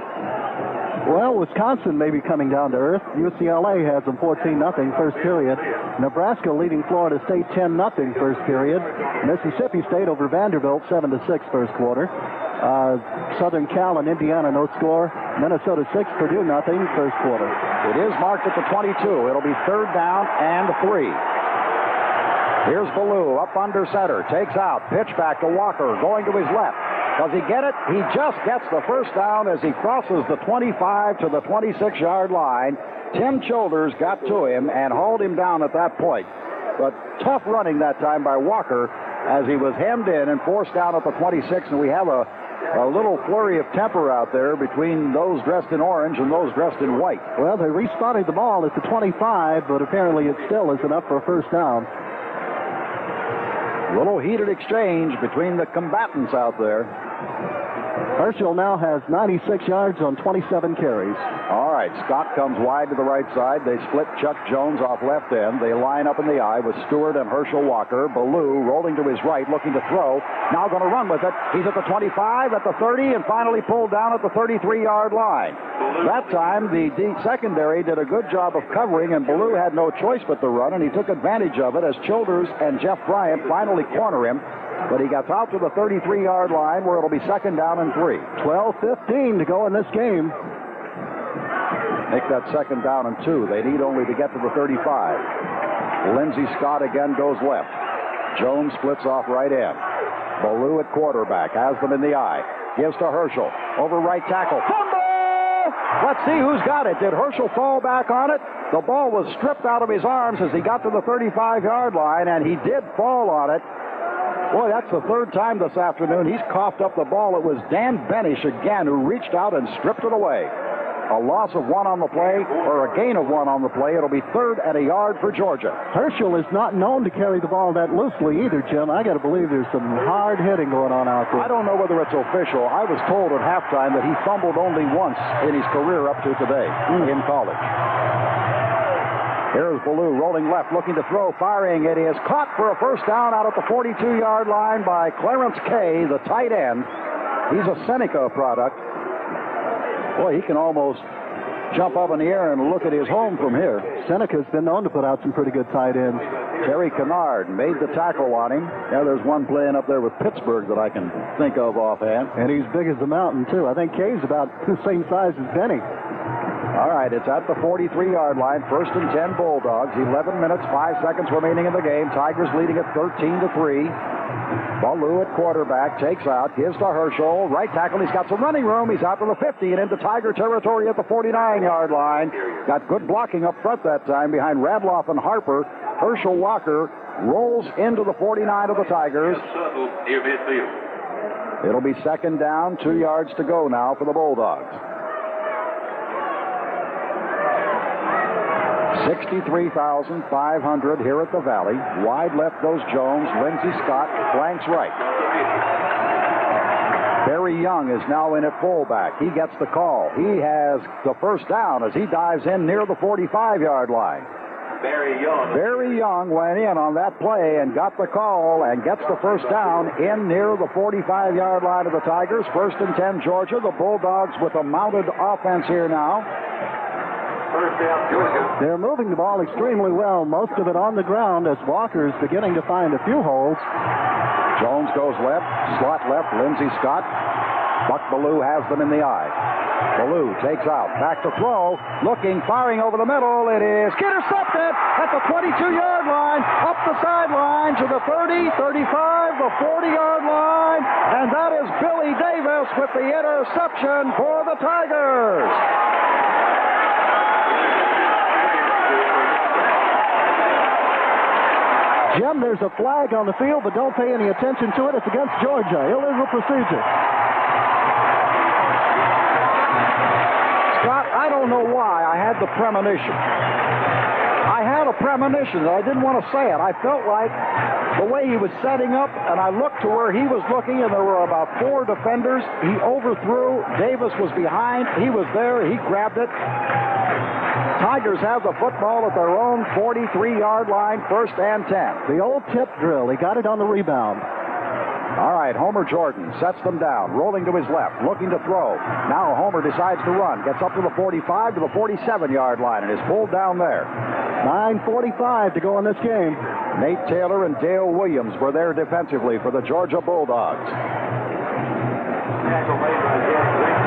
Well, Wisconsin may be coming down to earth. UCLA has them 14-0 first period. Nebraska leading Florida State 10-0 first period. Mississippi State over Vanderbilt 7-6 first quarter. Southern Cal and Indiana no score. Minnesota 6, Purdue nothing first quarter. It is marked at the 22. It'll be 3rd down and 3. Here's Ballou up under center. Takes out. Pitch back to Walker going to his left. Does he get it? He just gets the first down as he crosses the 25 to the 26-yard line. Tim Childers got to him and hauled him down at that point. But tough running that time by Walker as he was hemmed in and forced down at the 26. And we have a little flurry of temper out there between those dressed in orange and those dressed in white. Well, they respotted the ball at the 25, but apparently it still isn't up for a first down. A little heated exchange between the combatants out there. Herschel now has 96 yards on 27 carries. All right, Scott comes wide to the right side. They split Chuck Jones off left end. They line up in the eye with Stewart and Herschel Walker. Ballou rolling to his right, looking to throw. Now going to run with it. He's at the 25, at the 30, and finally pulled down at the 33-yard line. That time, the secondary did a good job of covering, and Ballou had no choice but to run, and he took advantage of it as Childers and Jeff Bryant finally corner him. But he gets out to the 33-yard line where it'll be 2nd down and 3. 12:15 to go in this game. Make that 2nd down and 2. They need only to get to the 35. Lindsey Scott again goes left. Jones splits off right end. Ballou at quarterback has them in the eye. Gives to Herschel. Over right tackle. Fumble! Let's see who's got it. Did Herschel fall back on it? The ball was stripped out of his arms as he got to the 35-yard line, and he did fall on it. Boy, that's the 3rd time this afternoon he's coughed up the ball. It was Dan Benish again who reached out and stripped it away. A loss of 1 on the play, or a gain of 1 on the play. It'll be 3rd and a yard for Georgia. Herschel is not known to carry the ball that loosely either, Jim. I got to believe there's some hard hitting going on out there. I don't know whether it's official. I was told at halftime that he fumbled only once in his career up to today in college. Here's Ballou rolling left, looking to throw, firing. It is caught for a first down out at the 42-yard line by Clarence Kay, the tight end. He's a Seneca product. Boy, he can almost jump up in the air and look at his home from here. Seneca's been known to put out some pretty good tight ends. Terry Kennard made the tackle on him. Yeah, there's one playing up there with Pittsburgh that I can think of offhand. And he's big as the mountain, too. I think Kay's about the same size as Benny. All right, it's at the 43-yard line. First and 10 Bulldogs. 11 minutes, 5 seconds remaining in the game. Tigers leading at 13-3. Ballou at quarterback, takes out, gives to Herschel. Right tackle, he's got some running room. He's out to the 50 and into Tiger territory at the 49-yard line. Got good blocking up front that time behind Radloff and Harper. Herschel Walker rolls into the 49 of the Tigers. It'll be second down, 2 yards to go now for the Bulldogs. 63,500 here at the Valley. Wide left goes Jones. Lindsey Scott flanks right. Barry Young is now in at fullback. He gets the call. He has the first down as he dives in near the 45-yard line. Barry Young went in on that play and got the call and gets the first down in near the 45-yard line of the Tigers. First and 10 Georgia. The Bulldogs with a mounted offense here now. They're moving the ball extremely well, most of it on the ground as Walker's beginning to find a few holes. Jones goes left, slot left, Lindsey Scott. Buck Ballou has them in the eye. Ballou takes out, back to throw, looking, firing over the middle. It is intercepted at the 22-yard line, up the sideline to the 30, 35, the 40-yard line, and that is Billy Davis with the interception for the Tigers. Jim, there's a flag on the field, but don't pay any attention to it. It's against Georgia. Illegal procedure. Scott, I don't know why I had the premonition. I had a premonition that I didn't want to say it. I felt like the way he was setting up, and I looked to where he was looking, and there were about 4 defenders. He overthrew. Davis was behind. He was there. He grabbed it. Tigers have the football at their own 43-yard line, first and 10. The old tip drill. He got it on the rebound. All right, Homer Jordan sets them down, rolling to his left, looking to throw. Now Homer decides to run, gets up to the 45 to the 47-yard line, and is pulled down there. 9:45 to go in this game. Nate Taylor and Dale Williams were there defensively for the Georgia Bulldogs.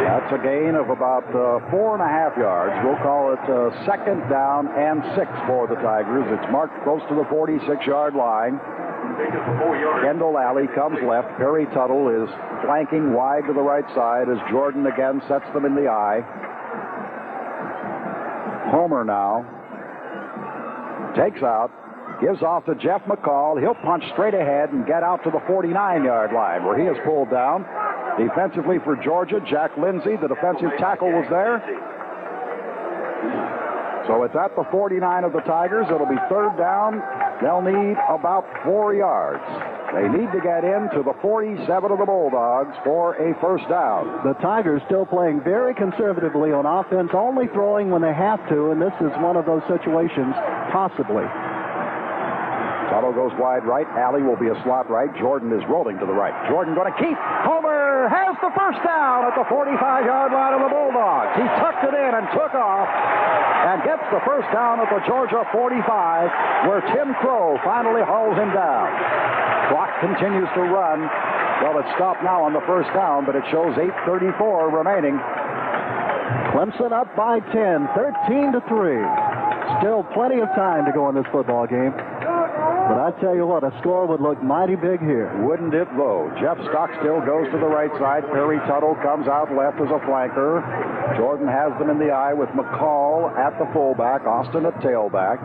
That's a gain of about 4.5 yards. We'll call it second down and 6 for the Tigers. It's marked close to the 46-yard line. Kendall Alley comes left. Perry Tuttle is flanking wide to the right side as Jordan again sets them in the eye. Homer now takes out, gives off to Jeff McCall. He'll punch straight ahead and get out to the 49-yard line where he is pulled down. Defensively for Georgia, Jack Lindsay, the defensive tackle, was there. So it's at the 49 of the Tigers. It'll be third down. They'll need about 4 yards. They need to get into the 47 of the Bulldogs for a first down. The Tigers still playing very conservatively on offense, only throwing when they have to, and this is one of those situations, possibly. Tuttle goes wide right. Alley will be a slot right. Jordan is rolling to the right. Jordan going to keep. Homer has the first down at the 45-yard line of the Bulldogs. He tucked it in and took off and gets the first down at the Georgia 45, where Tim Crow finally hauls him down. Clock continues to run. Well, it's stopped now on the first down, but it shows 8:34 remaining. Clemson up by 10, 13-3. Still plenty of time to go in this football game. But I tell you what, a score would look mighty big here. Wouldn't it, though? Jeff Stockstill goes to the right side. Perry Tuttle comes out left as a flanker. Jordan has them in the eye with McCall at the fullback, Austin at tailback.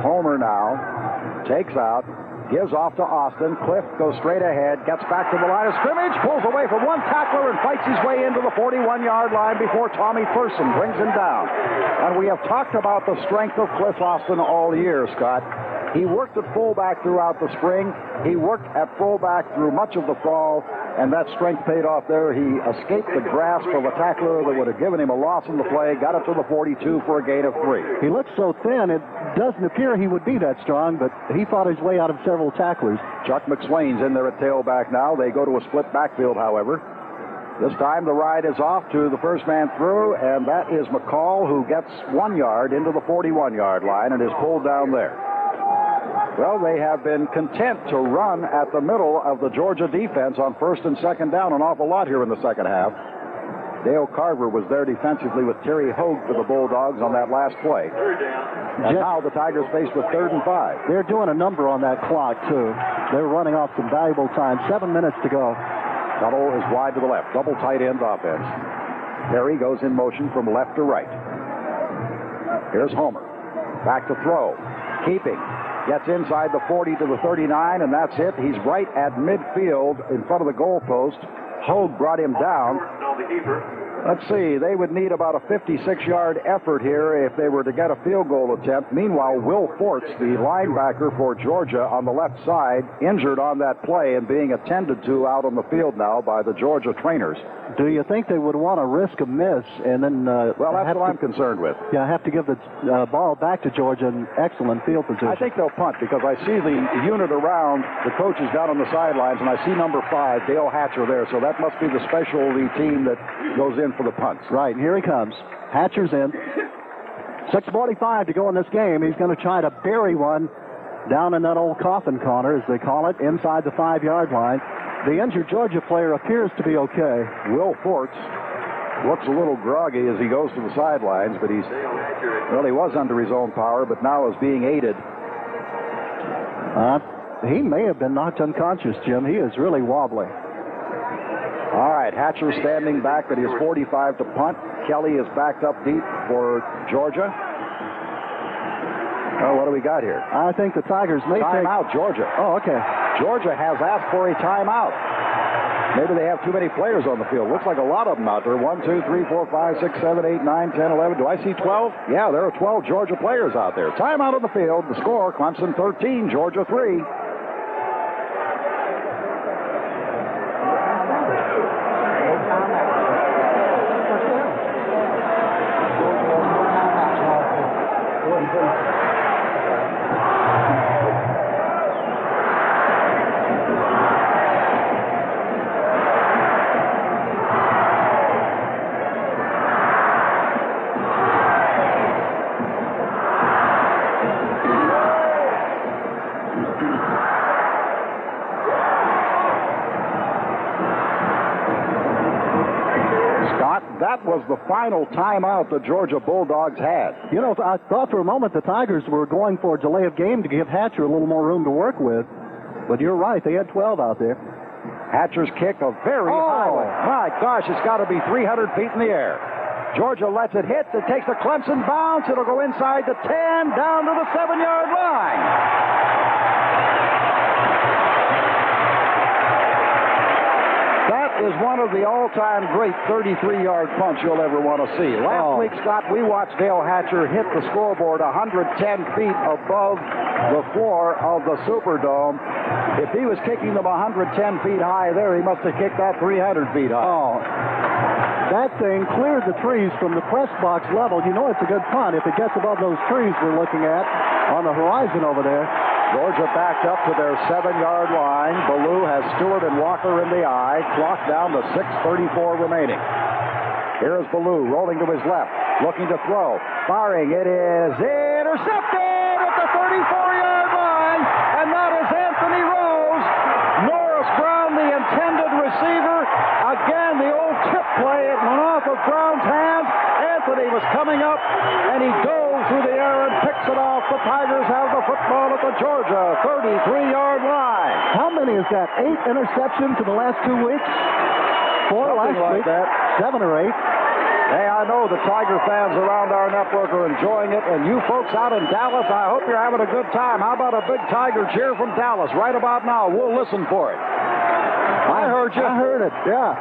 Homer now takes out, gives off to Austin. Cliff goes straight ahead, gets back to the line of scrimmage, pulls away from one tackler and fights his way into the 41-yard line before Tommy Thurston brings him down. And we have talked about the strength of Cliff Austin all year, Scott. He worked at fullback throughout the spring. He worked at fullback through much of the fall, and that strength paid off there. He escaped the grasp of a tackler that would have given him a loss in the play, got it to the 42 for a gain of 3. He looks so thin, it doesn't appear he would be that strong, but he fought his way out of several tacklers. Chuck McSwain's in there at tailback now. They go to a split backfield, however. This time the ride is off to the first man through, and that is McCall, who gets 1 yard into the 41-yard line and is pulled down there. Well, they have been content to run at the middle of the Georgia defense on first and second down an awful lot here in the second half. Dale Carver was there defensively with Terry Hogue for the Bulldogs on that last play. And now the Tigers faced with 3rd and 5. They're doing a number on that clock, too. They're running off some valuable time. 7 minutes to go. Tuttle is wide to the left. Double tight end offense. Terry goes in motion from left to right. Here's Homer. Back to throw. Keeping. Gets inside the 40 to the 39, and that's it. He's right at midfield in front of the goalpost. Hogue brought him down. Let's see, they would need about a 56-yard effort here if they were to get a field goal attempt. Meanwhile, Will Forts, the linebacker for Georgia on the left side, injured on that play and being attended to out on the field now by the Georgia trainers. Do you think they would want to risk a miss and then... well, that's what I'm concerned with. Yeah, have to give the ball back to Georgia in excellent field position. I think they'll punt because I see the unit around, the coaches down on the sidelines, and I see number 5, Dale Hatcher, there. So that must be the specialty team that goes in for the punts. Right, here he comes. Hatcher's in. 6:45 to go in this game. He's going to try to bury one down in that old coffin corner, as they call it, inside the 5-yard line. The injured Georgia player appears to be okay. Will Forts looks a little groggy as he goes to the sidelines, but he was under his own power, but now is being aided. He may have been knocked unconscious, Jim. He is really wobbly. All right, Hatcher standing back at his 45 to punt. Kelly is backed up deep for Georgia. Oh, what do we got here? I think the Tigers may timeout, Georgia. Oh, okay. Georgia has asked for a timeout. Maybe they have too many players on the field. Looks like a lot of them out there. 1, 2, 3, 4, 5, 6, 7, 8, 9, 10, 11. Do I see 12? Yeah, there are 12 Georgia players out there. Timeout on the field. The score, Clemson 13, Georgia 3. That was the final timeout the Georgia Bulldogs had. You know, I thought for a moment the Tigers were going for a delay of game to give Hatcher a little more room to work with. But you're right, they had 12 out there. Hatcher's kick, a very high one. My gosh, it's got to be 300 feet in the air. Georgia lets it hit. It takes a Clemson bounce. It'll go inside the 10, down to the 7-yard line. Is one of the all-time great 33-yard punts you'll ever want to see. Last week, Scott, we watched Dale Hatcher hit the scoreboard 110 feet above the floor of the Superdome. If he was kicking them 110 feet high there, he must have kicked that 300 feet high. Oh, that thing cleared the trees from the press box level. You know it's a good punt if it gets above those trees we're looking at on the horizon over there. Georgia backed up to their 7-yard line. Ballou has Stewart and Walker in the eye. Clock down to 6:34 remaining. Here's Ballou rolling to his left, looking to throw. Firing. It is intercepted at the 34-yard line, and that is Anthony Rose. Norris Brown, the intended receiver. Again, the old tip play. It went off of Brown's hands. Anthony was coming up, and he dove through the air and picks it off. The Tigers have the football at the Georgia 33-yard line. How many is that? 8 interceptions in the last 2 weeks? 4 last week. That. 7 or 8. Hey, I know the Tiger fans around our network are enjoying it, and you folks out in Dallas, I hope you're having a good time. How about a big Tiger cheer from Dallas right about now? We'll listen for it. I heard you. I heard it, yeah.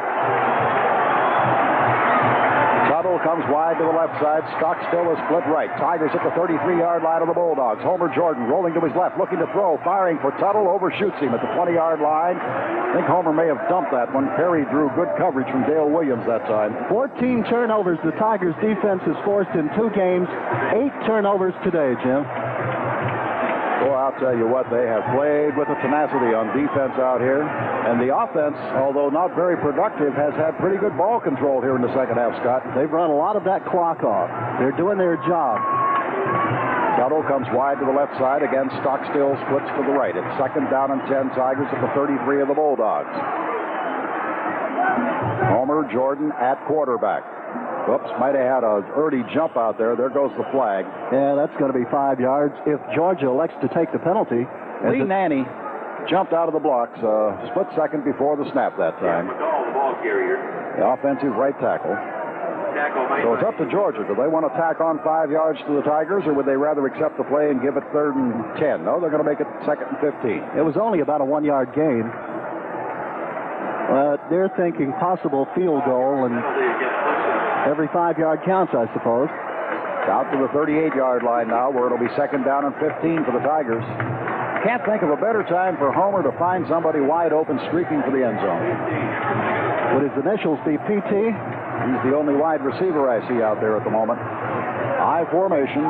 Tuttle comes wide to the left side. Stockstill is split right. Tigers at the 33-yard line of the Bulldogs. Homer Jordan rolling to his left, looking to throw, firing for Tuttle, overshoots him at the 20-yard line. I think Homer may have dumped that one. Perry drew good coverage from Dale Williams that time. 14 turnovers the Tigers defense has forced in 2 games. 8 turnovers today, Jim. Well, I'll tell you what, they have played with a tenacity on defense out here. And the offense, although not very productive, has had pretty good ball control here in the second half, Scott. They've run a lot of that clock off. They're doing their job. Tuttle comes wide to the left side. Again, Stockstill splits to the right. It's second down and 10. Tigers at the 33 of the Bulldogs. Homer Jordan at quarterback. Oops, might have had an early jump out there. There goes the flag. Yeah, that's going to be 5 yards if Georgia elects to take the penalty. Lee Nanny jumped out of the blocks split second before the snap that time. The offensive right tackle. So it's up to Georgia. Do they want to tack on 5 yards to the Tigers, or would they rather accept the play and give it 3rd and 10? No, they're going to make it 2nd and 15. It was only about a 1-yard gain. They're thinking possible field goal, and every 5-yard counts, I suppose. Out to the 38-yard line now, where it'll be 2nd down and 15 for the Tigers. Can't think of a better time for Homer to find somebody wide open streaking for the end zone. Would his initials be PT? He's the only wide receiver I see out there at the moment. I formation.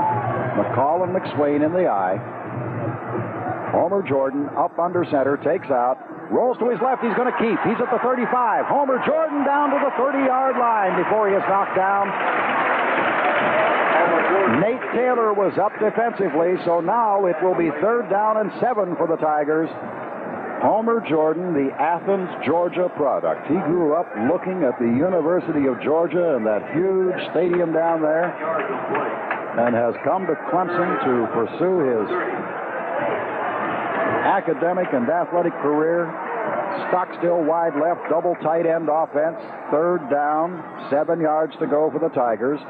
McCall and McSwain in the I. Homer Jordan up under center, takes out. Rolls to his left. He's going to keep. He's at the 35. Homer Jordan down to the 30-yard line before he is knocked down. Nate Taylor was up defensively, so now it will be 3rd down and 7 for the Tigers. Homer Jordan, the Athens, Georgia product. He grew up looking at the University of Georgia and that huge stadium down there, and has come to Clemson to pursue his academic and athletic career. Stockstill wide left, double tight end offense. 3rd down, 7 yards to go for the Tigers.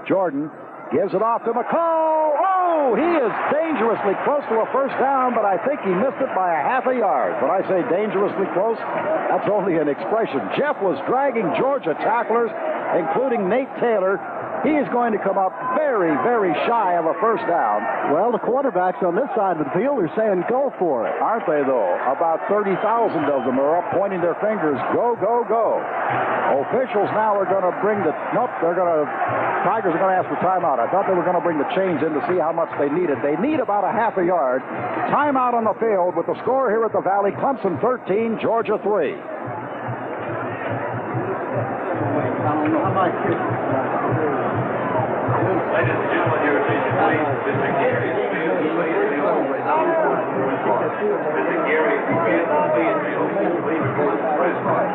Jordan gives it off to McCall. Oh, he is dangerously close to a 1st down, but I think he missed it by a half a yard. When I say dangerously close, that's only an expression. Jeff was dragging Georgia tacklers, including Nate Taylor. He is going to come up very, very shy of a 1st down. Well, the quarterbacks on this side of the field are saying go for it. Aren't they, though? About 30,000 of them are up pointing their fingers. Go, go, go. Officials now are going to bring the... Nope, Tigers are going to ask for timeout. I thought they were going to bring the chains in to see how much they needed. They need about a half a yard. Timeout on the field with the score here at the Valley. Clemson 13, Georgia 3. Ladies and gentlemen, your attention, please. Mr. Gary Field, Mr. Gary Field will be in field. Please report to the press box.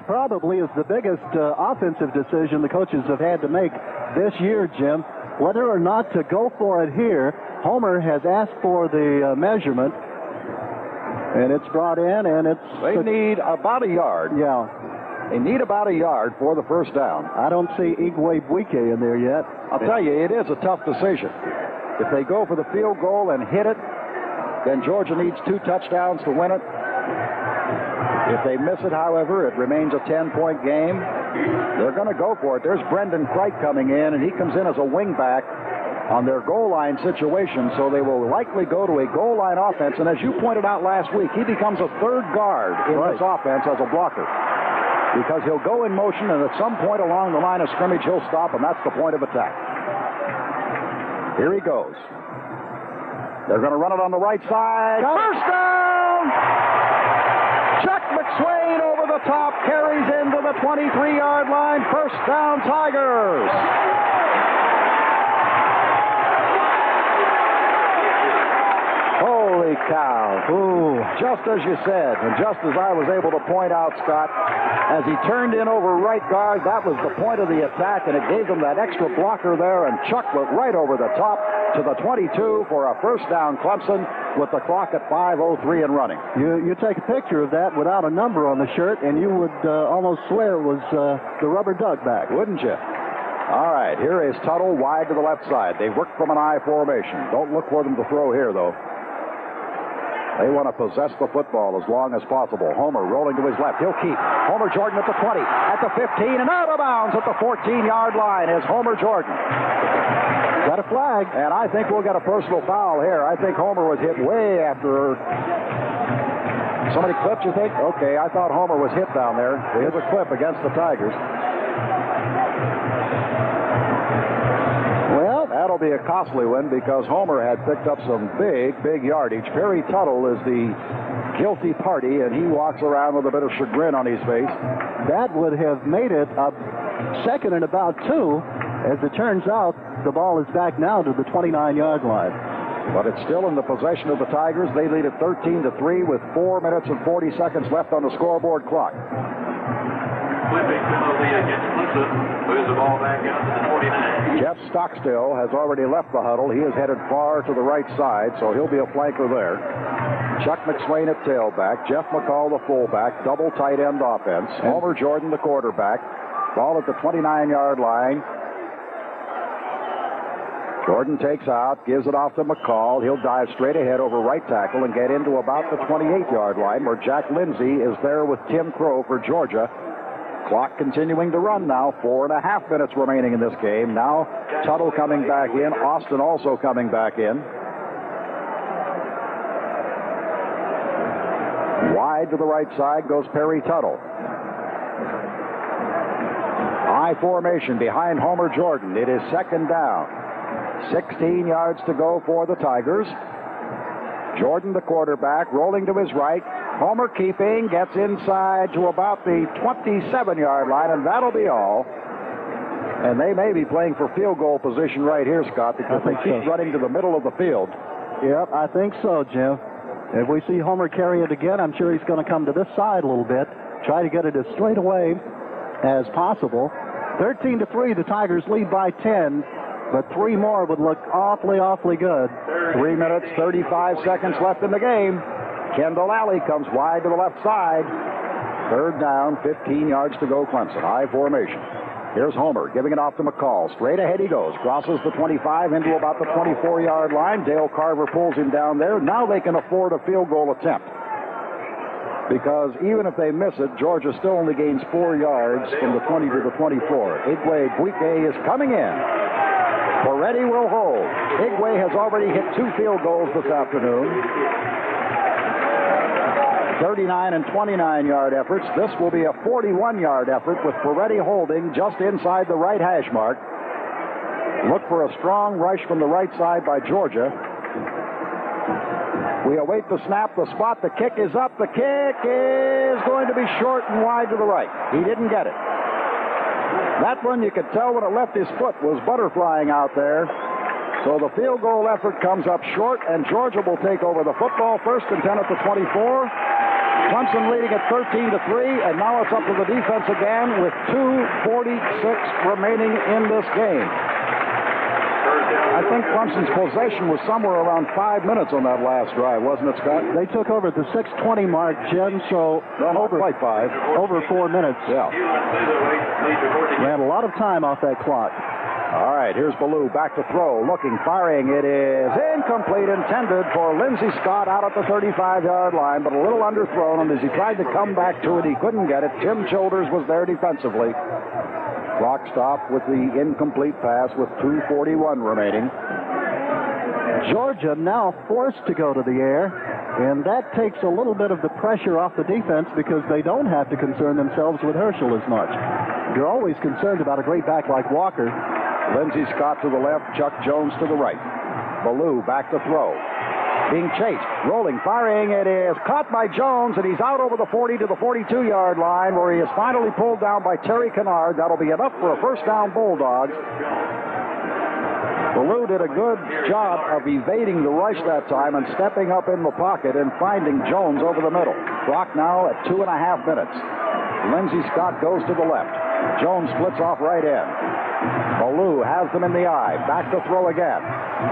Probably is the biggest offensive decision the coaches have had to make this year, Jim. Whether or not to go for it here, Homer has asked for the measurement, and it's brought in, and They need about a yard. Yeah. They need about a yard for the 1st down. I don't see Igwe Buike in there yet. I'll tell you, it is a tough decision. If they go for the field goal and hit it, then Georgia needs 2 touchdowns to win it. If they miss it, however, it remains a 10-point game. They're going to go for it. There's Brendan Cripe coming in, and he comes in as a wingback on their goal line situation, so they will likely go to a goal line offense. And as you pointed out last week, he becomes a 3rd guard in this offense as a blocker, because he'll go in motion, and at some point along the line of scrimmage, he'll stop, and that's the point of attack. Here he goes. They're going to run it on the right side. First down! Chuck McSwain over the top, carries into the 23-yard line. 1st down, Tigers. Holy cow. Ooh. Just as you said, and just as I was able to point out, Scott, as he turned in over right guard, that was the point of the attack, and it gave him that extra blocker there, and Chuck went right over the top to the 22 for a first down, Clemson, with the clock at 5:03 and running. You take a picture of that without a number on the shirt, and you would almost swear it was the rubber duck back. Wouldn't you? All right, here is Tuttle wide to the left side. They work from an I formation. Don't look for them to throw here, though. They want to possess the football as long as possible. Homer rolling to his left. He'll keep. Homer Jordan at the 20, at the 15, and out of bounds at the 14-yard line is Homer Jordan. Got a flag. And I think we'll get a personal foul here. I think Homer was hit way after. Somebody clipped, you think? Okay, I thought Homer was hit down there. Here's a clip against the Tigers. Well, that'll be a costly one because Homer had picked up some big yardage. Perry Tuttle is the guilty party, and he walks around with a bit of chagrin on his face. That would have made it a second and about 2. As it turns out, the ball is back now to the 29-yard line. But it's still in the possession of the Tigers. They lead it 13-3 with 4 minutes and 40 seconds left on the scoreboard clock. Flipping penalty against Clemson. Moves the ball back out to the 29. Jeff Stockstill has already left the huddle. He is headed far to the right side, so he'll be a flanker there. Chuck McSwain at tailback. Jeff McCall the fullback. Double tight end offense. Homer Jordan the quarterback. Ball at the 29-yard line. Jordan takes out, gives it off to McCall. He'll dive straight ahead over right tackle and get into about the 28-yard line where Jack Lindsay is there with Tim Crow for Georgia. Clock continuing to run now. 4.5 minutes remaining in this game. Now Tuttle coming back in. Austin also coming back in. Wide to the right side goes Perry Tuttle. I formation behind Homer Jordan. It is second down. 16 yards to go for the Tigers. Jordan, the quarterback, rolling to his right. Homer keeping, gets inside to about the 27-yard line, and that'll be all. And they may be playing for field goal position right here, Scott, because they keep running to the middle of the field. Yep, I think so, Jim. If we see Homer carry it again, I'm sure he's going to come to this side a little bit, try to get it as straight away as possible. 13-3, the Tigers lead by 10. But 3 more would look awfully good. 3 minutes, 35 seconds left in the game. Kendall Alley comes wide to the left side. Third down, 15 yards to go, Clemson. I formation. Here's Homer giving it off to McCall. Straight ahead he goes. Crosses the 25 into about the 24-yard line. Dale Carver pulls him down there. Now they can afford a field goal attempt. Because even if they miss it, Georgia still only gains 4 yards from the 20 to the 24. Igwe Buike is coming in. Moretti will hold. Igwe has already hit 2 field goals this afternoon. 39 and 29-yard efforts. This will be a 41-yard effort with Moretti holding just inside the right hash mark. Look for a strong rush from the right side by Georgia. We await the snap, the spot, the kick is up. The kick is going to be short and wide to the right. He didn't get it. That one, you could tell when it left his foot, was butterflying out there. So the field goal effort comes up short, and Georgia will take over the football. First and 10 at the 24. Clemson leading at 13-3, and now it's up to the defense again with 2:46 remaining in this game. I think Clemson's possession was somewhere around 5 minutes on that last drive, wasn't it, Scott? They took over at the 6:20 mark, Jim, so over quite 5. Over 4 minutes. Yeah. We had a lot of time off that clock. All right, here's Ballou back to throw, looking, firing. It is incomplete, intended for Lindsey Scott out at the 35-yard line, but a little underthrown, and as he tried to come back to it, he couldn't get it. Tim Childers was there defensively. Clock stopped with the incomplete pass with 2:41 remaining. Georgia now forced to go to the air, and that takes a little bit of the pressure off the defense because they don't have to concern themselves with Herschel as much. You're always concerned about a great back like Walker. Lindsey Scott to the left, Chuck Jones to the right. Ballou back to throw. Being chased, rolling, firing. It is caught by Jones, and he's out over the 40 to the 42-yard line where he is finally pulled down by Terry Kennard. That'll be enough for a first down, Bulldogs. Ballou did a good job of evading the rush that time and stepping up in the pocket and finding Jones over the middle. Clock now at 2.5 minutes. Lindsey Scott goes to the left. Jones splits off right end. Ballou has them in the eye. Back to throw again.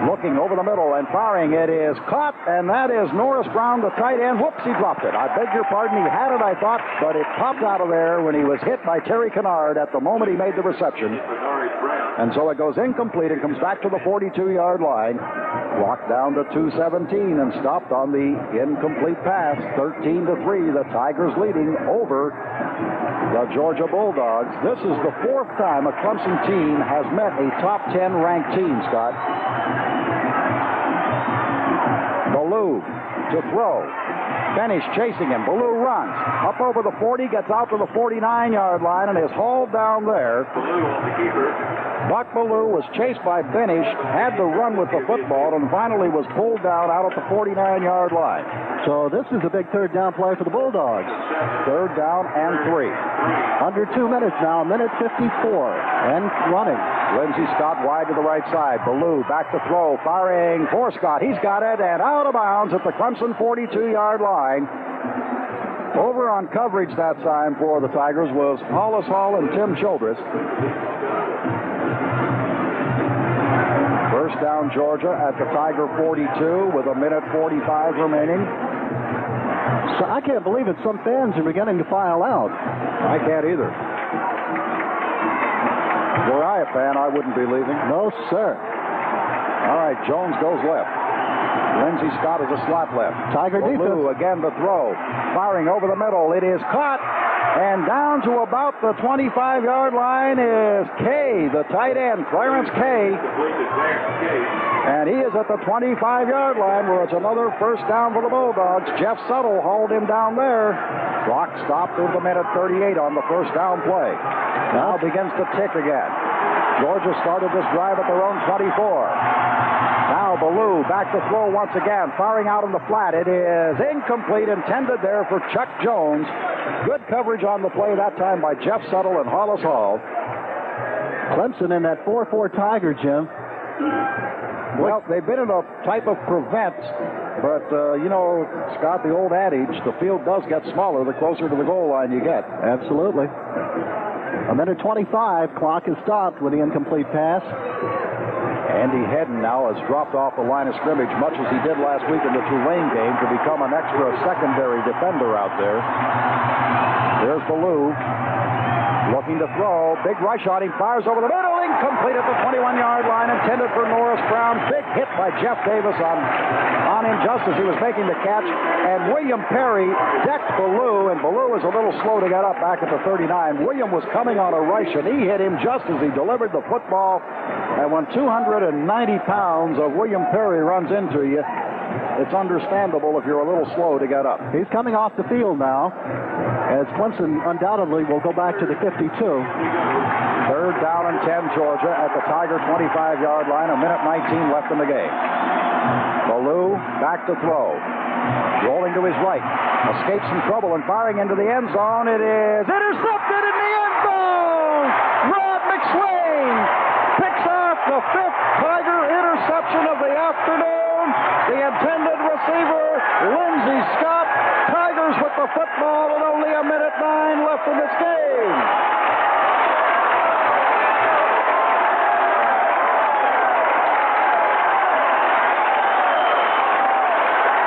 Looking over the middle and firing. It is caught, and that is Norris Brown, the tight end. Whoops, he dropped it. I beg your pardon. He had it, I thought, but it popped out of there when he was hit by Terry Kennard at the moment he made the reception. And so it goes incomplete and comes back to the 42-yard line. Clock down to 2:17 and stopped on the incomplete pass. 13-3. The Tigers leading over the Georgia Bulldogs. This is the fourth time a Clemson team has met a top 10 ranked team, Scott. Ballou to throw. Finish chasing him. Ballou runs up over the 40, gets out to the 49-yard line, and is hauled down there. Buck Ballou was chased by Finish, had to run with the football, and finally was pulled down out at the 49-yard line. So this is a big third down play for the Bulldogs. Third down and 3. Under 2 minutes now, minute 54, and running. Lindsey Scott wide to the right side. Ballou back to throw, firing for Scott. He's got it, and out of bounds at the Clemson 42-yard line. Over on coverage that time for the Tigers was Hollis Hall and Tim Childress. First down, Georgia at the Tiger 42 with a minute 45 remaining. So I can't believe it. Some fans are beginning to file out. I can't either. Were I a fan, I wouldn't be leaving. No, sir. All right, Jones goes left. Lindsey Scott is a slot left. Tiger Ballou defense. again to throw. Firing over the middle. It is caught. And down to about the 25-yard line is Kay, the tight end, Clarence Kay. And he is at the 25-yard line where it's another first down for the Bulldogs. Jeff Suttle hauled him down there. Clock stopped with a minute 38 on the first down play. Now begins to tick again. Georgia started this drive at their own 24. Now Ballou back to throw once again, firing out in the flat. It is incomplete, intended there for Chuck Jones. Good coverage on the play that time by Jeff Suttle and Hollis Hall. Clemson in that 4-4 Tiger, Jim. Well, they've been in a type of prevent, but, you know, Scott, the old adage, the field does get smaller the closer to the goal line you get. Absolutely. A minute 25, clock is stopped with the incomplete pass. Andy Hedden now has dropped off the line of scrimmage, much as he did last week in the Tulane game, to become an extra secondary defender out there. There's Ballou looking to throw. Big rush on him. Fires over the middle. Incomplete at the 21-yard line. Intended for Norris Brown. Big hit by Jeff Davis on him just as he was making the catch. And William Perry decked Ballou, and Ballou was a little slow to get up back at the 39. William was coming on a rush, and he hit him just as he delivered the football. And when 290 pounds of William Perry runs into you, it's understandable if you're a little slow to get up. He's coming off the field now, as Clemson undoubtedly will go back to the 52. Third down and 10, Georgia at the Tiger 25-yard line. A minute 19 left in the game. Ballou back to throw. Rolling to his right. Escapes some trouble and firing into the end zone. It is intercepted in the end zone. Rod McSwain picks off the fifth Tiger interception of the afternoon. The intended receiver, Lindsey Scott. Tigers with the football with only a minute 9 left in this game.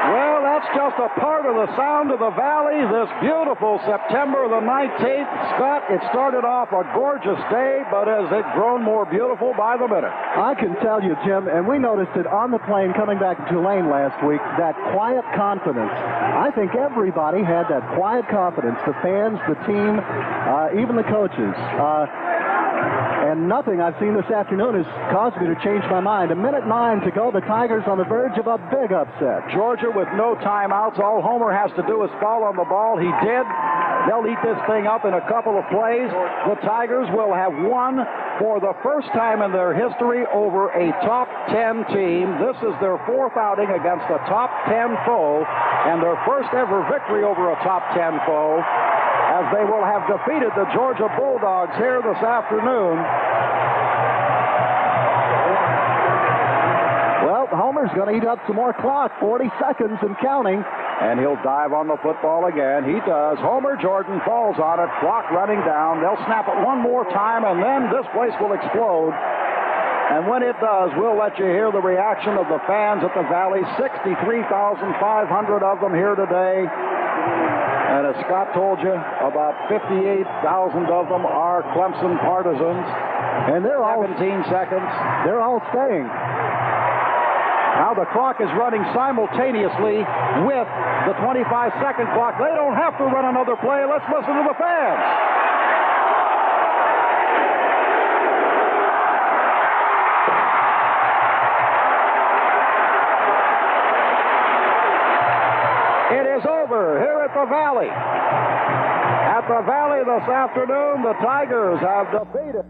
Well, that's just a part of the sound of the valley this beautiful September the 19th. Scott, it started off a gorgeous day, but has it grown more beautiful by the minute? I can tell you, Jim, and we noticed it on the plane coming back to Tulane last week, that quiet confidence. I think everybody had that quiet confidence, the fans, the team, even the coaches. And nothing I've seen this afternoon has caused me to change my mind. A minute 9 to go. The Tigers on the verge of a big upset. Georgia with no timeouts. All Homer has to do is fall on the ball. He did. They'll eat this thing up in a couple of plays. The Tigers will have won for the first time in their history over a top 10 team. This is their fourth outing against a top 10 foe and their first ever victory over a top 10 foe, as they will have defeated the Georgia Bulldogs here this afternoon. Homer's going to eat up some more clock. 40 seconds and counting. And he'll dive on the football again. He does. Homer Jordan falls on it. Clock running down. They'll snap it one more time, and then this place will explode. And when it does, we'll let you hear the reaction of the fans at the Valley. 63,500 of them here today. And as Scott told you, about 58,000 of them are Clemson partisans. And they're all 17 seconds. They're all staying. Now the clock is running simultaneously with the 25-second clock. They don't have to run another play. Let's listen to the fans. It is over here at the Valley. At the Valley this afternoon, the Tigers have defeated